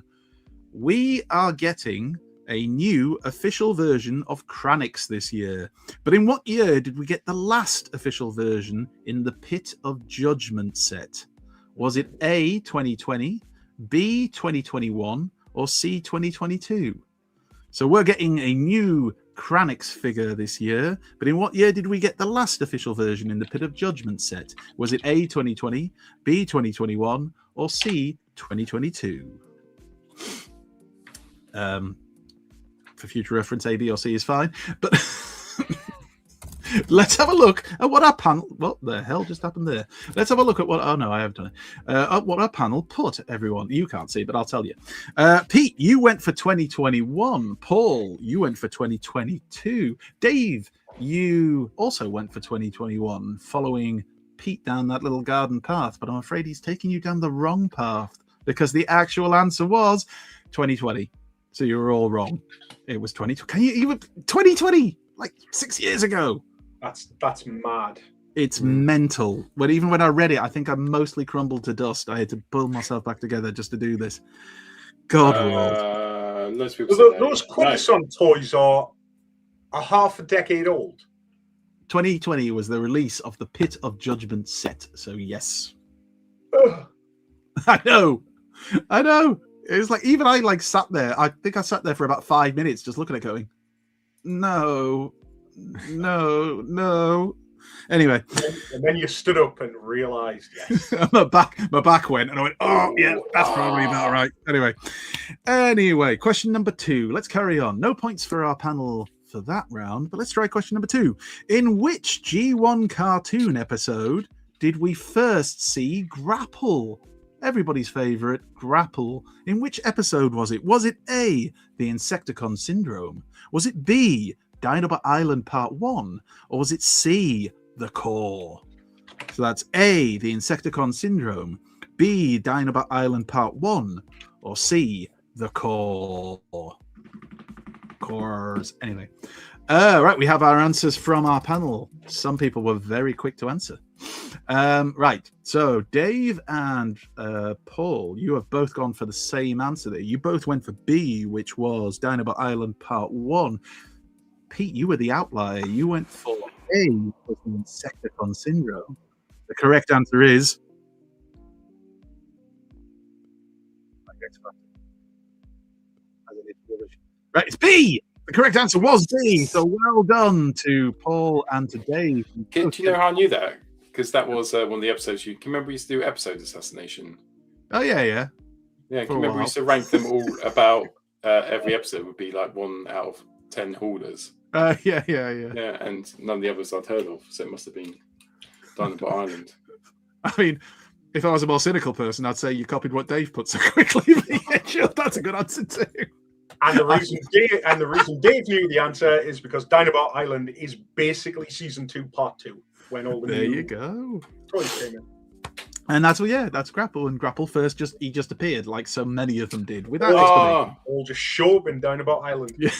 Speaker 4: We are getting a new official version of Kranix this year. But in what year did we get the last official version in the Pit of Judgment set? Was it A, 2020, B, 2021, or C, 2022? So we're getting a new Kranix figure this year, but in what year did we get the last official version in the Pit of Judgment set? Was it A, 2020, B, 2021, or C, 2022? For future reference, A, B, or C is fine, but let's have a look at what our panel. What the hell just happened there? Let's have a look at what. Oh no, I have done it. What our panel put. Everyone, you can't see, but I'll tell you. Pete, you went for 2021. Paul, you went for 2022. Dave, you also went for 2021, following Pete down that little garden path. But I'm afraid he's taking you down the wrong path because the actual answer was 2020. So you were all wrong. It was 2020. Can you even 2020? Like 6 years ago.
Speaker 3: That's mad.
Speaker 4: It's mental. But even when I read it, I think I mostly crumbled to dust. I had to pull myself back together just to do this. God, world.
Speaker 3: Those Quintesson toys are a half a decade old.
Speaker 4: 2020 was the release of the Pit of Judgment set. So yes.
Speaker 3: Ugh.
Speaker 4: I know. It was like, even I sat there. I think I sat there for about 5 minutes just looking at it going, no. Anyway.
Speaker 3: And then you stood up and realised, yes.
Speaker 4: my back went, and I went, oh, yeah, that's probably about right. Anyway, question number 2. Let's carry on. No points for our panel for that round, but let's try question number 2. In which G1 cartoon episode did we first see Grapple? Everybody's favourite, Grapple. In which episode was it? Was it A, the Insecticon Syndrome? Was it B, Dinobot Island Part 1? Or was it C, the Core? So that's A, the Insecticon Syndrome, B, Dinobot Island Part 1, or C, the Core. Cores. Anyway. Right, we have our answers from our panel. Some people were very quick to answer. Right, so Dave and Paul, you have both gone for the same answer there. You both went for B, which was Dinobot Island Part 1. Pete, you were the outlier. You went for A, which was the Insecticon Syndrome. The correct answer is... Right, it's B! The correct answer was B. So well done to Paul and to Dave.
Speaker 2: Do you know how I knew that? Because that was one of the episodes. Can you remember we used to do episode assassination?
Speaker 4: Oh, yeah.
Speaker 2: Yeah, can you remember we used to rank them all about every episode would be like 1 out of 10 holders.
Speaker 4: Yeah.
Speaker 2: Yeah, and none of the others I'd heard of, so it must have been Dinobot Island.
Speaker 4: I mean, if I was a more cynical person, I'd say you copied what Dave put so quickly. But yeah, sure, that's a good answer too.
Speaker 3: And the reason Dave knew the answer is because Dinobot Island is basically season 2, part 2. When all the
Speaker 4: there you go.
Speaker 3: Toys came in.
Speaker 4: And that's Grapple. And Grapple he just appeared like so many of them did without explanation.
Speaker 3: All just show up in Dinobot Island.
Speaker 4: Yeah.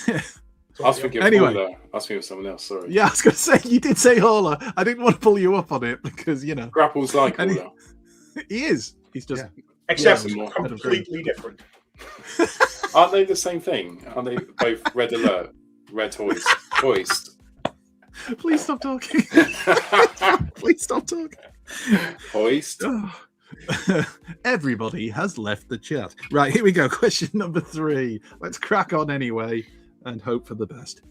Speaker 2: I was thinking
Speaker 4: anyway.
Speaker 2: I was thinking of someone else. Sorry.
Speaker 4: Yeah, I was going to say you did say Hauler. I didn't want to pull you up on it because
Speaker 2: Grapple's like Hauler.
Speaker 4: He is. He's just
Speaker 3: except completely different.
Speaker 2: Aren't they the same thing? Aren't they both red alert, red hoist?
Speaker 4: Please stop talking. Please stop talking.
Speaker 2: Hoist.
Speaker 4: Everybody has left the chat. Right, here we go. Question number 3. Let's crack on anyway and hope for the best.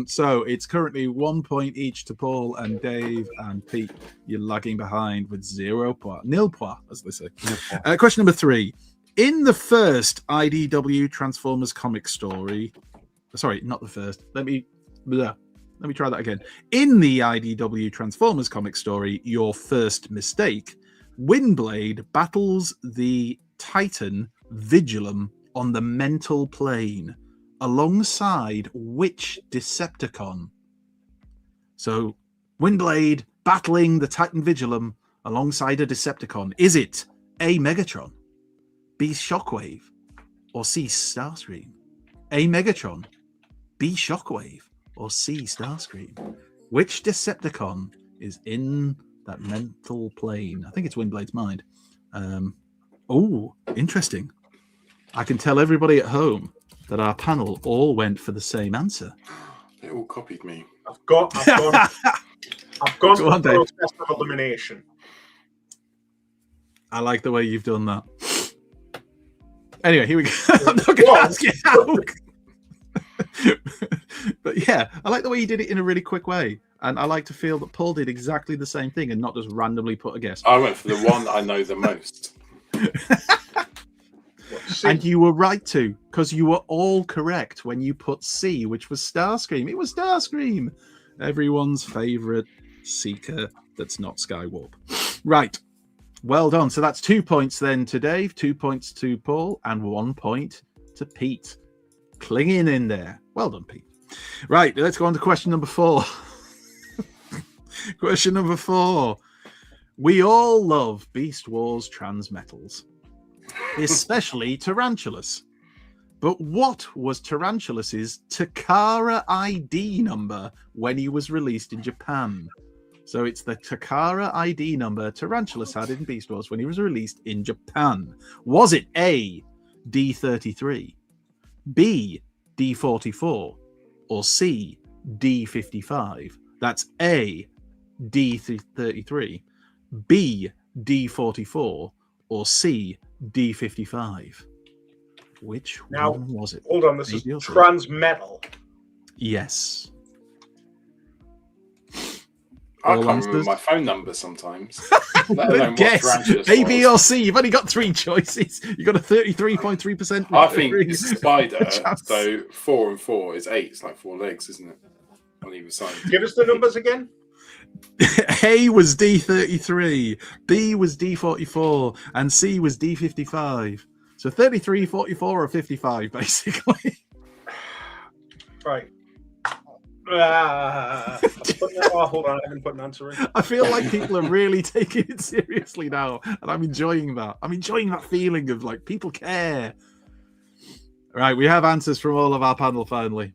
Speaker 4: So it's currently 1 point each to Paul and Dave and Pete. You're lagging behind with 0 point, nil point, as they say. Question number 3. In the first IDW Transformers comic story, sorry, not the first. Let me try that again. In the IDW Transformers comic story, Your First Mistake, Windblade battles the Titan Vigilum on the mental plane alongside which Decepticon? So, Windblade battling the Titan Vigilum alongside a Decepticon. Is it A. Megatron, B. Shockwave, or C. Starscream? A. Megatron, B. Shockwave, or C. Starscream? Which Decepticon is in that mental plane? I think it's Windblade's mind. Oh, interesting. I can tell everybody at home that our panel all went for the same answer.
Speaker 2: They all copied me.
Speaker 3: I've gone
Speaker 4: Go
Speaker 3: for
Speaker 4: on,
Speaker 3: the
Speaker 4: Dave.
Speaker 3: process of elimination.
Speaker 4: I like the way you've done that. Anyway, here we go. I'm not going to ask you how. But yeah, I like the way you did it in a really quick way. And I like to feel that Paul did exactly the same thing and not just randomly put a guess.
Speaker 2: I went for the one I know the most.
Speaker 4: And you were right to, because you were all correct when you put C, which was Starscream. It was Starscream, everyone's favourite seeker that's not Skywarp. Right, well done. So that's 2 points then to Dave, 2 points to Paul, and 1 point to Pete. Clinging in there. Well done, Pete. Right, let's go on to question number 4. Question number 4. We all love Beast Wars Transmetals, especially Tarantulas. But what was Tarantulas's Takara ID number when he was released in Japan? So it's the Takara ID number Tarantulas had in Beast Wars when he was released in Japan. Was it A, D33, B, D44, or C, D55? That's A, D33, B, D44, or C, D55. Which one was it?
Speaker 3: Hold on, this is Transmetal.
Speaker 4: Yes.
Speaker 2: I can't remember my phone number sometimes. Let alone what
Speaker 4: Guess
Speaker 2: Tarantulas
Speaker 4: A, B,
Speaker 2: was.
Speaker 4: or C. You've only got 3 choices. You've got a 33.3%.
Speaker 2: I think it's spider.
Speaker 4: chance.
Speaker 2: So 4 and 4 is 8. It's like 4 legs, isn't it? On either side.
Speaker 3: Give us the numbers again.
Speaker 4: A was D33, B was D44, and C was D55. So 33, 44, or 55, basically.
Speaker 3: Right. Hold on, I haven't put an answer in.
Speaker 4: I feel like people are really taking it seriously now, and I'm enjoying that. I'm enjoying that feeling of like people care. Right, we have answers from all of our panel finally.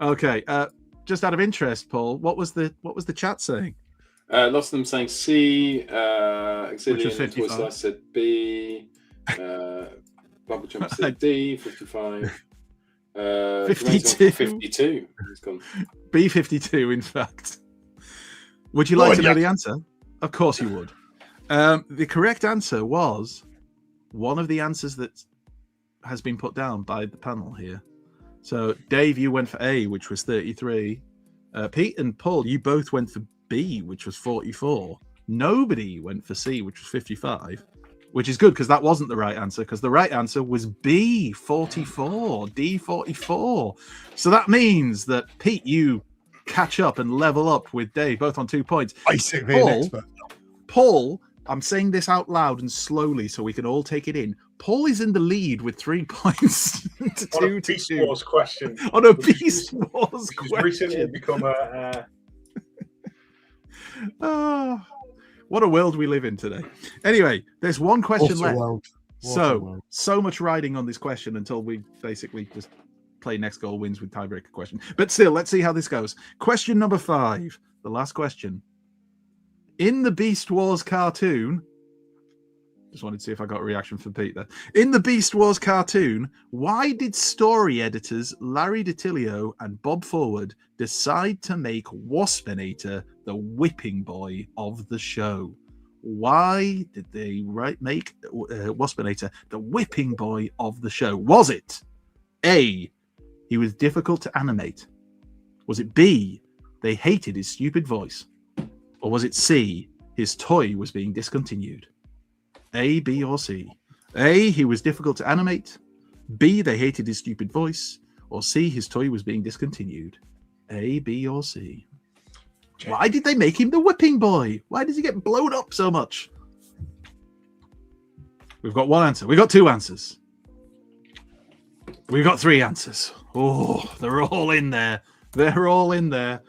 Speaker 4: Okay, just out of interest, Paul, what was the chat saying?
Speaker 2: Lots of them saying C,
Speaker 4: Which was
Speaker 2: Exilian
Speaker 4: 55.
Speaker 2: I said B, Bubble Jump said D, 55.
Speaker 4: 52.
Speaker 2: 52. It's gone.
Speaker 4: B52, in fact. Would you like to know the answer? Of course you would. The correct answer was one of the answers that has been put down by the panel here. So, Dave, you went for A, which was 33. Pete and Paul, you both went for B, which was 44. Nobody went for C, which was 55. Which is good because that wasn't the right answer, because the right answer was B, 44, D44. So that means that, Pete, you catch up and level up with Dave, both on 2 points.
Speaker 6: Basically an expert.
Speaker 4: Paul, I'm saying this out loud and slowly so we can all take it in. Paul is in the lead with 3 points to 2
Speaker 3: On a Beast Wars question.
Speaker 4: On a Beast Wars question.
Speaker 3: Recently become a...
Speaker 4: What a world we live in today. Anyway, there's one question left.
Speaker 6: World.
Speaker 4: So much riding on this question until we basically just play next goal wins with tiebreaker question. But still, let's see how this goes. Question number 5, the last question. In the Beast Wars cartoon, Just wanted to see if I got a reaction from Pete there. In the Beast Wars cartoon, why did story editors Larry DiTilio and Bob Forward decide to make Waspinator the whipping boy of the show? Why did they make Waspinator the whipping boy of the show? Was it A, he was difficult to animate? Was it B, they hated his stupid voice? Or was it C, his toy was being discontinued? A, B, or C? A, he was difficult to animate. B, they hated his stupid voice. Or C, his toy was being discontinued. A, B, or C? Why did they make him the whipping boy? Why does he get blown up so much? We've got one answer. We've got two answers. We've got three answers. Oh, they're all in there. They're all in there.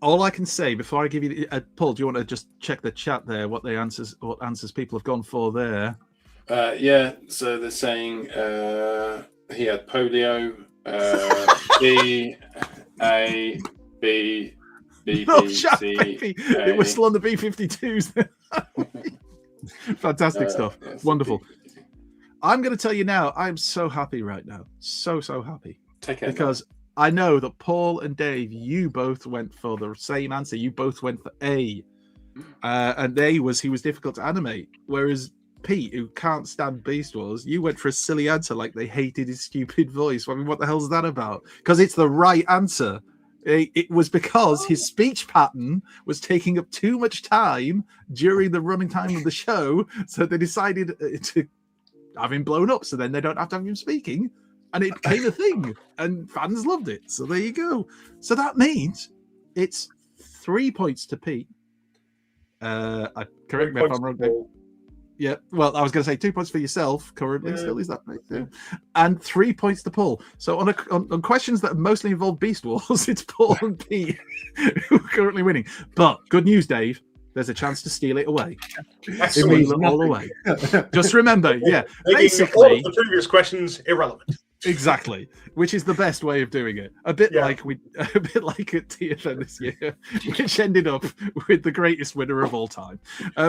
Speaker 4: All I can say before I give you, Paul, do you want to just check the chat there? What answers people have gone for there?
Speaker 2: Yeah. So they're saying he had polio. B, A, B, B,
Speaker 4: No,
Speaker 2: B,
Speaker 4: chat,
Speaker 2: C,
Speaker 4: baby.
Speaker 2: A.
Speaker 4: It was still on the B-52s. Fantastic stuff. Wonderful. I'm going to tell you now, I'm so happy right now. So happy.
Speaker 2: Take care.
Speaker 4: Because I know that Paul and Dave, you both went for the same answer. You both went for A. And A was he was difficult to animate. Whereas Pete, who can't stand Beast Wars, you went for a silly answer like they hated his stupid voice. I mean, what the hell's that about? Because it's the right answer. It was because his speech pattern was taking up too much time during the running time of the show. So they decided to have him blown up so then they don't have to have him speaking. And it became a thing, and fans loved it. So there you go. So that means it's 3 points to Pete. Correct me if I'm wrong, Dave. Yeah, well, I was going to say 2 points for yourself currently. Still, is that right? Yeah. And 3 points to Paul. So on questions that mostly involve Beast Wars, it's Paul and Pete who are currently winning. But good news, Dave. There's a chance to steal it away. It means all away. Just remember, yeah.
Speaker 3: Basically, all of the previous questions irrelevant.
Speaker 4: Exactly, which is the best way of doing it. A bit like at TFN this year, which ended up with the greatest winner of all time.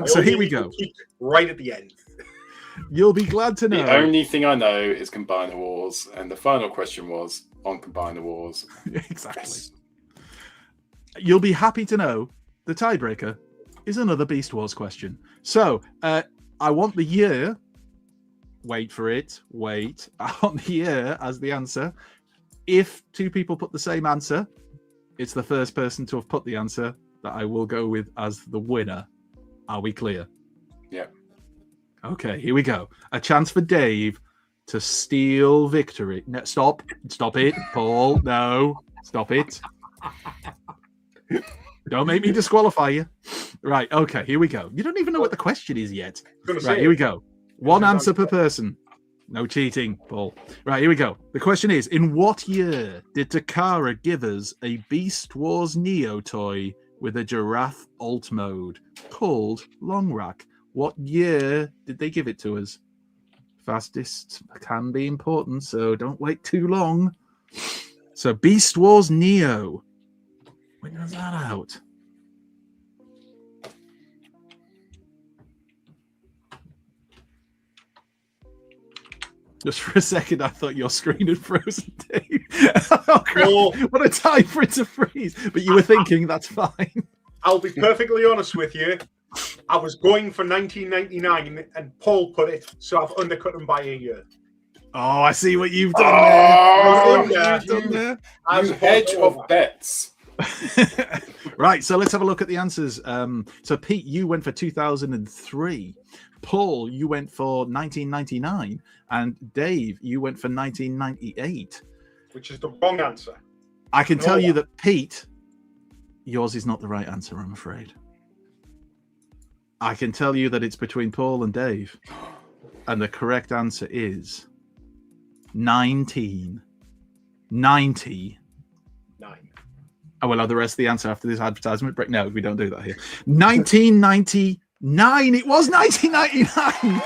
Speaker 4: So here we go.
Speaker 3: Right at the end.
Speaker 4: You'll be glad to know.
Speaker 2: The only thing I know is Combiner Wars, and the final question was on Combiner Wars.
Speaker 4: Exactly. Yes. You'll be happy to know the tiebreaker is another Beast Wars question. So I want the year. Wait for it. Wait. I want the year as the answer. If two people put the same answer, it's the first person to have put the answer that I will go with as the winner. Are we clear?
Speaker 2: Yeah.
Speaker 4: Okay, here we go. A chance for Dave to steal victory. No, stop it, Paul. No, stop it. Don't make me disqualify you. Right, okay, here we go. You don't even know what the question is yet. Right, here we go. One answer per person. No cheating, Paul. Right, here we go. The question is, in what year did Takara give us a Beast Wars Neo toy with a giraffe alt mode called Long Rack? What year did they give it to us? Fastest can be important, so don't wait too long. So Beast Wars Neo. When was that out? Just for a second, I thought your screen had frozen, Dave. Oh, crap. Oh. What a time for it to freeze. But you were thinking, that's fine.
Speaker 3: I'll be perfectly honest with you. I was going for 1999, and Paul put it, so I've undercut him by a year.
Speaker 4: Oh, I see what you've done there.
Speaker 2: You hedge of bets.
Speaker 4: Right, so let's have a look at the answers. So, Pete, you went for 2003. Paul, you went for 1999, and Dave, you went for 1998.
Speaker 3: Which is the wrong answer.
Speaker 4: I can tell you that, Pete, yours is not the right answer, I'm afraid. I can tell you that it's between Paul and Dave, and the correct answer is 1999. I will have the rest of the answer after this advertisement break. No, we don't do that here. 1999. It was 1999.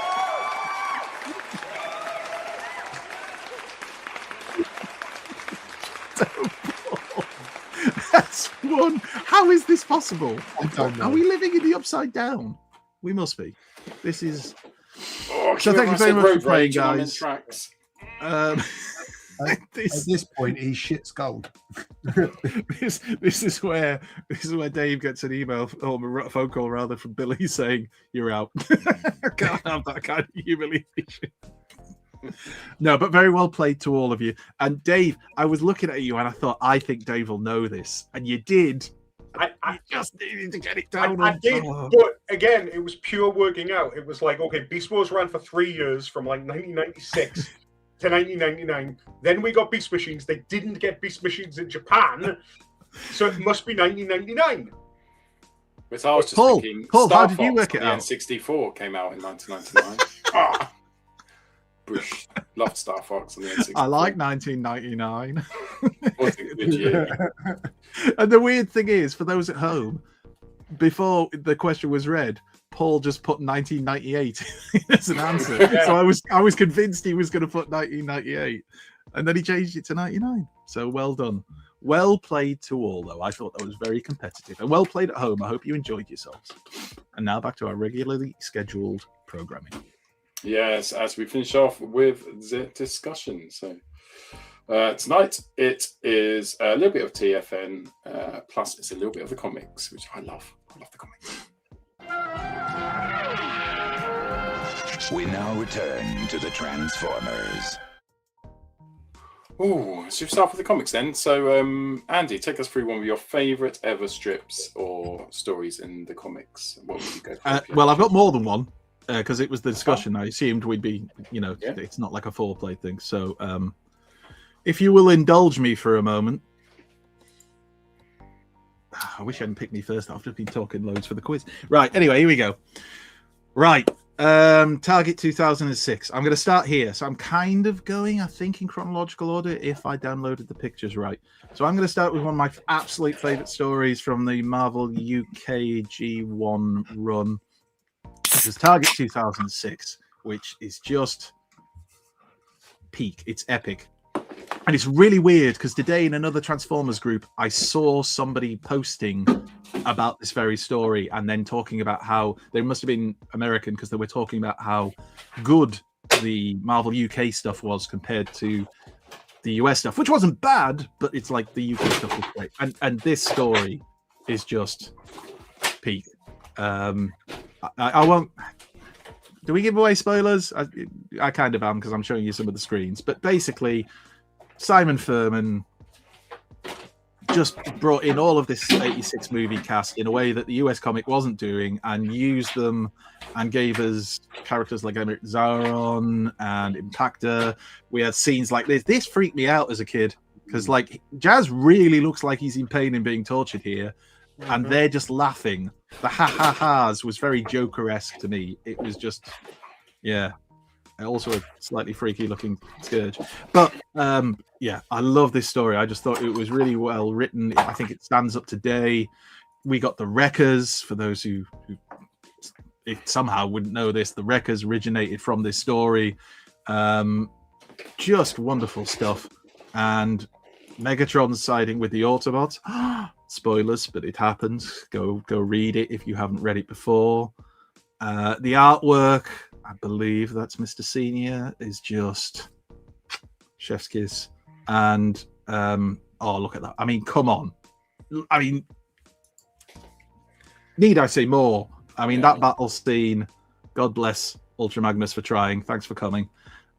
Speaker 4: That's one. How is this possible?
Speaker 6: I don't know.
Speaker 4: Are we living in the upside down? We must be. This is.
Speaker 2: Oh,
Speaker 4: So thank you very much for playing,
Speaker 2: I'm in
Speaker 4: guys.
Speaker 2: tracks.
Speaker 6: At this point, he's shit's gold.
Speaker 4: This is where Dave gets an email or a phone call rather from Billy saying you're out. I can't have that kind of humiliation. No, but very well played to all of you. And Dave, I was looking at you and I thought, I think Dave will know this, and you did.
Speaker 3: I
Speaker 4: just needed to get it down.
Speaker 3: I did, but again, it was pure working out. It was like, okay, Beast Wars ran for 3 years from like 1996 to 1999. Then we got Beast Machines. They didn't get Beast Machines in Japan, so it must be 1999.
Speaker 2: But I was just thinking,
Speaker 4: Paul,
Speaker 2: Star
Speaker 4: how did you
Speaker 2: Fox
Speaker 4: work it
Speaker 2: on the
Speaker 4: out?
Speaker 2: N64 came out in 1999. Bush loved Star Fox on the N64.
Speaker 4: I like 1999.
Speaker 2: What a good year.
Speaker 4: And the weird thing is, for those at home, before the question was read, Paul just put 1998 as an answer.
Speaker 3: Yeah.
Speaker 4: So I was convinced he was going to put 1998, and then he changed it to 99. So well done. Well played to all, though. I thought that was very competitive. And well played at home. I hope you enjoyed yourselves. And now back to our regularly scheduled programming.
Speaker 2: Yes, as we finish off with the discussion. So tonight it is a little bit of TFN, plus it's a little bit of the comics, which I love. I love the comics.
Speaker 8: We now return to the Transformers.
Speaker 2: Oh, should we start with the comics then? So, Andy, take us through one of your favourite ever strips or stories in the comics. What would you go for?
Speaker 4: Well, I've got more than one. Because it was the discussion, I assumed we'd be, it's not like a foreplay thing. So, if you will indulge me for a moment, I wish I hadn't picked me first. I've just been talking loads for the quiz. Right. Anyway, here we go. Right. Target 2006. I'm going to start here. So I'm kind of going, I think, in chronological order if I downloaded the pictures right. So I'm going to start with one of my absolute favorite stories from the Marvel UK G1 run. This is Target 2006, which is just peak. It's epic. And it's really weird because today in another Transformers group, I saw somebody posting about this very story and then talking about how they must have been American because they were talking about how good the Marvel UK stuff was compared to the US stuff, which wasn't bad, but it's like the UK stuff was great. And this story is just peak. I won't. Do we give away spoilers? I kind of am because I'm showing you some of the screens. But basically, Simon Furman just brought in all of this 86 movie cast in a way that the US comic wasn't doing and used them and gave us characters like Emmerich Zaron and Impactor. We had scenes like this. This freaked me out as a kid because like Jazz really looks like he's in pain and being tortured here. And they're just laughing. The ha-ha-has was very Joker-esque to me. It was just, yeah. Also a slightly freaky-looking Scourge. But, yeah, I love this story. I just thought it was really well written. I think it stands up today. We got the Wreckers. For those who somehow wouldn't know this, the Wreckers originated from this story. Just wonderful stuff. And Megatron siding with the Autobots. Spoilers, but it happens. Go read it if you haven't read it before. The artwork, I believe that's Mr. Senior, is just chef's kiss. And oh, look at that. I mean, come on. I mean, need I say more? I mean, that battle scene, God bless Ultra Magnus for trying. Thanks for coming.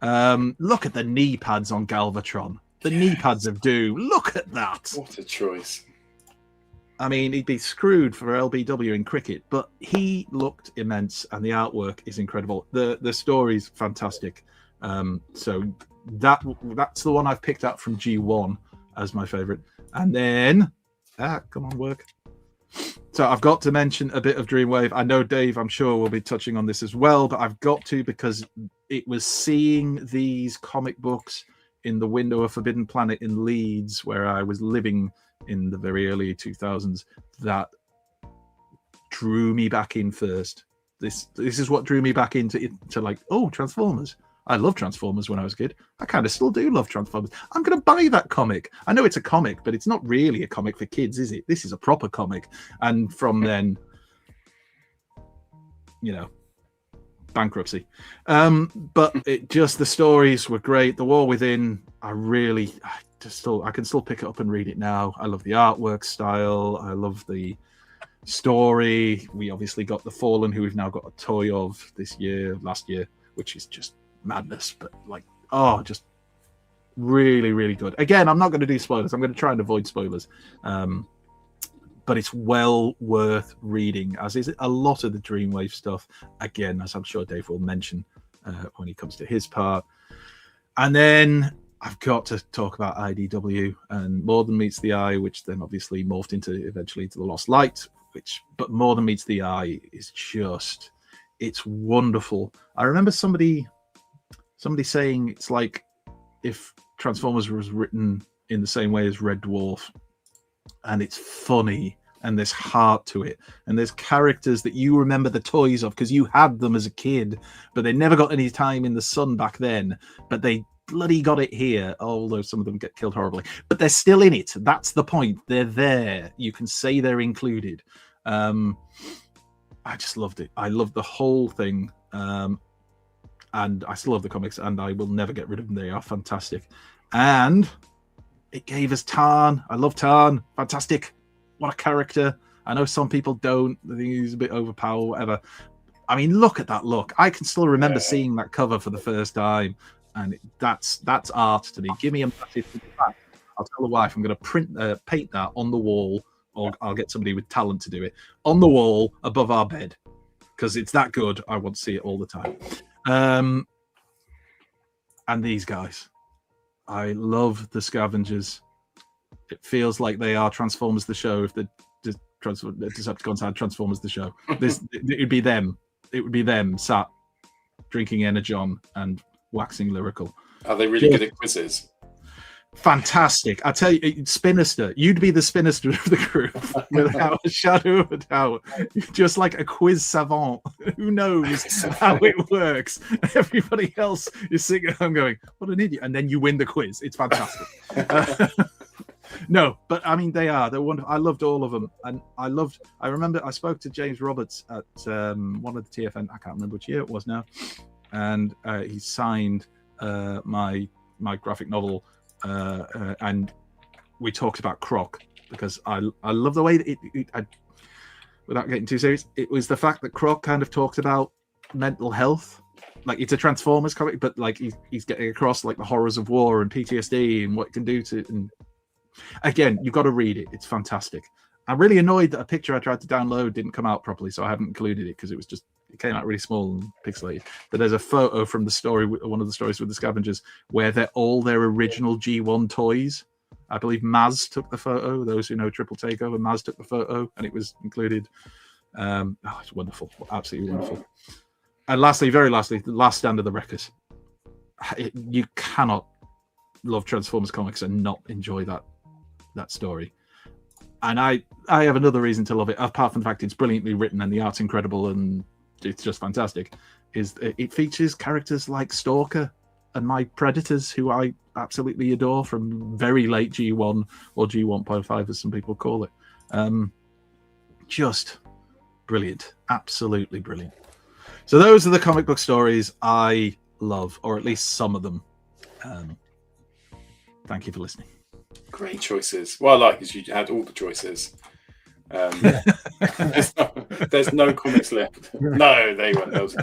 Speaker 4: Look at the knee pads on Galvatron. The knee pads of Doom. Look at that.
Speaker 2: What a choice.
Speaker 4: I mean, he'd be screwed for LBW in cricket, but he looked immense, and the artwork is incredible. The story's fantastic. So that's the one I've picked up from G1 as my favorite. And then, come on, work. So I've got to mention a bit of Dreamwave. I know Dave, I'm sure, will be touching on this as well, but I've got to because it was seeing these comic books in the window of Forbidden Planet in Leeds, where I was living in the very early 2000s, that drew me back in first. This is what drew me back into like, oh, Transformers. I love Transformers when I was a kid. I kind of still do love Transformers. I'm going to buy that comic. I know it's a comic, but it's not really a comic for kids, is it? This is a proper comic. And from then, bankruptcy. But the stories were great. The War Within, I can still pick it up and read it now. I love the artwork style. I love the story. We obviously got The Fallen, who we've now got a toy of last year, which is just madness. But just really, really good. Again, I'm not going to do spoilers. I'm going to try and avoid spoilers. But it's well worth reading, as is a lot of the Dreamwave stuff. Again, as I'm sure Dave will mention when he comes to his part. And then I've got to talk about IDW and More Than Meets the Eye, which then obviously morphed eventually into The Lost Light. But More Than Meets the Eye is it's wonderful. I remember somebody saying it's like if Transformers was written in the same way as Red Dwarf, and it's funny and there's heart to it, and there's characters that you remember the toys of because you had them as a kid, but they never got any time in the sun back then, but they bloody got it here, although some of them get killed horribly, but they're still in it. That's the point. They're there. You can say they're included. I just loved it. I loved the whole thing. And I still love the comics, and I will never get rid of them. They are fantastic. And it gave us Tarn. I love Tarn. Fantastic. What a character. I know some people don't. I think he's a bit overpowered, whatever. I mean, look at that look. I can still remember seeing that cover for the first time, and that's art to me. Give me a massive. I'll tell the wife I'm going to paint that on the wall, or I'll get somebody with talent to do it, on the wall above our bed, because it's that good. I want to see it all the time. And these guys. I love the Scavengers. It feels like they are Transformers the show. If the Decepticons had Transformers the show, it would be them. It would be them sat drinking Energon and waxing lyrical.
Speaker 2: Are they really good at quizzes?
Speaker 4: Fantastic. I tell you, Spinister, you'd be the Spinister of the group without a shadow of a doubt. Just like a quiz savant who knows how it works. Everybody else is sitting at home going, what an idiot. And then you win the quiz. It's fantastic. No, but I mean, they're wonderful. I loved all of them. And I remember I spoke to James Roberts at one of the TFN, I can't remember which year it was now. And he signed my graphic novel. And we talked about Croc because I love the way that without getting too serious, it was the fact that Croc kind of talks about mental health. Like, it's a Transformers comic, but like he's getting across like the horrors of war and PTSD and what it can do to. And again, you've got to read it. It's fantastic. I'm really annoyed that a picture I tried to download didn't come out properly, so I haven't included it because it came out really small and pixelated. But there's a photo from the story, one of the stories with the Scavengers, where they're all their original G1 toys. I believe Maz took the photo. Those who know Triple Takeover, Maz took the photo, and it was included. It's wonderful, absolutely wonderful. And lastly, very lastly, the Last Stand of the Wreckers. You cannot love Transformers comics and not enjoy that story. And I have another reason to love it, apart from the fact it's brilliantly written and the art's incredible and it's just fantastic, is it features characters like Stalker and my Predators, who I absolutely adore from very late G1 or G1.5 as some people call it. Just brilliant, absolutely brilliant. So those are the comic book stories I love, or at least some of them. Thank you for listening.
Speaker 2: Great choices. What I like is you had all the choices. There's no comics left. No, they weren't. That was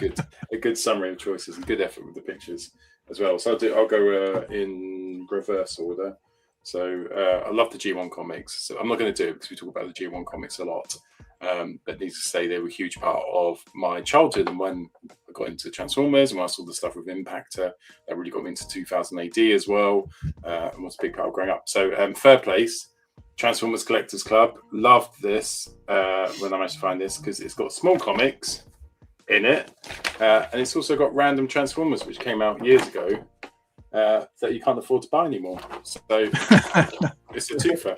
Speaker 2: a good summary of choices and good effort with the pictures as well. So I'll go in reverse order. So I love the G1 comics. So I'm not going to do it because we talk about the G1 comics a lot. But needs to say they were a huge part of my childhood, and when I got into Transformers and when I saw the stuff with Impactor, that really got me into 2000 AD as well, and was a big part of growing up. So third place, Transformers Collectors Club. Loved this when I managed to find this because it's got small comics in it, and it's also got Random Transformers, which came out years ago, that you can't afford to buy anymore. So it's a twofer.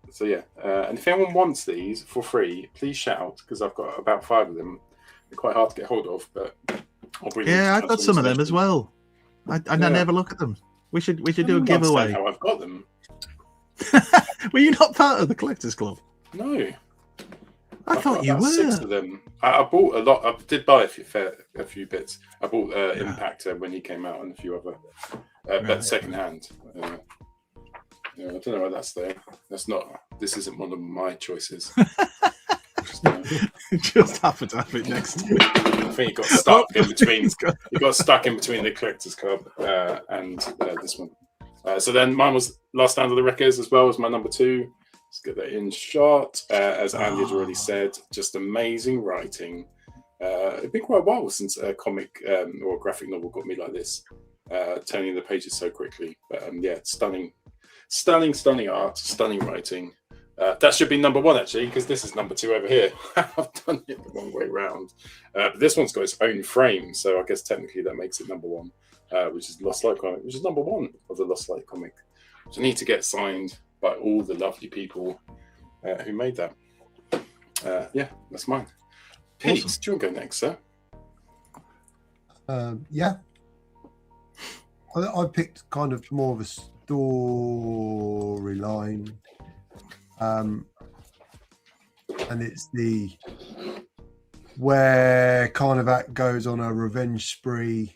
Speaker 2: So yeah, and if anyone wants these for free, please shout, because I've got about 5 of them. They're quite hard to get hold of, but I'll bring them.
Speaker 4: Yeah, I've got some of them as well. I never look at them. We should do a giveaway.
Speaker 2: How I've got them.
Speaker 4: Were you not part of the Collectors Club?
Speaker 2: No.
Speaker 4: I thought you
Speaker 2: about
Speaker 4: were.
Speaker 2: 6 of them. I bought a lot. I did buy a few bits. I bought Impactor when he came out and a few other, but second hand. I don't know why that's there. That's not. This isn't one of my choices.
Speaker 4: Just happen to have it next to it.
Speaker 2: I think it got stuck in between. It got stuck in between the Collectors Club and this one. So then mine was Last Stand of the Wreckers as well as my number 2. Let's get that in shot. As Andy had already said, just amazing writing. It's been quite a while since a comic or a graphic novel got me like this, turning the pages so quickly. But yeah, stunning art, stunning writing. That should be number 1 actually, because this is number 2 over here. I've done it the wrong way round. But this one's got its own frame, so I guess technically that makes it number 1, which is Lost Light comic, which is number 1 of the Lost Light comic, which I need to get signed by all the lovely people who made that. Yeah, that's mine. Pete,
Speaker 4: Awesome.
Speaker 2: do you want to go next, sir?
Speaker 6: Yeah. I picked kind of more of a storyline. And it's where Carnivac goes on a revenge spree.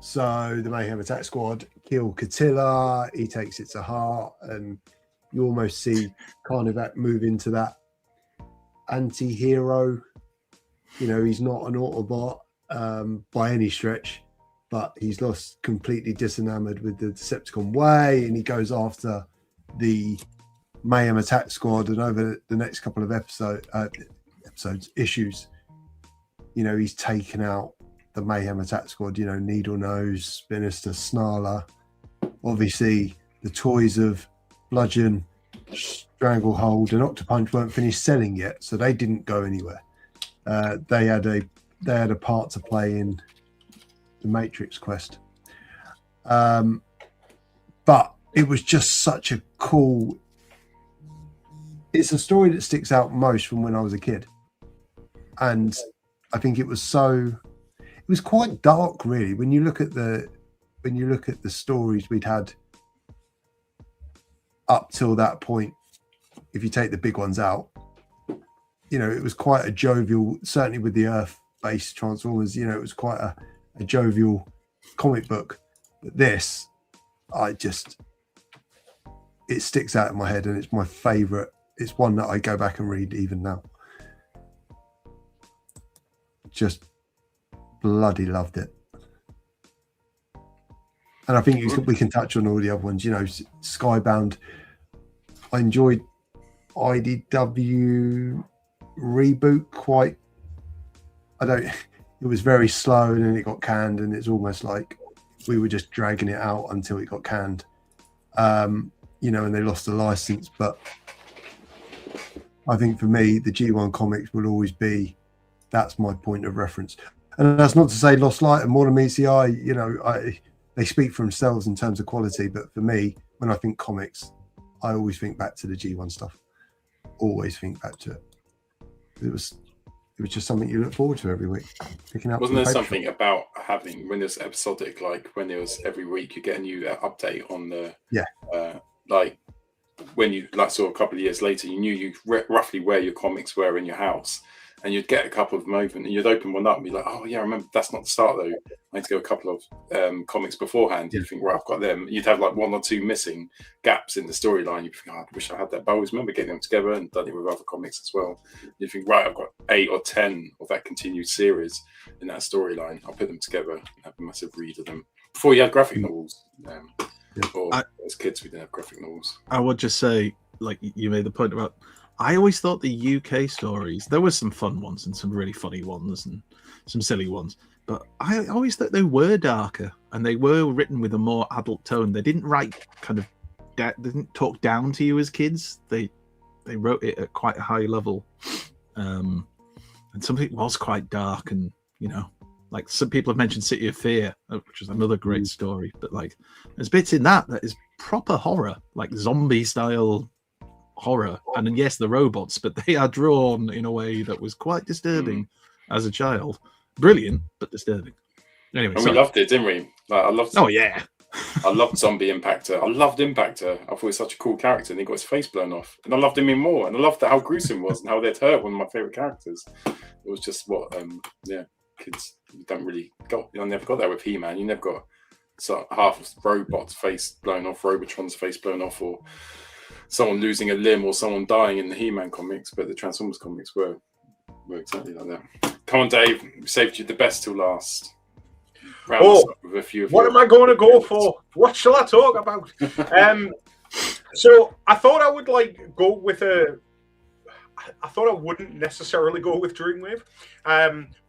Speaker 6: So the Mayhem Attack Squad kill Catilla. He takes it to heart, and you almost see Carnivac move into that anti-hero. He's not an Autobot by any stretch, but he's lost completely disenamored with the Decepticon way, and he goes after the Mayhem Attack Squad. And over the next couple of issues, he's taken out the Mayhem Attack Squad. Needle Nose, Sinister, Snarler. Obviously, the toys of Bludgeon, Stranglehold, and Octopunch weren't finished selling yet, so they didn't go anywhere. They had a part to play in the Matrix quest, but it was just such a cool. It's a story that sticks out most from when I was a kid, and I think it was quite dark, really. When you look at the stories we'd had up till that point, if you take the big ones out, it was quite a jovial. Certainly with the Earth-based Transformers, it was quite a jovial comic book. But this, it sticks out in my head, and it's my favorite. It's one that I go back and read even now. Just bloody loved it. And I think we can touch on all the other ones. Skybound. I enjoyed IDW reboot quite. It was very slow, and then it got canned, and it's almost like we were just dragging it out until it got canned. And they lost the license. But I think for me, the G1 comics will always be, that's my point of reference. And that's not to say Lost Light and More Meets the Eye, they speak for themselves in terms of quality. But for me, when I think comics, I always think back to the G1 stuff. Always think back to it. It was just something you look forward to every week. Picking up.
Speaker 2: Wasn't there something about having, when there's episodic, like when there was every week you get a new update on the like when you saw a couple of years later, you knew roughly where your comics were in your house, and you'd get a couple of them open, and you'd open one up and be like, oh yeah, I remember that's not the start though. I need to go a couple of comics beforehand. You'd think, right, I've got them. You'd have like 1 or 2 missing gaps in the storyline. You'd think, oh, I wish I had that. But I always remember getting them together and done it with other comics as well. You'd think, right, I've got 8 or 10 of that continued series in that storyline. I'll put them together and have a massive read of them. Before you had graphic novels. As kids, we didn't have graphic novels.
Speaker 4: I would just say, like you made the point about, I always thought the UK stories, there were some fun ones and some really funny ones and some silly ones, but I always thought they were darker and they were written with a more adult tone. They didn't write they didn't talk down to you as kids. They wrote it at quite a high level, and some of it was quite dark, and like some people have mentioned City of Fear, which is another great story, but like there's bits in that is proper horror, like zombie style horror. And then yes, the robots, but they are drawn in a way that was quite disturbing as a child. Brilliant, but disturbing. Anyway,
Speaker 2: and we loved it, didn't we? Like, I loved.
Speaker 4: Oh yeah,
Speaker 2: I loved Zombie Impactor. I loved Impactor. I thought he was such a cool character, and he got his face blown off, and I loved him even more. And I loved how gruesome he was and how they'd hurt one of my favorite characters. It was just what, kids don't really got. I never got that with He-Man. You never got half of Robot's face blown off, Robotron's face blown off, or someone losing a limb or someone dying in the He-Man comics. But the Transformers comics were exactly like that. Come on, Dave. We saved you the best till last. With a few of
Speaker 3: what am I going to go for? What shall I talk about? So I thought I would go with I thought I wouldn't necessarily go with Dreamwave,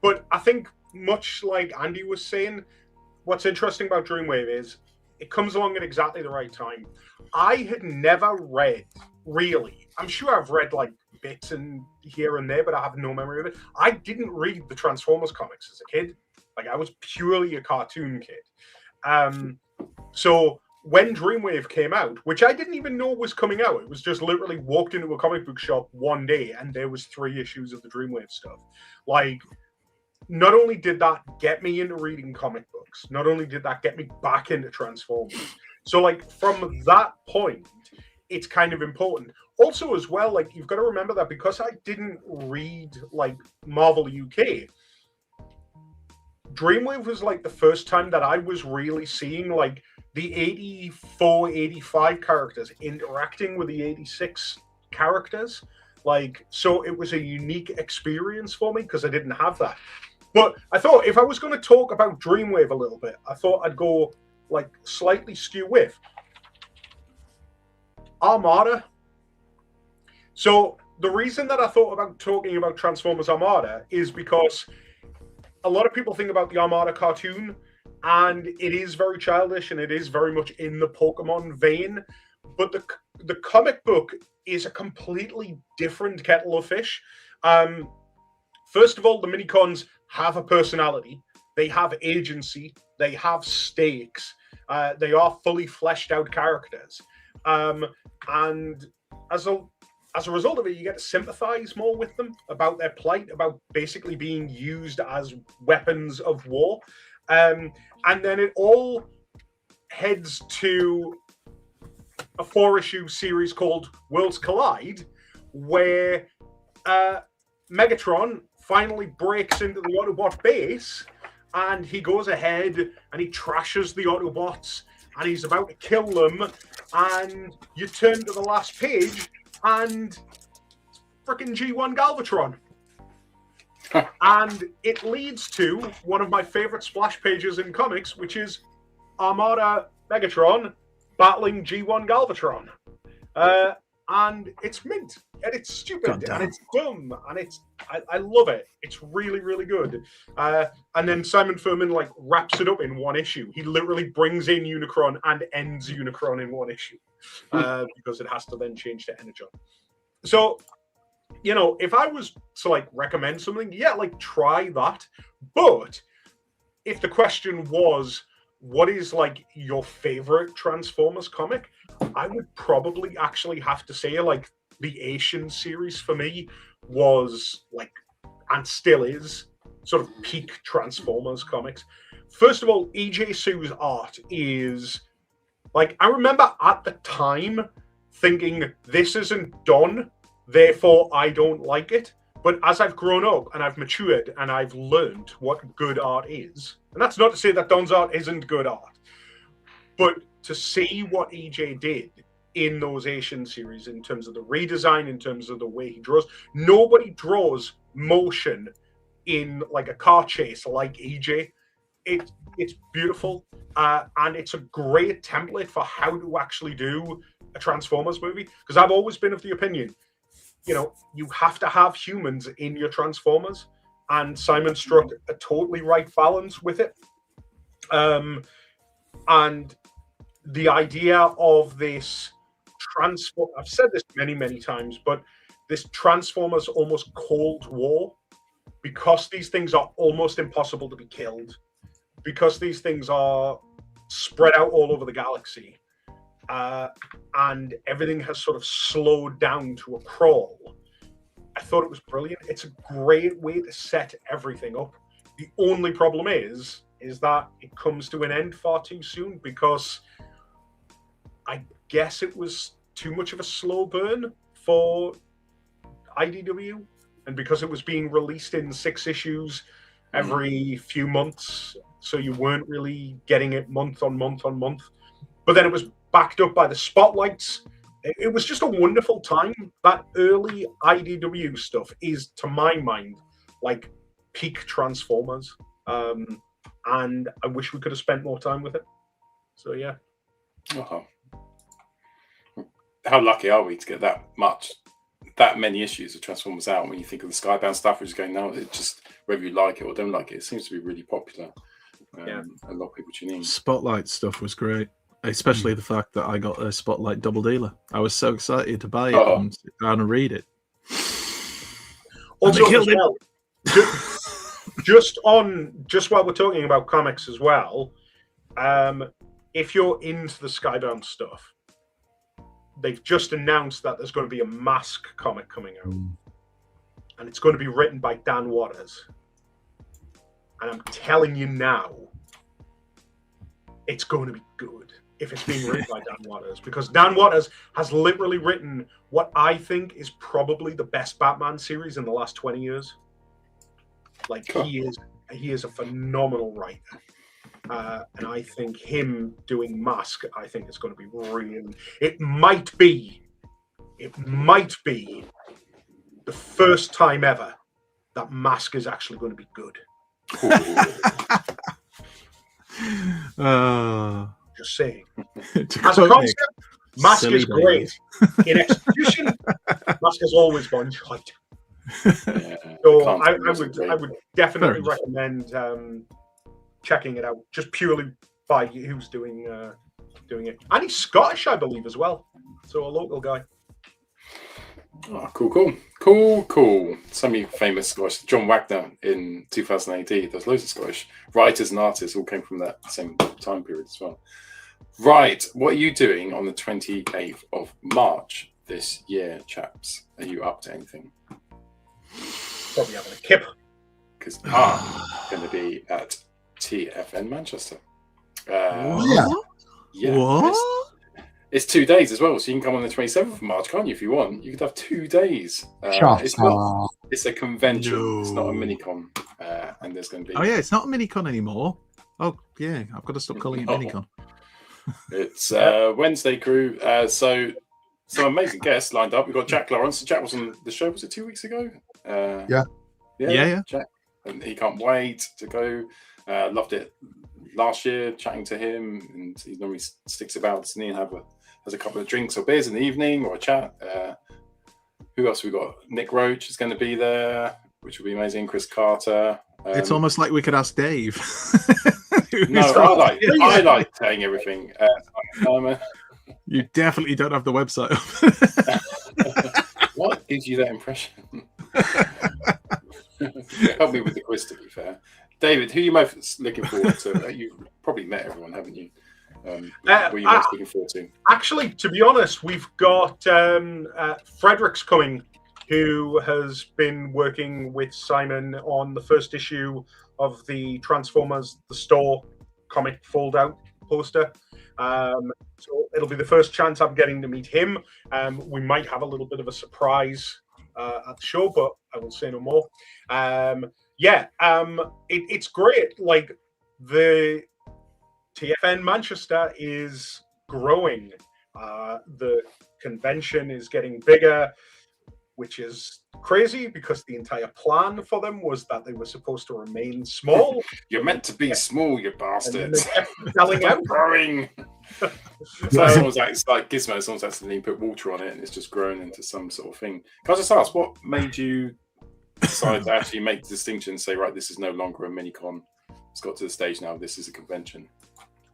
Speaker 3: but I think much like Andy was saying, what's interesting about Dreamwave is it comes along at exactly the right time. I had never read, really. I'm sure I've read bits and here and there, but I have no memory of it. I didn't read the Transformers comics as a kid. I was purely a cartoon kid. So when Dreamwave came out, which I didn't even know was coming out, it was just literally walked into a comic book shop one day and there was 3 issues of the Dreamwave stuff. Not only did that get me into reading comic books, not only did that get me back into Transformers. So from that point, it's kind of important. Also as well, you've got to remember that because I didn't read Marvel UK, Dreamwave was the first time that I was really seeing the 84, 85 characters interacting with the 86 characters. So it was a unique experience for me because I didn't have that. But I thought if I was going to talk about Dreamwave a little bit, I thought I'd go slightly skew with Armada. So the reason that I thought about talking about Transformers Armada is because a lot of people think about the Armada cartoon, and it is very childish, and it is very much in the Pokemon vein. But the comic book is a completely different kettle of fish. First of all, the Minicons have a personality. They have agency. They have stakes. They are fully fleshed out characters. And as a result of it, you get to sympathize more with them about their plight, about basically being used as weapons of war. And then it all heads to a 4-issue series called Worlds Collide, where Megatron finally breaks into the Autobot base, and he goes ahead and he trashes the Autobots, and he's about to kill them, and you turn to the last page, and freaking G1 Galvatron. And it leads to one of my favorite splash pages in comics, which is Armada Megatron battling G1 Galvatron. And it's mint, and it's stupid, and it's dumb, and I love it. It's really, really good. And then Simon Furman wraps it up in one issue. He literally brings in Unicron and ends Unicron in one issue because it has to then change to Energon. So, if I was to recommend something, try that. But if the question was, what is your favorite Transformers comic? I would probably actually have to say the Asian series for me was and still is sort of peak Transformers comics. First of all, E.J. Sue's art is I remember at the time thinking this isn't done, therefore I don't like it. But as I've grown up and I've matured and I've learned what good art is, and that's not to say that Don's art isn't good art, but to see what EJ did in those Asian series in terms of the redesign, in terms of the way he draws, nobody draws motion in a car chase like EJ. It's beautiful, and it's a great template for how to actually do a Transformers movie, because I've always been of the opinion, you have to have humans in your Transformers, and Simon struck a totally right balance with it. And the idea of this I've said this many, many times, but this Transformers almost Cold War, because these things are almost impossible to be killed, because these things are spread out all over the galaxy, and everything has sort of slowed down to a crawl. I thought it was brilliant. It's a great way to set everything up. The only problem is is that it comes to an end far too soon, because I guess it was too much of a slow burn for IDW, and because it was being released in 6 issues every few months, so you weren't really getting it month on month on month. But then it was backed up by the spotlights. It was just a wonderful time. That early IDW stuff is, to my mind, like peak Transformers. And I wish we could have spent more time with it. So, yeah.
Speaker 2: Oh. How lucky are we to get that many issues of Transformers out? When you think of the Skybound stuff, which is going now, it just, whether you like it or don't like it, it seems to be really popular. A lot of people tune in.
Speaker 4: Spotlight stuff was great, especially the fact that I got a Spotlight double dealer. I was so excited to buy it and sit down and read it.
Speaker 3: Also, as well, just while we're talking about comics as well, if you're into the Skybound stuff, they've just announced that there's going to be a Mask comic coming out, and it's going to be written by Dan Waters. And I'm telling you now, it's going to be good if it's being written by Dan Waters, because Dan Waters has literally written what I think is probably the best Batman series in the last 20 years. Like, he is a phenomenal writer. And I think him doing Mask, I think it's going to be really... It might be the first time ever that Mask is actually going to be good. Just saying. As a concept, Mask is great. In execution, Mask has always gone shite. So I would definitely recommend checking it out, just purely by who's doing it. And he's Scottish, I believe, as well. So a local guy.
Speaker 2: Oh, cool. So many famous Scottish. John Wagner in 2018. There's loads of Scottish writers and artists all came from that same time period as well. Right, what are you doing on the 28th of March this year, chaps? Are you up to anything?
Speaker 3: Probably having a kip.
Speaker 2: Because I'm going to be at TFN Manchester.
Speaker 4: What?
Speaker 2: It's 2 days as well, so you can come on the 27th of March, can't you, if you want? You could have 2 days. It's a convention. No. It's not a mini-con. And there's going to be...
Speaker 4: Oh, yeah, it's not a mini-con anymore. Oh, yeah, I've got to stop calling it mini-con.
Speaker 2: It's Wednesday crew. So some amazing guests lined up. We've got Jack Lawrence. Jack was on the show, was it 2 weeks ago?
Speaker 6: Yeah.
Speaker 2: Jack. And he can't wait to go. Loved it last year, chatting to him. And he normally sticks about, doesn't he, and has a couple of drinks or beers in the evening or a chat. Who else we got? Nick Roach is going to be there, which will be amazing. Chris Carter.
Speaker 4: It's almost like we could ask Dave.
Speaker 2: I like saying everything.
Speaker 4: You definitely don't have the website up.
Speaker 2: What gives you that impression? Help me with the quiz, to be fair. David, who are you most looking forward to? You've probably met everyone, haven't you? What are you most looking forward to?
Speaker 3: Actually, to be honest, we've got Fredericks coming, who has been working with Simon on the first issue of the Transformers The Store comic fold-out poster. So it'll be the first chance I'm getting to meet him. We might have a little bit of a surprise at the show, but I will say no more. It's great. Like, the TFN Manchester is growing. The convention is getting bigger, which is crazy because the entire plan for them was that they were supposed to remain small.
Speaker 2: You're meant to be small, you bastards.
Speaker 3: And they kept selling out.
Speaker 2: Growing. It's like Gizmo. Someone's accidentally put water on it, and it's just grown into some sort of thing. Can I just ask, what made you decide to actually make the distinction and say, right, this is no longer a mini-con? It's got to the stage now. This is a convention.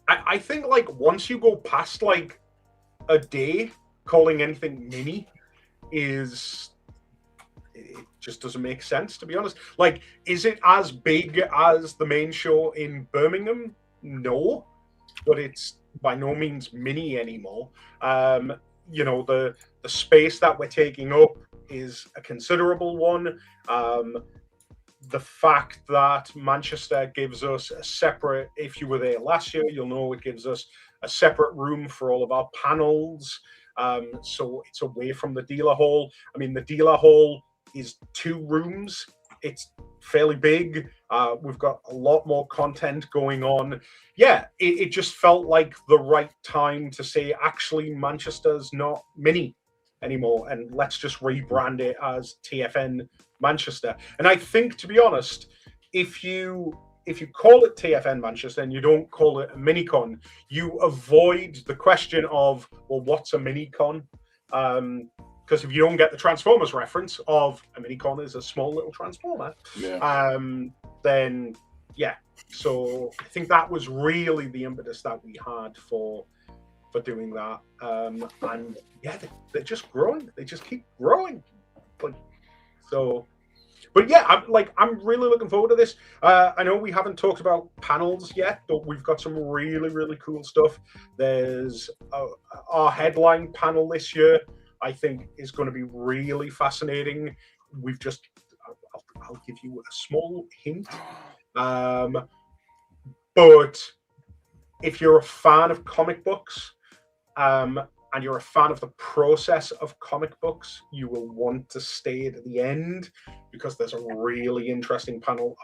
Speaker 3: I think, like, once you go past like a day, calling anything mini it just doesn't make sense, to be honest. Like, is it as big as the main show in Birmingham? No, but it's by no means mini anymore. The space that we're taking up is a considerable one. the fact that Manchester gives us a separate, if you were there last year, you'll know it gives us a separate room for all of our panels. So it's away from the dealer hall. I mean, the dealer hall is 2 rooms. It's fairly big. We've got a lot more content going on. Yeah, it just felt like the right time to say, actually, Manchester's not mini anymore, and let's just rebrand it as TFN Manchester. And I think, to be honest, if you call it TFN Manchester and you don't call it a minicon, you avoid the question of, well, what's a minicon? Because if you don't get the Transformers reference of a minicon is a small little transformer, then yeah. So I think that was really the impetus that we had for doing that. And yeah, they're just growing. They just keep growing. But yeah, I'm really looking forward to this. I know we haven't talked about panels yet, but we've got some really, really cool stuff. There's our headline panel this year, I think, is going to be really fascinating. I'll give you a small hint. But if you're a fan of comic books, and you're a fan of the process of comic books, you will want to stay to the end, because there's a really interesting panel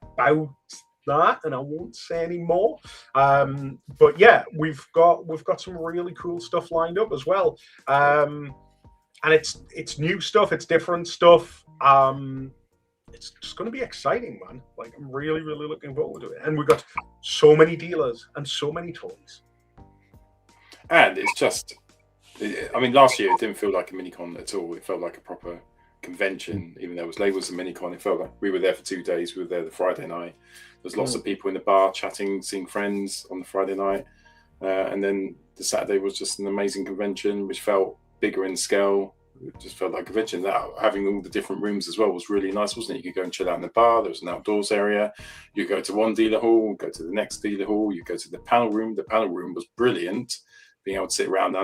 Speaker 3: about that, and I won't say any more. But yeah, we've got some really cool stuff lined up as well, and it's new stuff, it's different stuff. It's just going to be exciting, man. Like, I'm really, really looking forward to it, and we've got so many dealers and so many toys.
Speaker 2: And it's just, I mean, last year it didn't feel like a minicon at all. It felt like a proper convention, even though it was labelled as a minicon. It felt like we were there for 2 days. We were there the Friday night. There's lots of people in the bar chatting, seeing friends on the Friday night. And then the Saturday was just an amazing convention, which felt bigger in scale. It just felt like a convention. That having all the different rooms as well was really nice, wasn't it? You could go and chill out in the bar. There was an outdoors area. You go to one dealer hall, go to the next dealer hall. You go to the panel room. The panel room was brilliant. Being able to sit around,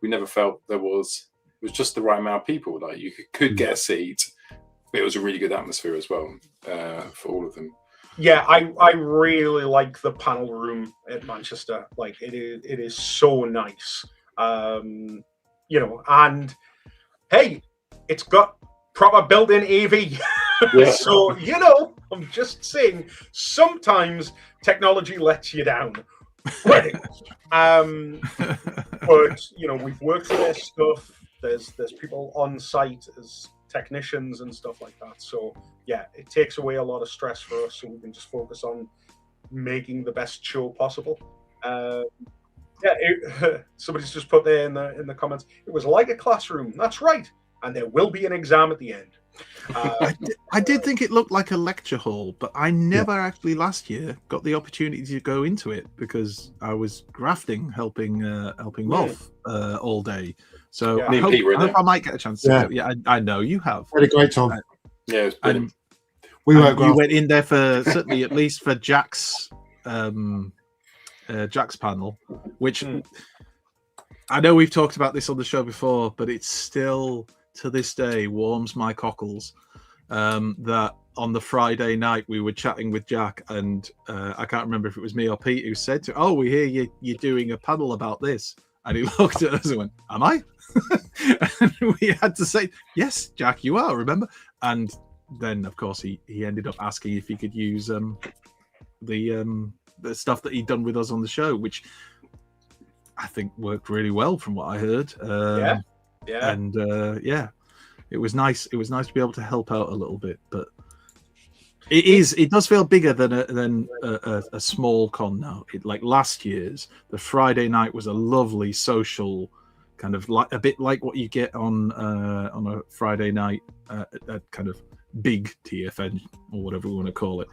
Speaker 2: we never felt it was just the right amount of people. Like, you could get a seat, but it was a really good atmosphere as well for all of them.
Speaker 3: Yeah, I really like the panel room at Manchester. Like, it is so nice. You know, and hey, it's got proper built-in AV. Yeah. So, you know, I'm just saying, sometimes technology lets you down. But you know, we've worked with their stuff. There's people on site as technicians and stuff like that. So yeah, it takes away a lot of stress for us, so we can just focus on making the best show possible. Somebody's just put there in the comments, it was like a classroom. That's right, and there will be an exam at the end.
Speaker 4: I did think it looked like a lecture hall, but I never actually last year got the opportunity to go into it because I was grafting, helping Rolf all day. So I hope I might get a chance to go. Yeah, I know you have.
Speaker 6: Had a great time.
Speaker 2: Yeah, it was brilliant.
Speaker 4: You went in there for certainly at least for Jack's panel, which I know we've talked about this on the show before, but it's still to this day warms my cockles that on the Friday night we were chatting with Jack, and I can't remember if it was me or Pete who said to, "Oh, we hear you're doing a panel about this," and he looked at us and went, "Am I?" And we had to say, "Yes, Jack, you are, remember?" And then of course he ended up asking if he could use the stuff that he'd done with us on the show, which I think worked really well from what I heard. And it was nice. It was nice to be able to help out a little bit, but it does feel bigger than a small con now. Like last year's, the Friday night was a lovely social kind of like a bit like what you get on a Friday night at kind of big TFN or whatever we want to call it.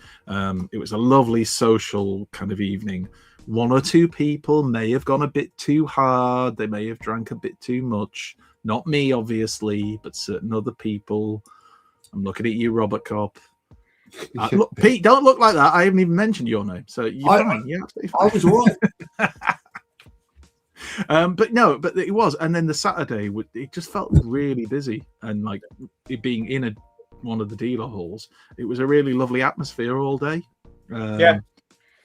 Speaker 4: It was a lovely social kind of evening. One or two people may have gone a bit too hard. They may have drank a bit too much. Not me, obviously, but certain other people. I'm looking at you, Robert Cobb. Look, Pete, don't look like that. I haven't even mentioned your name, so you're fine. Yeah,
Speaker 6: I was all right.
Speaker 4: But it was. And then the Saturday, it just felt really busy, and like it being in a one of the dealer halls, it was a really lovely atmosphere all day.
Speaker 3: Yeah.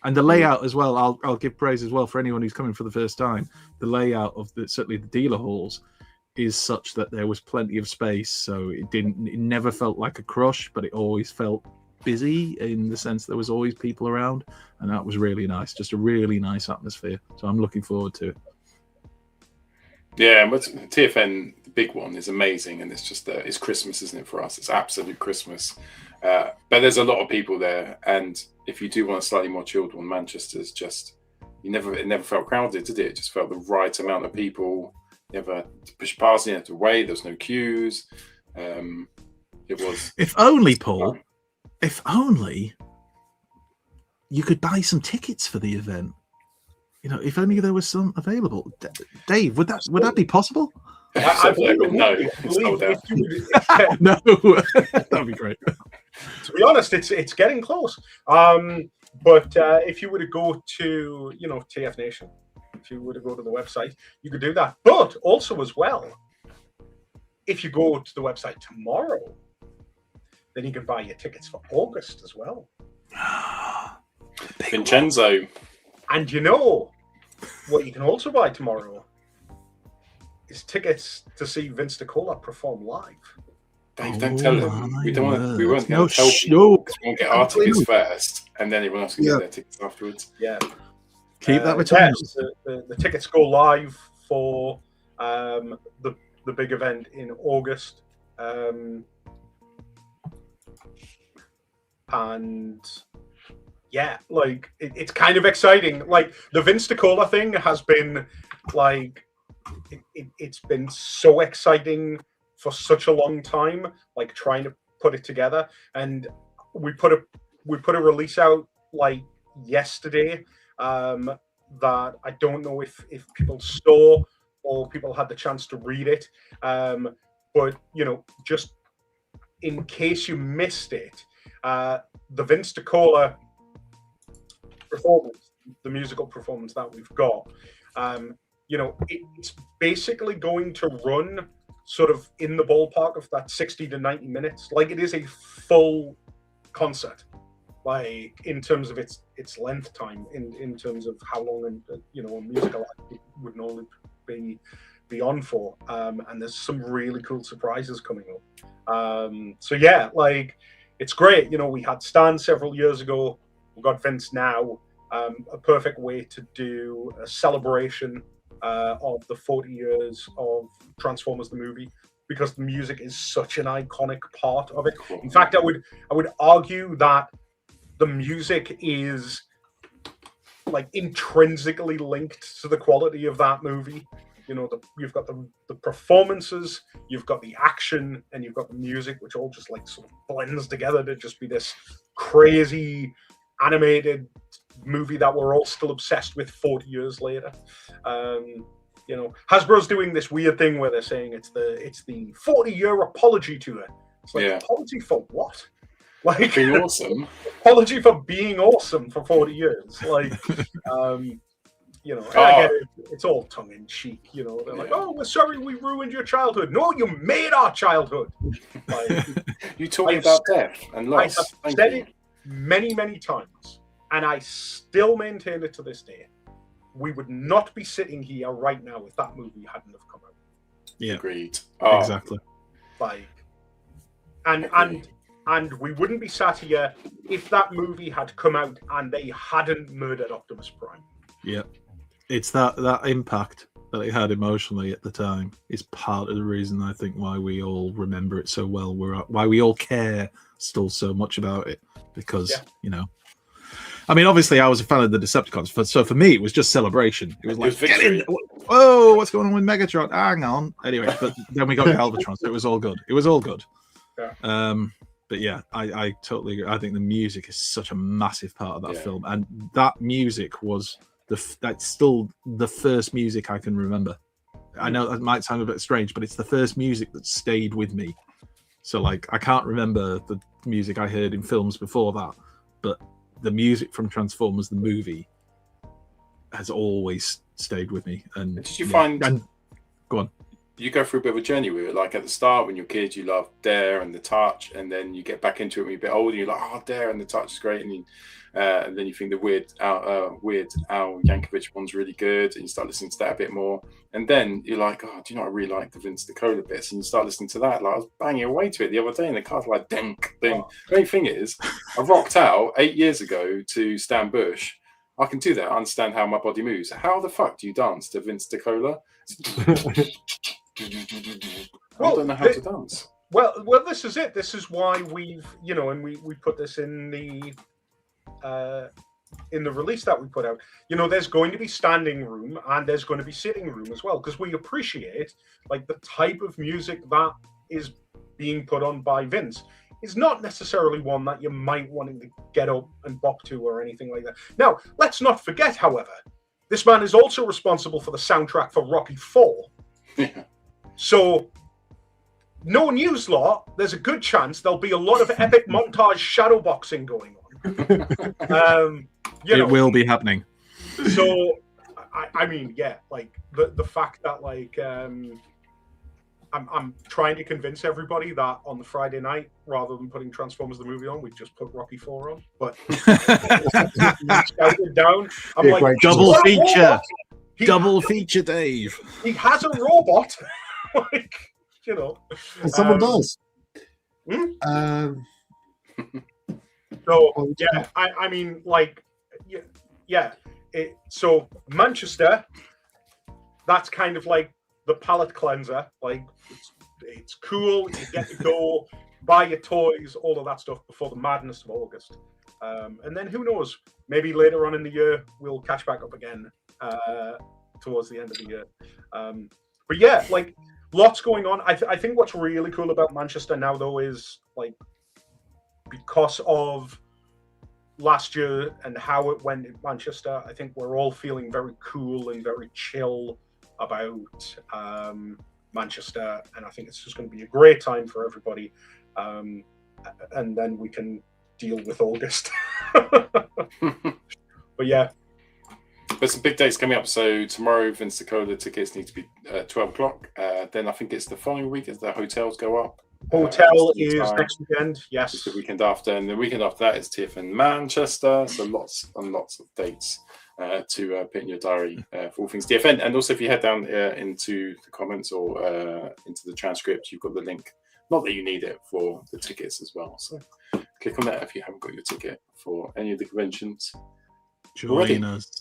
Speaker 4: And the layout as well. I'll give praise as well for anyone who's coming for the first time. The layout of certainly the dealer halls is such that there was plenty of space, so it never felt like a crush, but it always felt busy in the sense there was always people around, and that was really nice. Just a really nice atmosphere. So I'm looking forward to it.
Speaker 2: Yeah, but TFN, the big one, is amazing, and it's just it's Christmas, isn't it, for us? It's absolute Christmas. But there's a lot of people there, and if you do want a slightly more chilled one, Manchester's just it never felt crowded, did it? It just felt the right amount of people. You never push past, you have to wait. There's no queues. It was.
Speaker 4: If only, Paul. If only you could buy some tickets for the event. You know, if only there was some available. Dave, would that be possible?
Speaker 3: I believe
Speaker 2: no,
Speaker 4: no, that'd be great.
Speaker 3: To be honest, it's getting close. But if you were to go to TFNation, if you were to go to the website, you could do that. But also as well, if you go to the website tomorrow, then you can buy your tickets for August as well.
Speaker 2: Vincenzo.
Speaker 3: And you know what you can also buy tomorrow is tickets to see Vince DiCola perform live.
Speaker 2: Dave, don't tell him. We weren't going to tell people because we won't get our tickets first, and then everyone else can get their tickets afterwards.
Speaker 3: Yeah.
Speaker 4: Keep that between us.
Speaker 3: The tickets go live for the big event in August. And yeah, like it's kind of exciting. Like the Vince DiCola thing has been like it's been so exciting for such a long time, like trying to put it together. And we put a release out like yesterday that I don't know if people saw or people had the chance to read it. But just in case you missed it, the Vince DiCola performance, the musical performance that we've got, it's basically going to run sort of in the ballpark of that 60 to 90 minutes. Like it is a full concert, like in terms of its length time, in terms of how long a musical act would normally be on for. And there's some really cool surprises coming up. So yeah, like it's great. We had Stan several years ago. We've got Vince now. A perfect way to do a celebration of the 40 years of Transformers the movie, because the music is such an iconic part of it. In fact, I would argue that the music is like intrinsically linked to the quality of that movie. You've got the performances, you've got the action, and you've got the music, which all just like sort of blends together to just be this crazy animated movie that we're all still obsessed with 40 years later. Hasbro's doing this weird thing where they're saying it's the 40-year apology tour. It's like, apology for what? Like
Speaker 2: being awesome.
Speaker 3: Apology for being awesome for 40 years. Like I get it, it's all tongue in cheek, they're like, oh, we're sorry we ruined your childhood. No, you made our childhood. Like,
Speaker 2: you talking about death and loss.
Speaker 3: I've said it many, many times, and I still maintain it to this day. We would not be sitting here right now if that movie hadn't have come out.
Speaker 4: Yeah,
Speaker 2: agreed.
Speaker 4: Exactly.
Speaker 3: Like, and we wouldn't be sat here if that movie had come out and they hadn't murdered Optimus Prime.
Speaker 4: Yeah, it's that impact that it had emotionally at the time is part of the reason I think why we all remember it so well. Why we all care still so much about it, because I mean, obviously, I was a fan of the Decepticons, so for me, it was just celebration. It was like, get in! Whoa, what's going on with Megatron? Hang on. Anyway, but then we got Galvatron, so it was all good. It was all good.
Speaker 3: Yeah.
Speaker 4: But yeah, I totally agree. I think the music is such a massive part of that film, and that music was that's still the first music I can remember. I know that might sound a bit strange, but it's the first music that stayed with me. So, like, I can't remember the music I heard in films before that, but the music from Transformers the movie has always stayed with me. And
Speaker 2: did you find?
Speaker 4: And go on.
Speaker 2: you go through a bit of a journey with it. Like at the start, when you're kids, you love Dare and the Touch, and then you get back into it when you're a bit older. And you're like, oh, Dare and the Touch is great, and then you think the Weird Al Yankovic one's really good, and you start listening to that a bit more. And then you're like, oh, do you know what I really like the Vince DiCola bits? And you start listening to that. Like I was banging away to it the other day, and the car's like, ding, ding. The only thing is, I rocked out 8 years ago to Stan Bush. I can do that. I understand how my body moves. How the fuck do you dance to Vince DiCola? I don't know how to dance.
Speaker 3: Well, this is it. This is why we've, and we put this in the release that we put out. There's going to be standing room and there's going to be sitting room as well, because we appreciate like the type of music that is being put on by Vince is not necessarily one that you might want to get up and bop to or anything like that. Now, let's not forget, however, this man is also responsible for the soundtrack for Rocky IV.
Speaker 2: Yeah.
Speaker 3: So, no news lot, there's a good chance there'll be a lot of epic montage shadowboxing going on.
Speaker 4: It will be happening.
Speaker 3: So, I mean, yeah, like the fact that like I'm trying to convince everybody that on the Friday night, rather than putting Transformers the movie on, we just put Rocky IV on. But down, I'm like,
Speaker 4: double feature. Double feature, Dave.
Speaker 3: He has a robot. Like,
Speaker 6: someone does.
Speaker 3: So yeah, I mean, like, yeah. So Manchester, that's kind of like the palate cleanser. Like, it's cool. You get to go buy your toys, all of that stuff before the madness of August. And then who knows? Maybe later on in the year we'll catch back up again towards the end of the year. But yeah, like, lots going on. I think what's really cool about Manchester now, though, is like, because of last year and how it went in Manchester, I think we're all feeling very cool and very chill about Manchester, and I think it's just going to be a great time for everybody. And then we can deal with August. But yeah.
Speaker 2: There's some big dates coming up. So tomorrow, Vince DiCola tickets need to be 12 o'clock. Then I think it's the following week as the hotels go up.
Speaker 3: Hotel is next weekend, yes.
Speaker 2: It's the weekend after, and the weekend after that is TFN Manchester. So lots and lots of dates to put in your diary for all things TFN. And also, if you head down into the comments or into the transcript, you've got the link. Not that you need it for the tickets as well. So click on that if you haven't got your ticket for any of the conventions.
Speaker 4: Join us.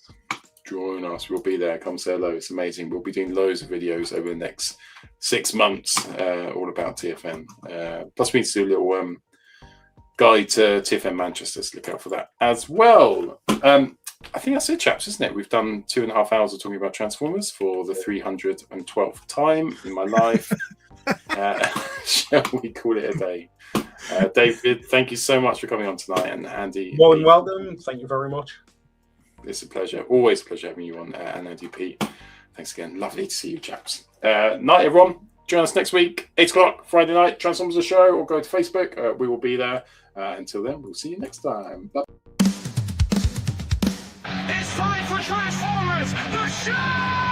Speaker 2: Join us. We'll be there. Come say hello. It's amazing. We'll be doing loads of videos over the next 6 months, all about TFN. Plus, we need to do a little guide to TFN Manchester. So look out for that as well. I think that's it, chaps, isn't it? We've done 2.5 hours of talking about Transformers for the 312th time in my life. Shall we call it a day? David, thank you so much for coming on tonight, and Andy.
Speaker 3: More than welcome. Thank you very much.
Speaker 2: It's a pleasure. Always a pleasure having you on, and Andy Pete. Thanks again. Lovely to see you, chaps. Night, everyone. Join us next week, 8 o'clock, Friday night, Transformers the Show, or go to Facebook. We will be there. Until then, we'll see you next time. Bye.
Speaker 1: It's time for Transformers, the show!